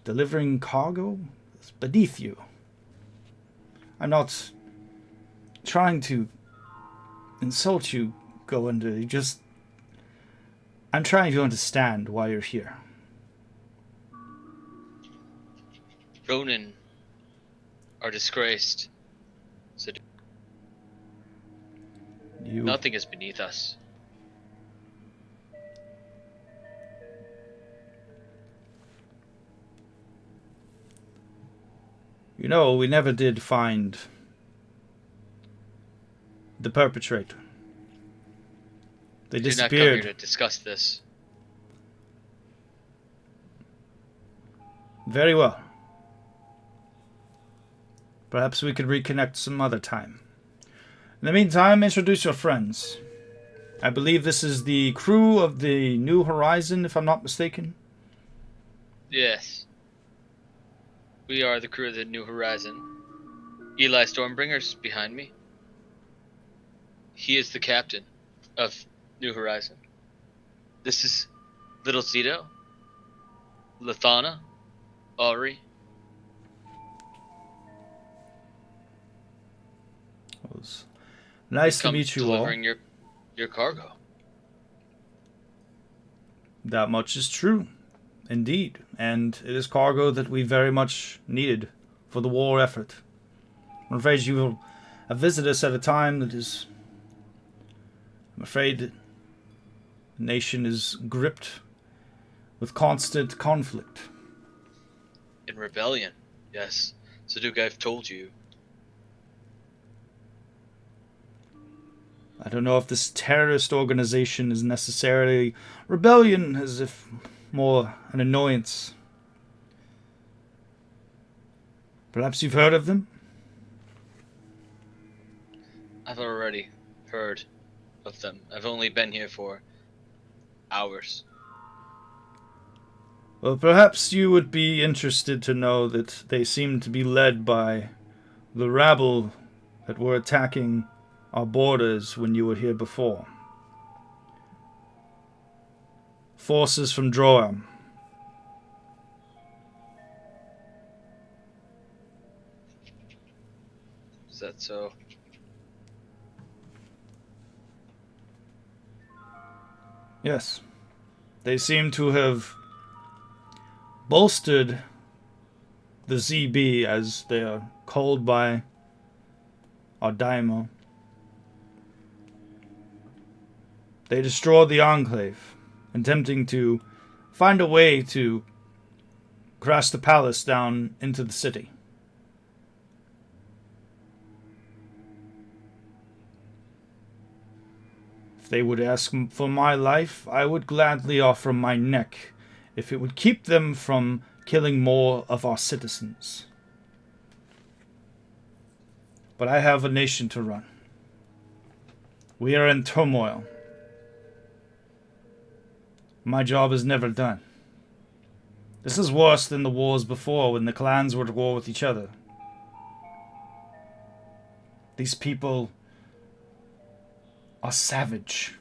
delivering cargo is beneath you. I'm not trying to insult you, Gowinder. I'm trying to understand why you're here. Ronin are disgraced. So nothing is beneath us. You know, we never did find the perpetrator. They We did not come disappeared. here to discuss this. Very well. Perhaps we could reconnect some other time. In the meantime, introduce your friends. I believe this is the crew of the New Horizon, if I'm not mistaken. Yes. We are the crew of the New Horizon. Eli Stormbringer's behind me. He is the captain of New Horizon. This is Little Zito, Lathana, Ari. It was nice to Come meet you all. delivering your your cargo. That much is true, indeed, and it is cargo that we very much needed for the war effort. I'm afraid you will visit us at a time that is... I'm afraid the nation is gripped with constant conflict. In rebellion, yes. So, Duke, I've told you. I don't know if this terrorist organization is necessarily rebellion, as if more an annoyance. Perhaps you've heard of them? I've already heard of them. I've only been here for hours. Well, perhaps you would be interested to know that they seem to be led by the rabble that were attacking our borders when you were here before. Forces from Droam. Is that so? Yes. They seem to have bolstered the ZB, as they are called by our daimyo. They destroyed the Enclave, attempting to find a way to crash the palace down into the city. If they would ask for my life, I would gladly offer my neck if it would keep them from killing more of our citizens. But I have a nation to run. We are in turmoil. My job is never done. This is worse than the wars before, when the clans were at war with each other. These people are savage.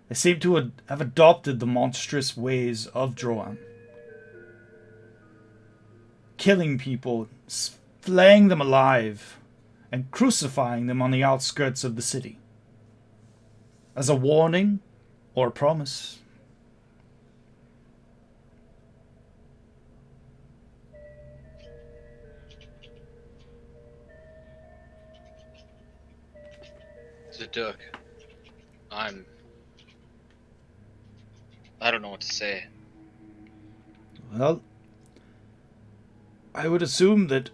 They seem to have adopted the monstrous ways of Droam. Killing people, flaying them alive, and crucifying them on the outskirts of the city. As a warning or a promise. Zaduk, I don't know what to say. Well, I would assume that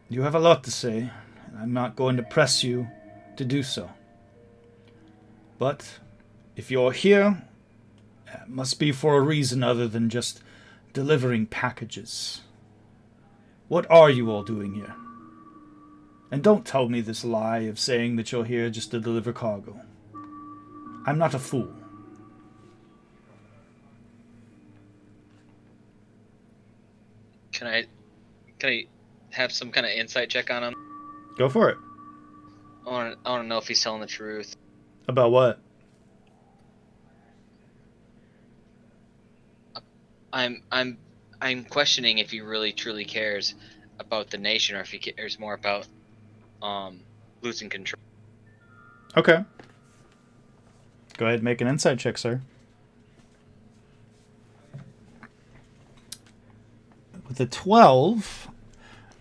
you have a lot to say, and I'm not going to press you to do so. But if you're here, it must be for a reason other than just delivering packages. What are you all doing here? And don't tell me this lie of saying that you're here just to deliver cargo. I'm not a fool. Can I have some kind of insight check on him? Go for it. I want to know if he's telling the truth. About what? I'm questioning if he really truly cares about the nation, or if he cares more about losing control. Okay. Go ahead and make an insight check, sir. With a 12,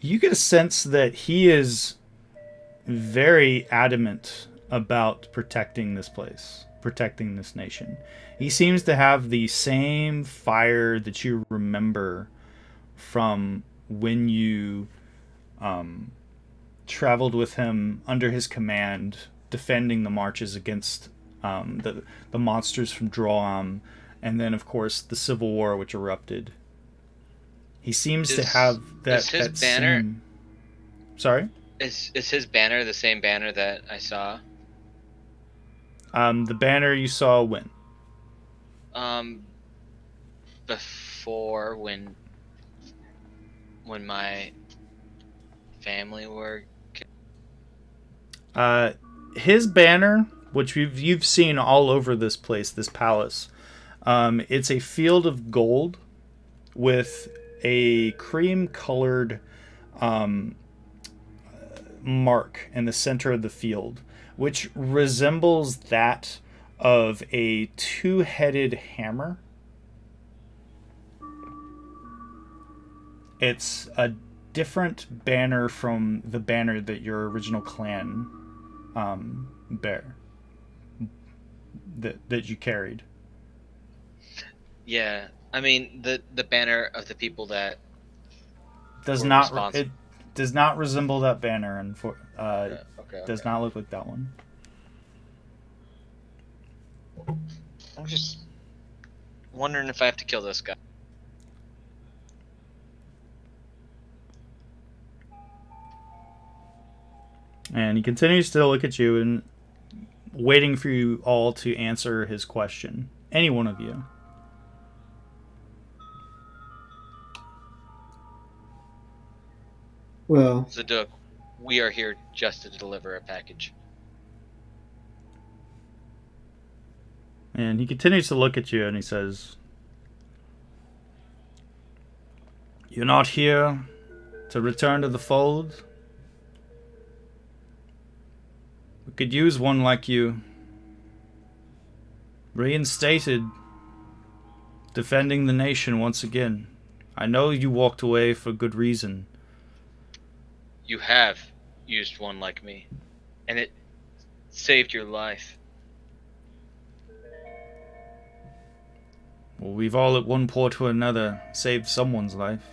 you get a sense that he is very adamant about protecting this place, protecting this nation. He seems to have the same fire that you remember from when you traveled with him under his command, defending the marches against the monsters from Droam, and then, of course, the Civil War, which erupted. He seems to have that. Is his that banner? same... Sorry? Is his banner the same banner that I saw? The banner you saw when? Before, when my family were. His banner, which you've seen all over this place, this palace, it's a field of gold with a cream-colored mark in the center of the field, which resembles that of a two-headed hammer. It's a different banner from the banner that your original clan bear, that you carried. Yeah, I mean the banner of the people that Does were not responsible. it does not resemble that banner, and Okay. does not look like that one. I'm just wondering if I have to kill this guy. And he continues to look at you and waiting for you all to answer his question. Any one of you. Well, Zaduk, we are here just to deliver a package. And he continues to look at you and he says, "You're not here to return to the fold? We could use one like you. Reinstated, defending the nation once again. I know you walked away for good reason. You have used one like me, and it saved your life. Well, we've all at one point or another saved someone's life.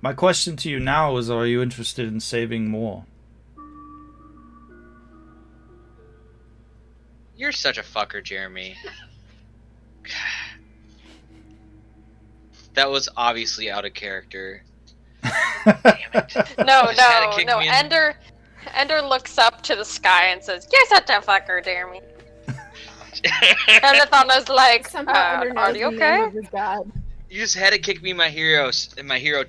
My question to you now is, are you interested in saving more?" You're such a fucker, Jeremy. That was obviously out of character. Damn it. No, Just had to no, kick no. me in. Ender looks up to the sky and says, "You're such a fucker, Jeremy." And Nathana's like, Somehow Ender knows "Are the you name okay?" of his god. You just had to kick me in my hero Your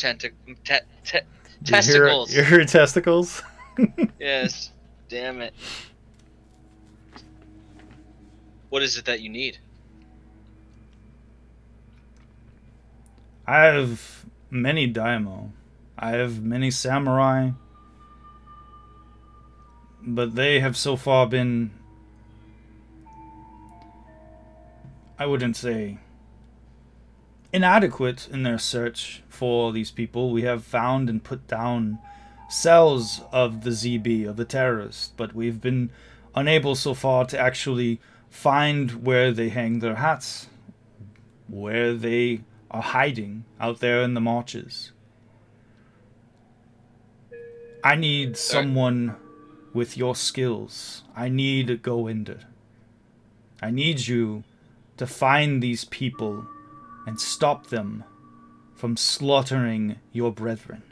testicles. Your testicles? Yes. Damn it. What is it that you need? I have many daimyo. I have many samurai. But they have so far been, I wouldn't say, inadequate in their search for these people. We have found and put down cells of the ZB, of the terrorists, but we've been unable so far to actually find where they hang their hats, where they are hiding out there in the marches. I need someone with your skills. I need a go-ender. I need you to find these people and stop them from slaughtering your brethren.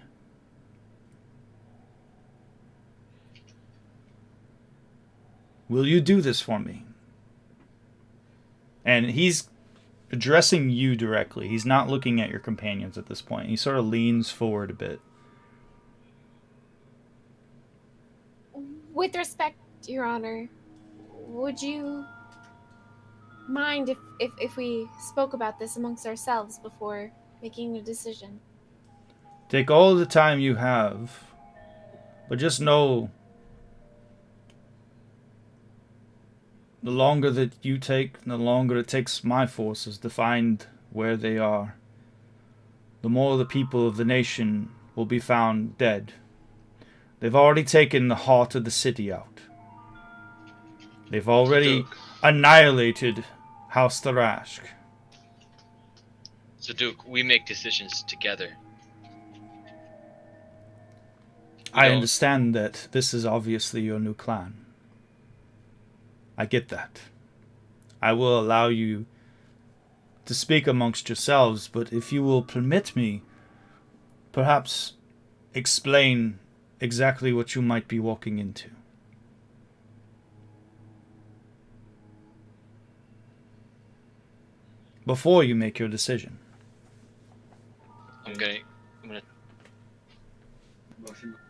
Will you do this for me?" And he's addressing you directly. He's not looking at your companions at this point. He sort of leans forward a bit. With respect, Your Honor, would you mind if we spoke about this amongst ourselves before making a decision? Take all the time you have, but just know the longer that you take, the longer it takes my forces to find where they are, the more the people of the nation will be found dead. They've already taken the heart of the city out. They've already annihilated House Zarash'ak. Zaduk, we make decisions together. I understand that this is obviously your new clan. I get that. I will allow you to speak amongst yourselves, but if you will permit me, perhaps explain exactly what you might be walking into. Before you make your decision. I'm gonna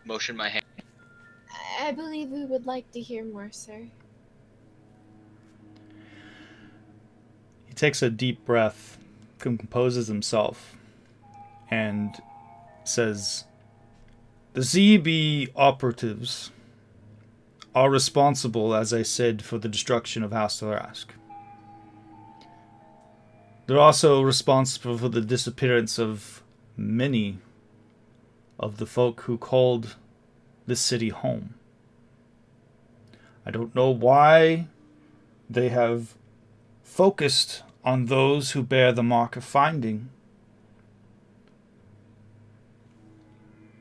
motion my hand. I believe we would like to hear more, sir. He takes a deep breath, composes himself, and says, The ZB operatives are responsible, as I said, for the destruction of House Zarash'ak. They're also responsible for the disappearance of many of the folk who called this city home. I don't know why they have focused on those who bear the mark of finding.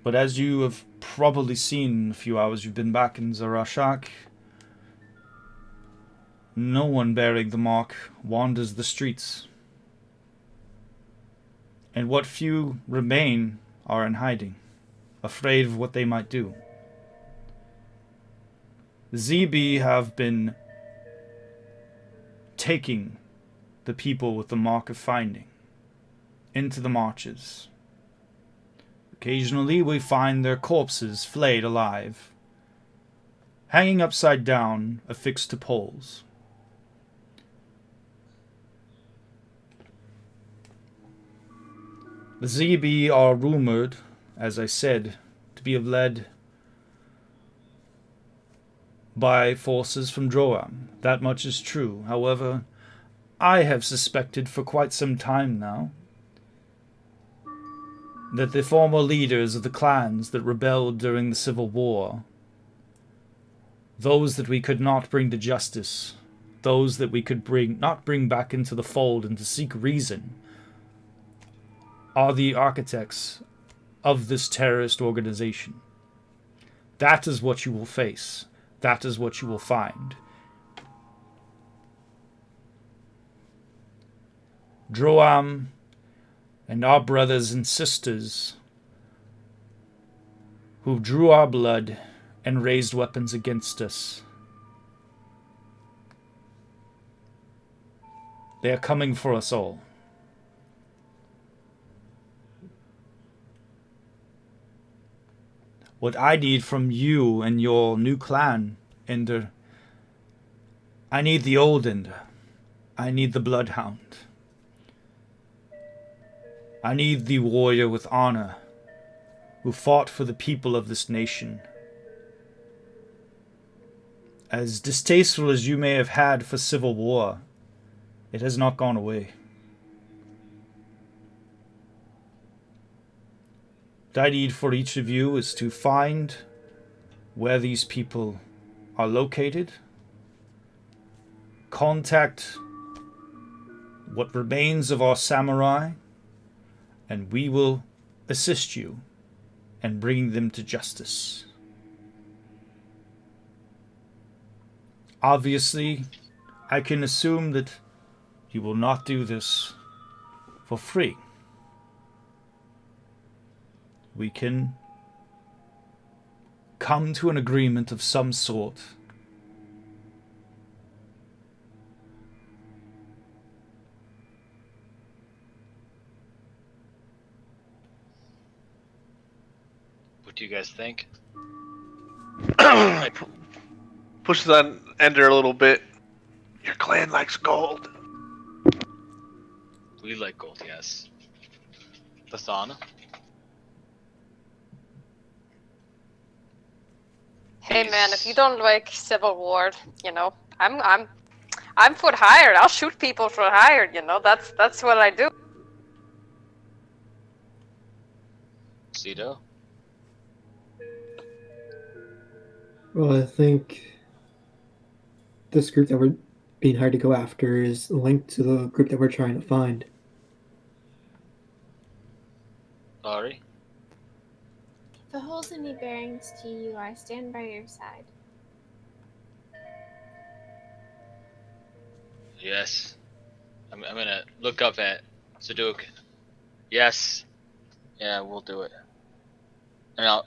But as you have probably seen in a few hours you've been back in Zarash'ak, no one bearing the mark wanders the streets. And what few remain are in hiding, afraid of what they might do. The ZB have been taking the people with the mark of finding into the marches. Occasionally we find their corpses flayed alive, hanging upside down, affixed to poles. The ZB are rumored, as I said, to be led by forces from Droam. That much is true. However, I have suspected for quite some time now that the former leaders of the clans that rebelled during the Civil War, those that we could not bring to justice, those that we could not bring back into the fold and to seek reason, are the architects of this terrorist organization. That is what you will face. That is what you will find. Droam and our brothers and sisters who drew our blood and raised weapons against us. They are coming for us all. What I need from you and your new clan, Ender, I need the old Ender. I need the bloodhound. I need the warrior with honor, who fought for the people of this nation. As distasteful as you may have had for civil war, it has not gone away. What I need for each of you is to find where these people are located, contact what remains of our samurai, and we will assist you in bringing them to justice. Obviously, I can assume that you will not do this for free. We can come to an agreement of some sort. What do you guys think? Pushes on Ender a little bit. Your clan likes gold. We like gold, yes. Lathana? Hey man, if you don't like civil war, you know, I'm for hire. I'll shoot people for hire. You know, that's what I do. Cito? Well, I think this group that we're being hired to go after is linked to the group that we're trying to find. Ari? If it holds any bearings to you, I stand by your side. Yes. I'm gonna look up at Saduk. Yes. Yeah, we'll do it. And I'll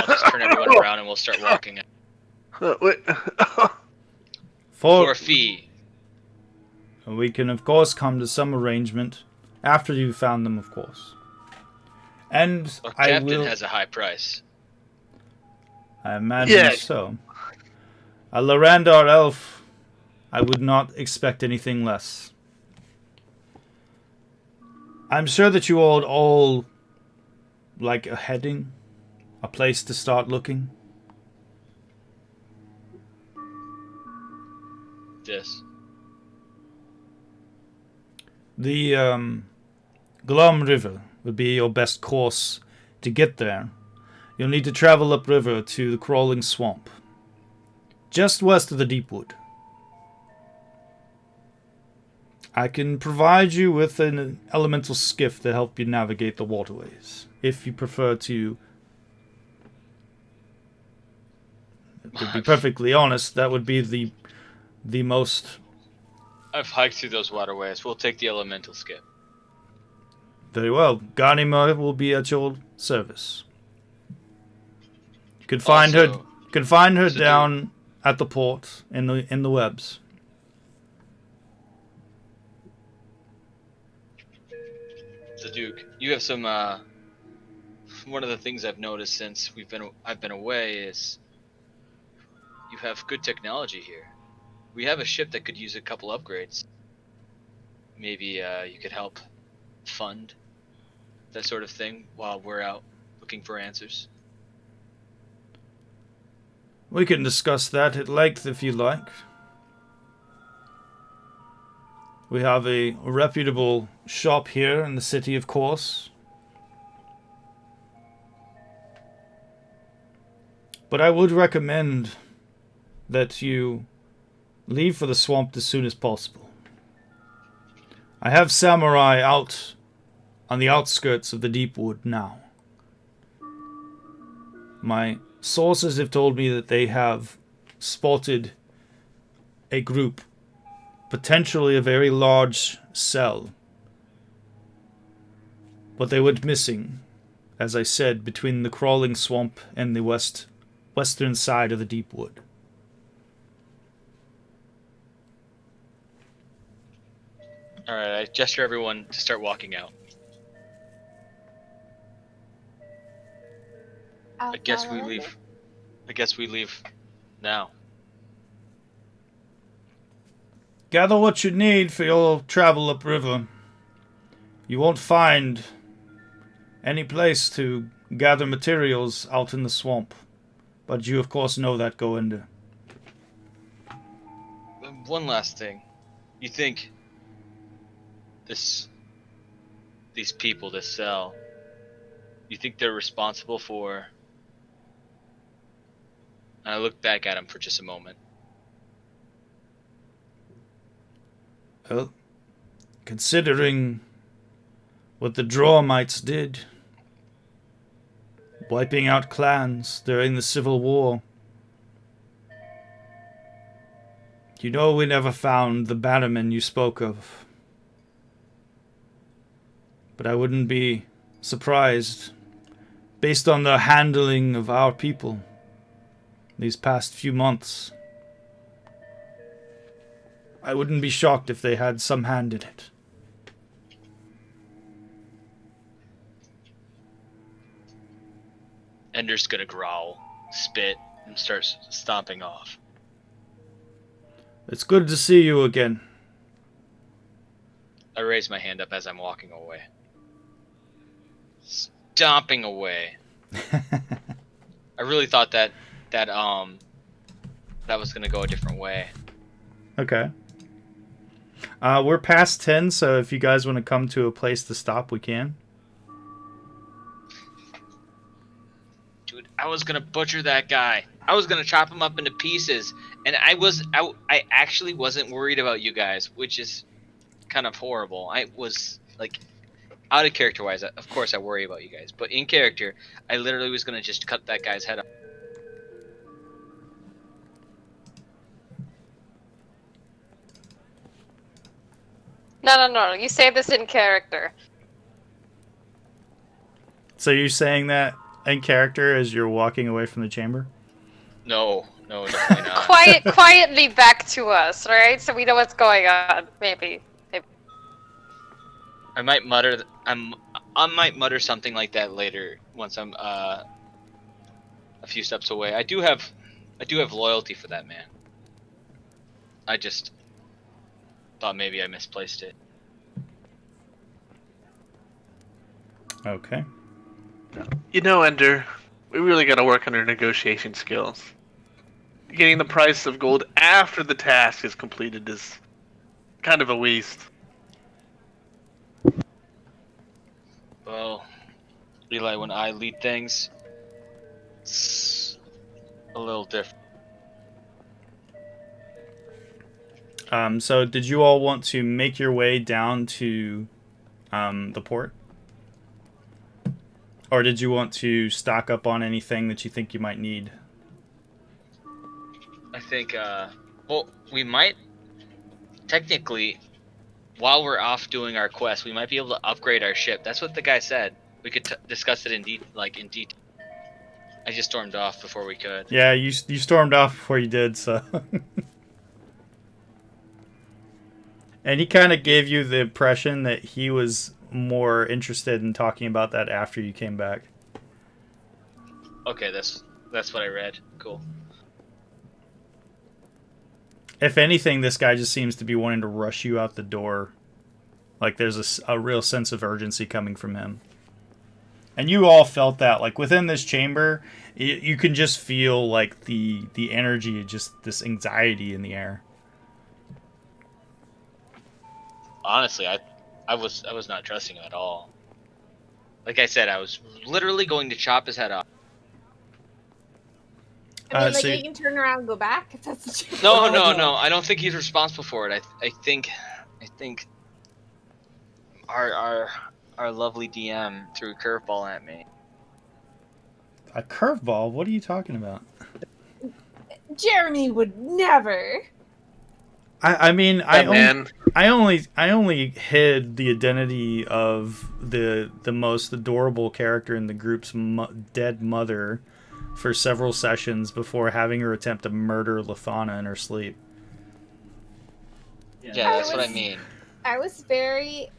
just turn everyone around and we'll start walking. Wait. For a fee. We can, of course, come to some arrangement after you've found them, of course. And Our I captain will. has a high price. I imagine Yeah. so. A Lorandar elf, I would not expect anything less. I'm sure that you all like a heading a place to start looking? This. The Glum River would be your best course to get there. You'll need to travel upriver to the Crawling Swamp, just west of the Deepwood. I can provide you with an elemental skiff to help you navigate the waterways, if you prefer to. To be perfectly honest, that would be the most. I've hiked through those waterways. We'll take the elemental skip. Very well. Garnimer will be at your service. You can find her. Also, You can find her so down at the port in the webs. So Duke, you have some. One of the things I've noticed since I've been away is you have good technology here. We have a ship that could use a couple upgrades. Maybe you could help fund that sort of thing while we're out looking for answers. We can discuss that at length if you like. We have a reputable shop here in the city, of course. But I would recommend that you leave for the swamp as soon as possible. I have samurai out on the outskirts of the Deepwood now. My sources have told me that they have spotted a group, potentially a very large cell. But they went missing, as I said, between the Crawling Swamp and the western side of the Deepwood. Alright, I gesture everyone to start walking out. I guess we leave now. Gather what you need for your travel upriver. You won't find any place to gather materials out in the swamp. But you, of course, know that going there. One last thing. You think these people, this cell, you think they're responsible for... And I look back at him for just a moment. Well, considering what the Drawmites did, wiping out clans during the Civil War, you know we never found the bannerman you spoke of. But I wouldn't be surprised, based on the handling of our people these past few months. I wouldn't be shocked if they had some hand in it. Ender's gonna growl, spit, and start stomping off. It's good to see you again. I raise my hand up as I'm walking away. Stomping away. I really thought that was gonna go a different way. Okay. We're past 10, so if you guys want to come to a place to stop, we can. Dude, I was gonna butcher that guy. I was gonna chop him up into pieces, and I actually wasn't worried about you guys, which is kind of horrible. I was like, out of character wise, of course I worry about you guys, but in character, I literally was gonna just cut that guy's head off. No. You say this in character. So you're saying that in character as you're walking away from the chamber? No, definitely not. Quietly back to us, right? So we know what's going on. Maybe. I might mutter. I might mutter something like that later once I'm a few steps away. I do have loyalty for that man. I just thought maybe I misplaced it. Okay. You know, Ender, We really got to work on our negotiation skills. Getting the price of gold after the task is completed is kind of a waste. Well, Eli, when I lead things, it's a little different. So did you all want to make your way down to the port? Or did you want to stock up on anything that you think you might need? I think, well, we might, technically, while we're off doing our quest, we might be able to upgrade our ship. That's what the guy said. We could discuss it in detail. I just stormed off before we could. Yeah, you stormed off before you did, so... And he kind of gave you the impression that he was more interested in talking about that after you came back. Okay, that's what I read. Cool. If anything, this guy just seems to be wanting to rush you out the door. Like there's a real sense of urgency coming from him. And you all felt that. Like within this chamber, you can just feel like the energy, just this anxiety in the air. Honestly, I was not trusting him at all. Like I said, I was literally going to chop his head off. I mean, so you can turn around and go back if that's what you No. I don't think he's responsible for it. I think our lovely DM threw a curveball at me. A curveball? What are you talking about? Jeremy would never. I mean, man. I only hid the identity of the most adorable character in the group's dead mother for several sessions before having her attempt to murder Lithana in her sleep. Yeah, that's what I mean. I was very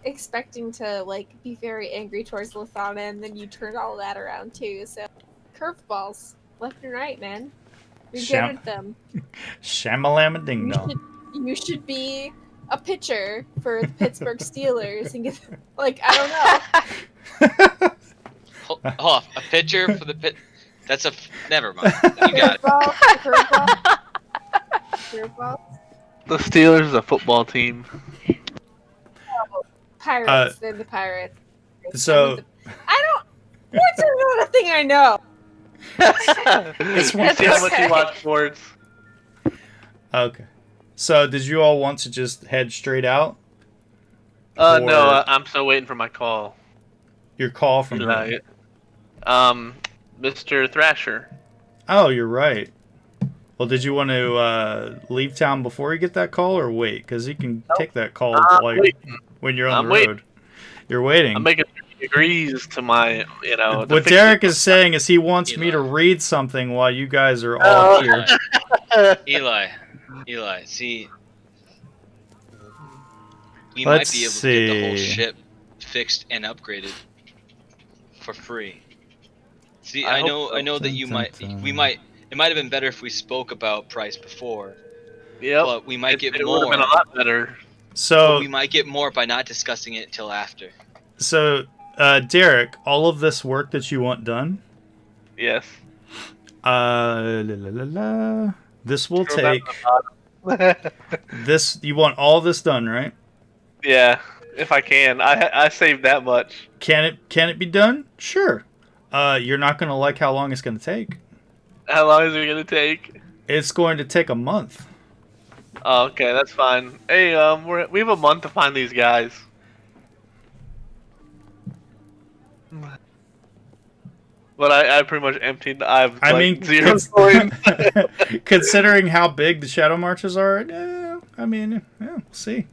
expecting to be very angry towards Lithana, and then you turned all that around too. So curveballs, left and right, man. You're good at them. Shamalama ding dong. You should be a pitcher for the Pittsburgh Steelers and get I don't know. Hold off, a pitcher for the pit. That's never mind. You got it. Curveball. The Steelers is a football team. Pirates. They're the Pirates. So I don't. What's another thing I know? See how much you watch sports. okay. So did you all want to just head straight out? No, I'm still waiting for my call. Your call from who? Mr. Thrasher. Oh, you're right. Well, did you want to leave town before you get that call, or wait? Because he can take that call when you're on the road. Waiting. You're waiting. I'm making agrees to my, What Derek is saying is he wants me to read something while you guys are all here. Eli, see, we Let's might be able see. to get the whole ship fixed and upgraded for free. See, I know that you might, it might have been better if we spoke about price before. Yep. But we might get It more. would have been a lot better. So we might get more by not discussing it until after. So, Derek, all of this work that you want done? Yes. This will take. This you want all this done, right? Yeah, if I can. I saved that much. Can it be done? Sure. You're not gonna like how long it's gonna take. How long is it gonna take? It's going to take a month. Oh, okay, that's fine. Hey, we have a month to find these guys. But I pretty much emptied. I mean, 0 coins. Considering how big the Shadow Marches are, we'll see.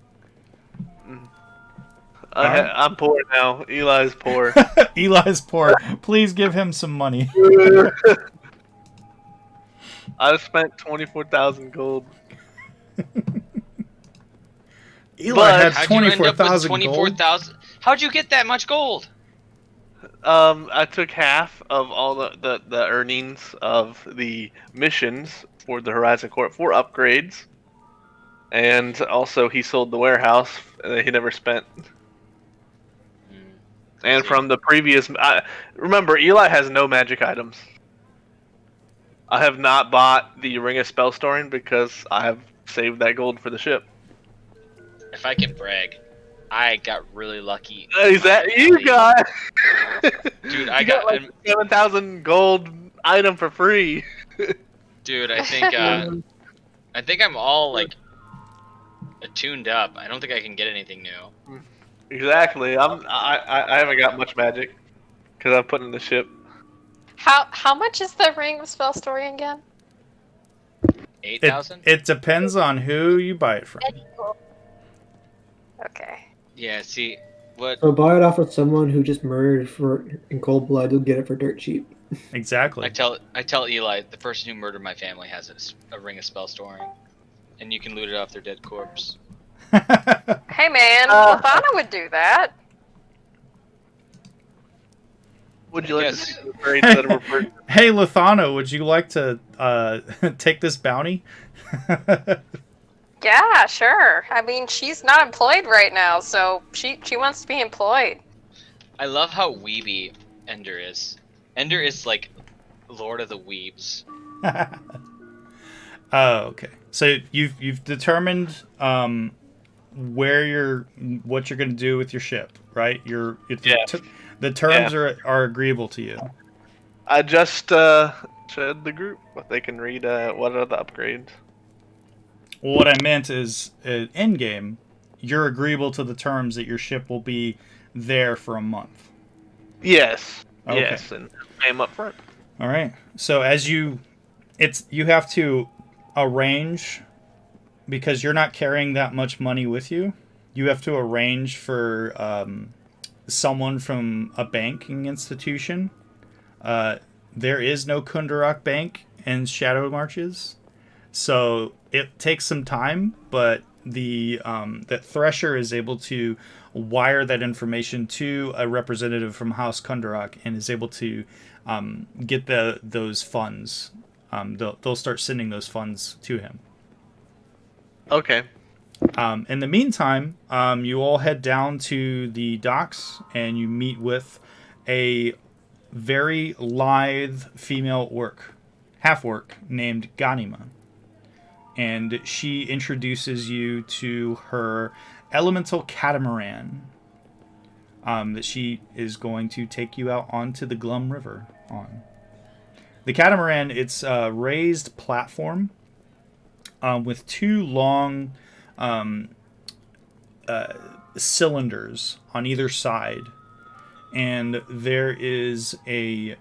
I'm poor now. Eli's poor. Eli's poor. Please give him some money. I spent 24,000 gold. Eli had 24,000 gold. How'd you get that much gold? I took half of all the earnings of the missions for the Horizon Court for upgrades, and also he sold the warehouse that he never spent. And from the previous, remember, Eli has no magic items. I have not bought the Ring of Spell Storing because I have saved that gold for the ship. If I can brag, I got really lucky. Is that you got? Dude, I you got like 7,000 gold item for free. Dude, I think I'm all like tuned up. I don't think I can get anything new. Exactly. I haven't got much magic because I've put in the ship. How much is the Ring of Spell Story again? 8,000? It depends on who you buy it from. Okay. Yeah, see, what... So buy it off of someone who just murdered in cold blood. You'll get it for dirt cheap. Exactly. I tell Eli, the person who murdered my family has a Ring of Spell Storing. And you can loot it off their dead corpse. Hey man, Lafana would do that. Would you like Yes. to see the grades that were Hey, Lithano, would you like to take this bounty? Yeah, sure. I mean, she's not employed right now, so she wants to be employed. I love how weeby Ender is. Ender is like Lord of the Weebs. Oh, okay. So you've determined what you're going to do with your ship, right? The terms are agreeable to you. I just showed the group what they can read. What are the upgrades? Well, what I meant is, in game, you're agreeable to the terms that your ship will be there for a month. Yes. Okay. Yes, and pay them up front. All right. So you have to arrange, because you're not carrying that much money with you. You have to arrange for someone from a banking institution. There is no Kundarak Bank in Shadow Marches, so it takes some time. But that Thresher is able to wire that information to a representative from House Kundarak and is able to get those funds. They'll start sending those funds to him. Okay. In the meantime, you all head down to the docks and you meet with a very lithe female half-orc named Ganima. And she introduces you to her elemental catamaran that she is going to take you out onto the Glum River on. The catamaran, it's a raised platform with two long cylinders on either side, and there is a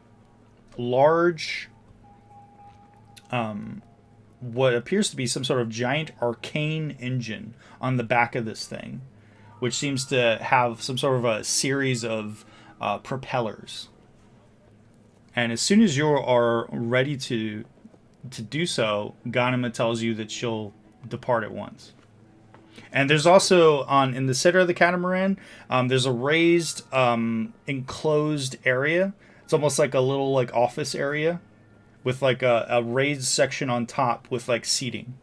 large what appears to be some sort of giant arcane engine on the back of this thing, which seems to have some sort of a series of propellers. And as soon as you are ready to do so, Ganima tells you that she'll depart at once. And there's also in the center of the catamaran, there's a raised enclosed area. It's almost like a little office area with a raised section on top with seating,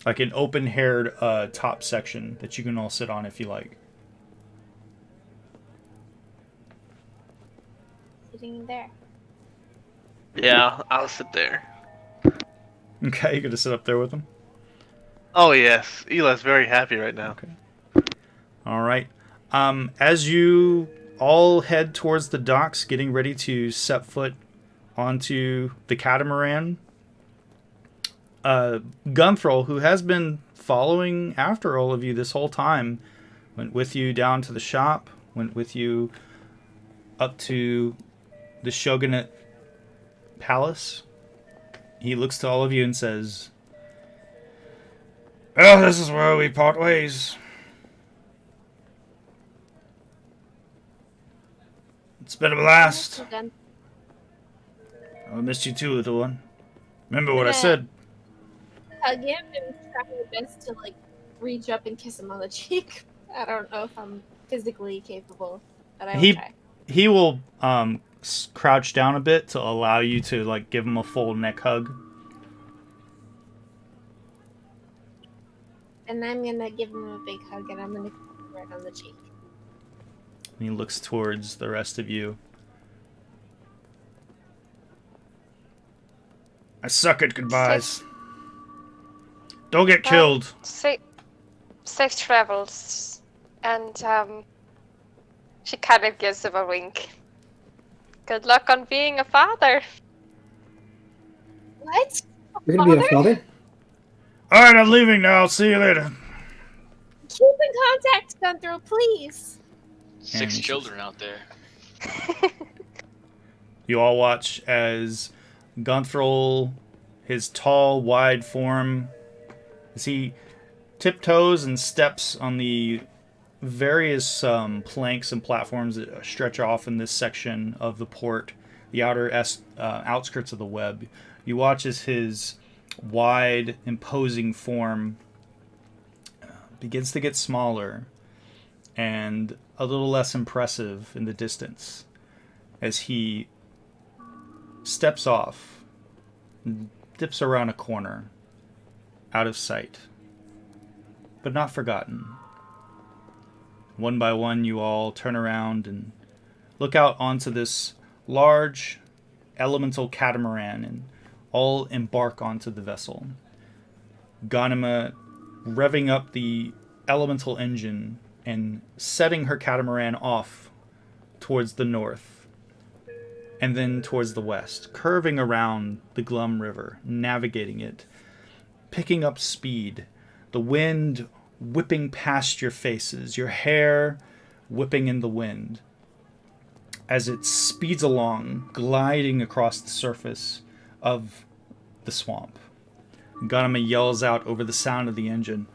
like an open-haired top section that you can all sit on if you like. Sitting there. Yeah, I'll sit there. Okay, you're gonna sit up there with them. Oh yes, Eli's very happy right now. Okay. All right. As you all head towards the docks, getting ready to set foot onto the catamaran, Gunthral, who has been following after all of you this whole time, went with you down to the shop, went with you up to the Shogunate Palace. He looks to all of you and says, "Well, this is where we part ways. It's been a blast. Well done. I missed you too, little one. Remember what I said." Hug him and try my best to reach up and kiss him on the cheek. I don't know if I'm physically capable, but I will try. He will crouch down a bit to allow you to give him a full neck hug. And I'm gonna give him a big hug and I'm gonna kiss him right on the cheek. He looks towards the rest of you. I suck at goodbyes. Don't get killed. Safe travels. And she kind of gives him a wink. Good luck on being a father. What? You're gonna be a father? Alright, I'm leaving now. See you later. Keep in contact, Gunther, please. 6 children out there. You all watch as Gunthral, his tall, wide form, as he tiptoes and steps on the various planks and platforms that stretch off in this section of the port, the outer outskirts of the web. You watch as his wide, imposing form begins to get smaller and a little less impressive in the distance as he steps off and dips around a corner, out of sight, but not forgotten. One by one, you all turn around and look out onto this large elemental catamaran and all embark onto the vessel. Ghanima revving up the elemental engine and setting her catamaran off towards the north and then towards the west, curving around the Glum River, navigating it, picking up speed, the wind whipping past your faces, your hair whipping in the wind as it speeds along, gliding across the surface of the swamp. Ghanima yells out over the sound of the engine,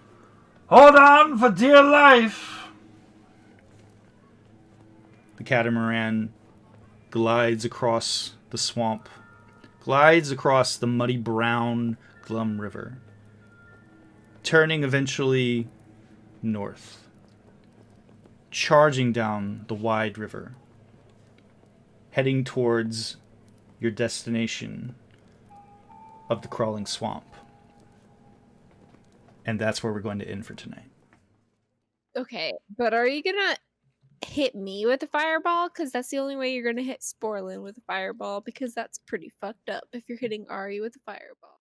"Hold on for dear life!" The catamaran glides across the swamp, glides across the muddy brown Glum River, turning eventually north, charging down the wide river, heading towards your destination of the crawling swamp. And that's where we're going to end for tonight. Okay, but are you gonna hit me with a fireball? Because that's the only way you're gonna hit Sporlin with a fireball, because that's pretty fucked up if you're hitting Ari with a fireball.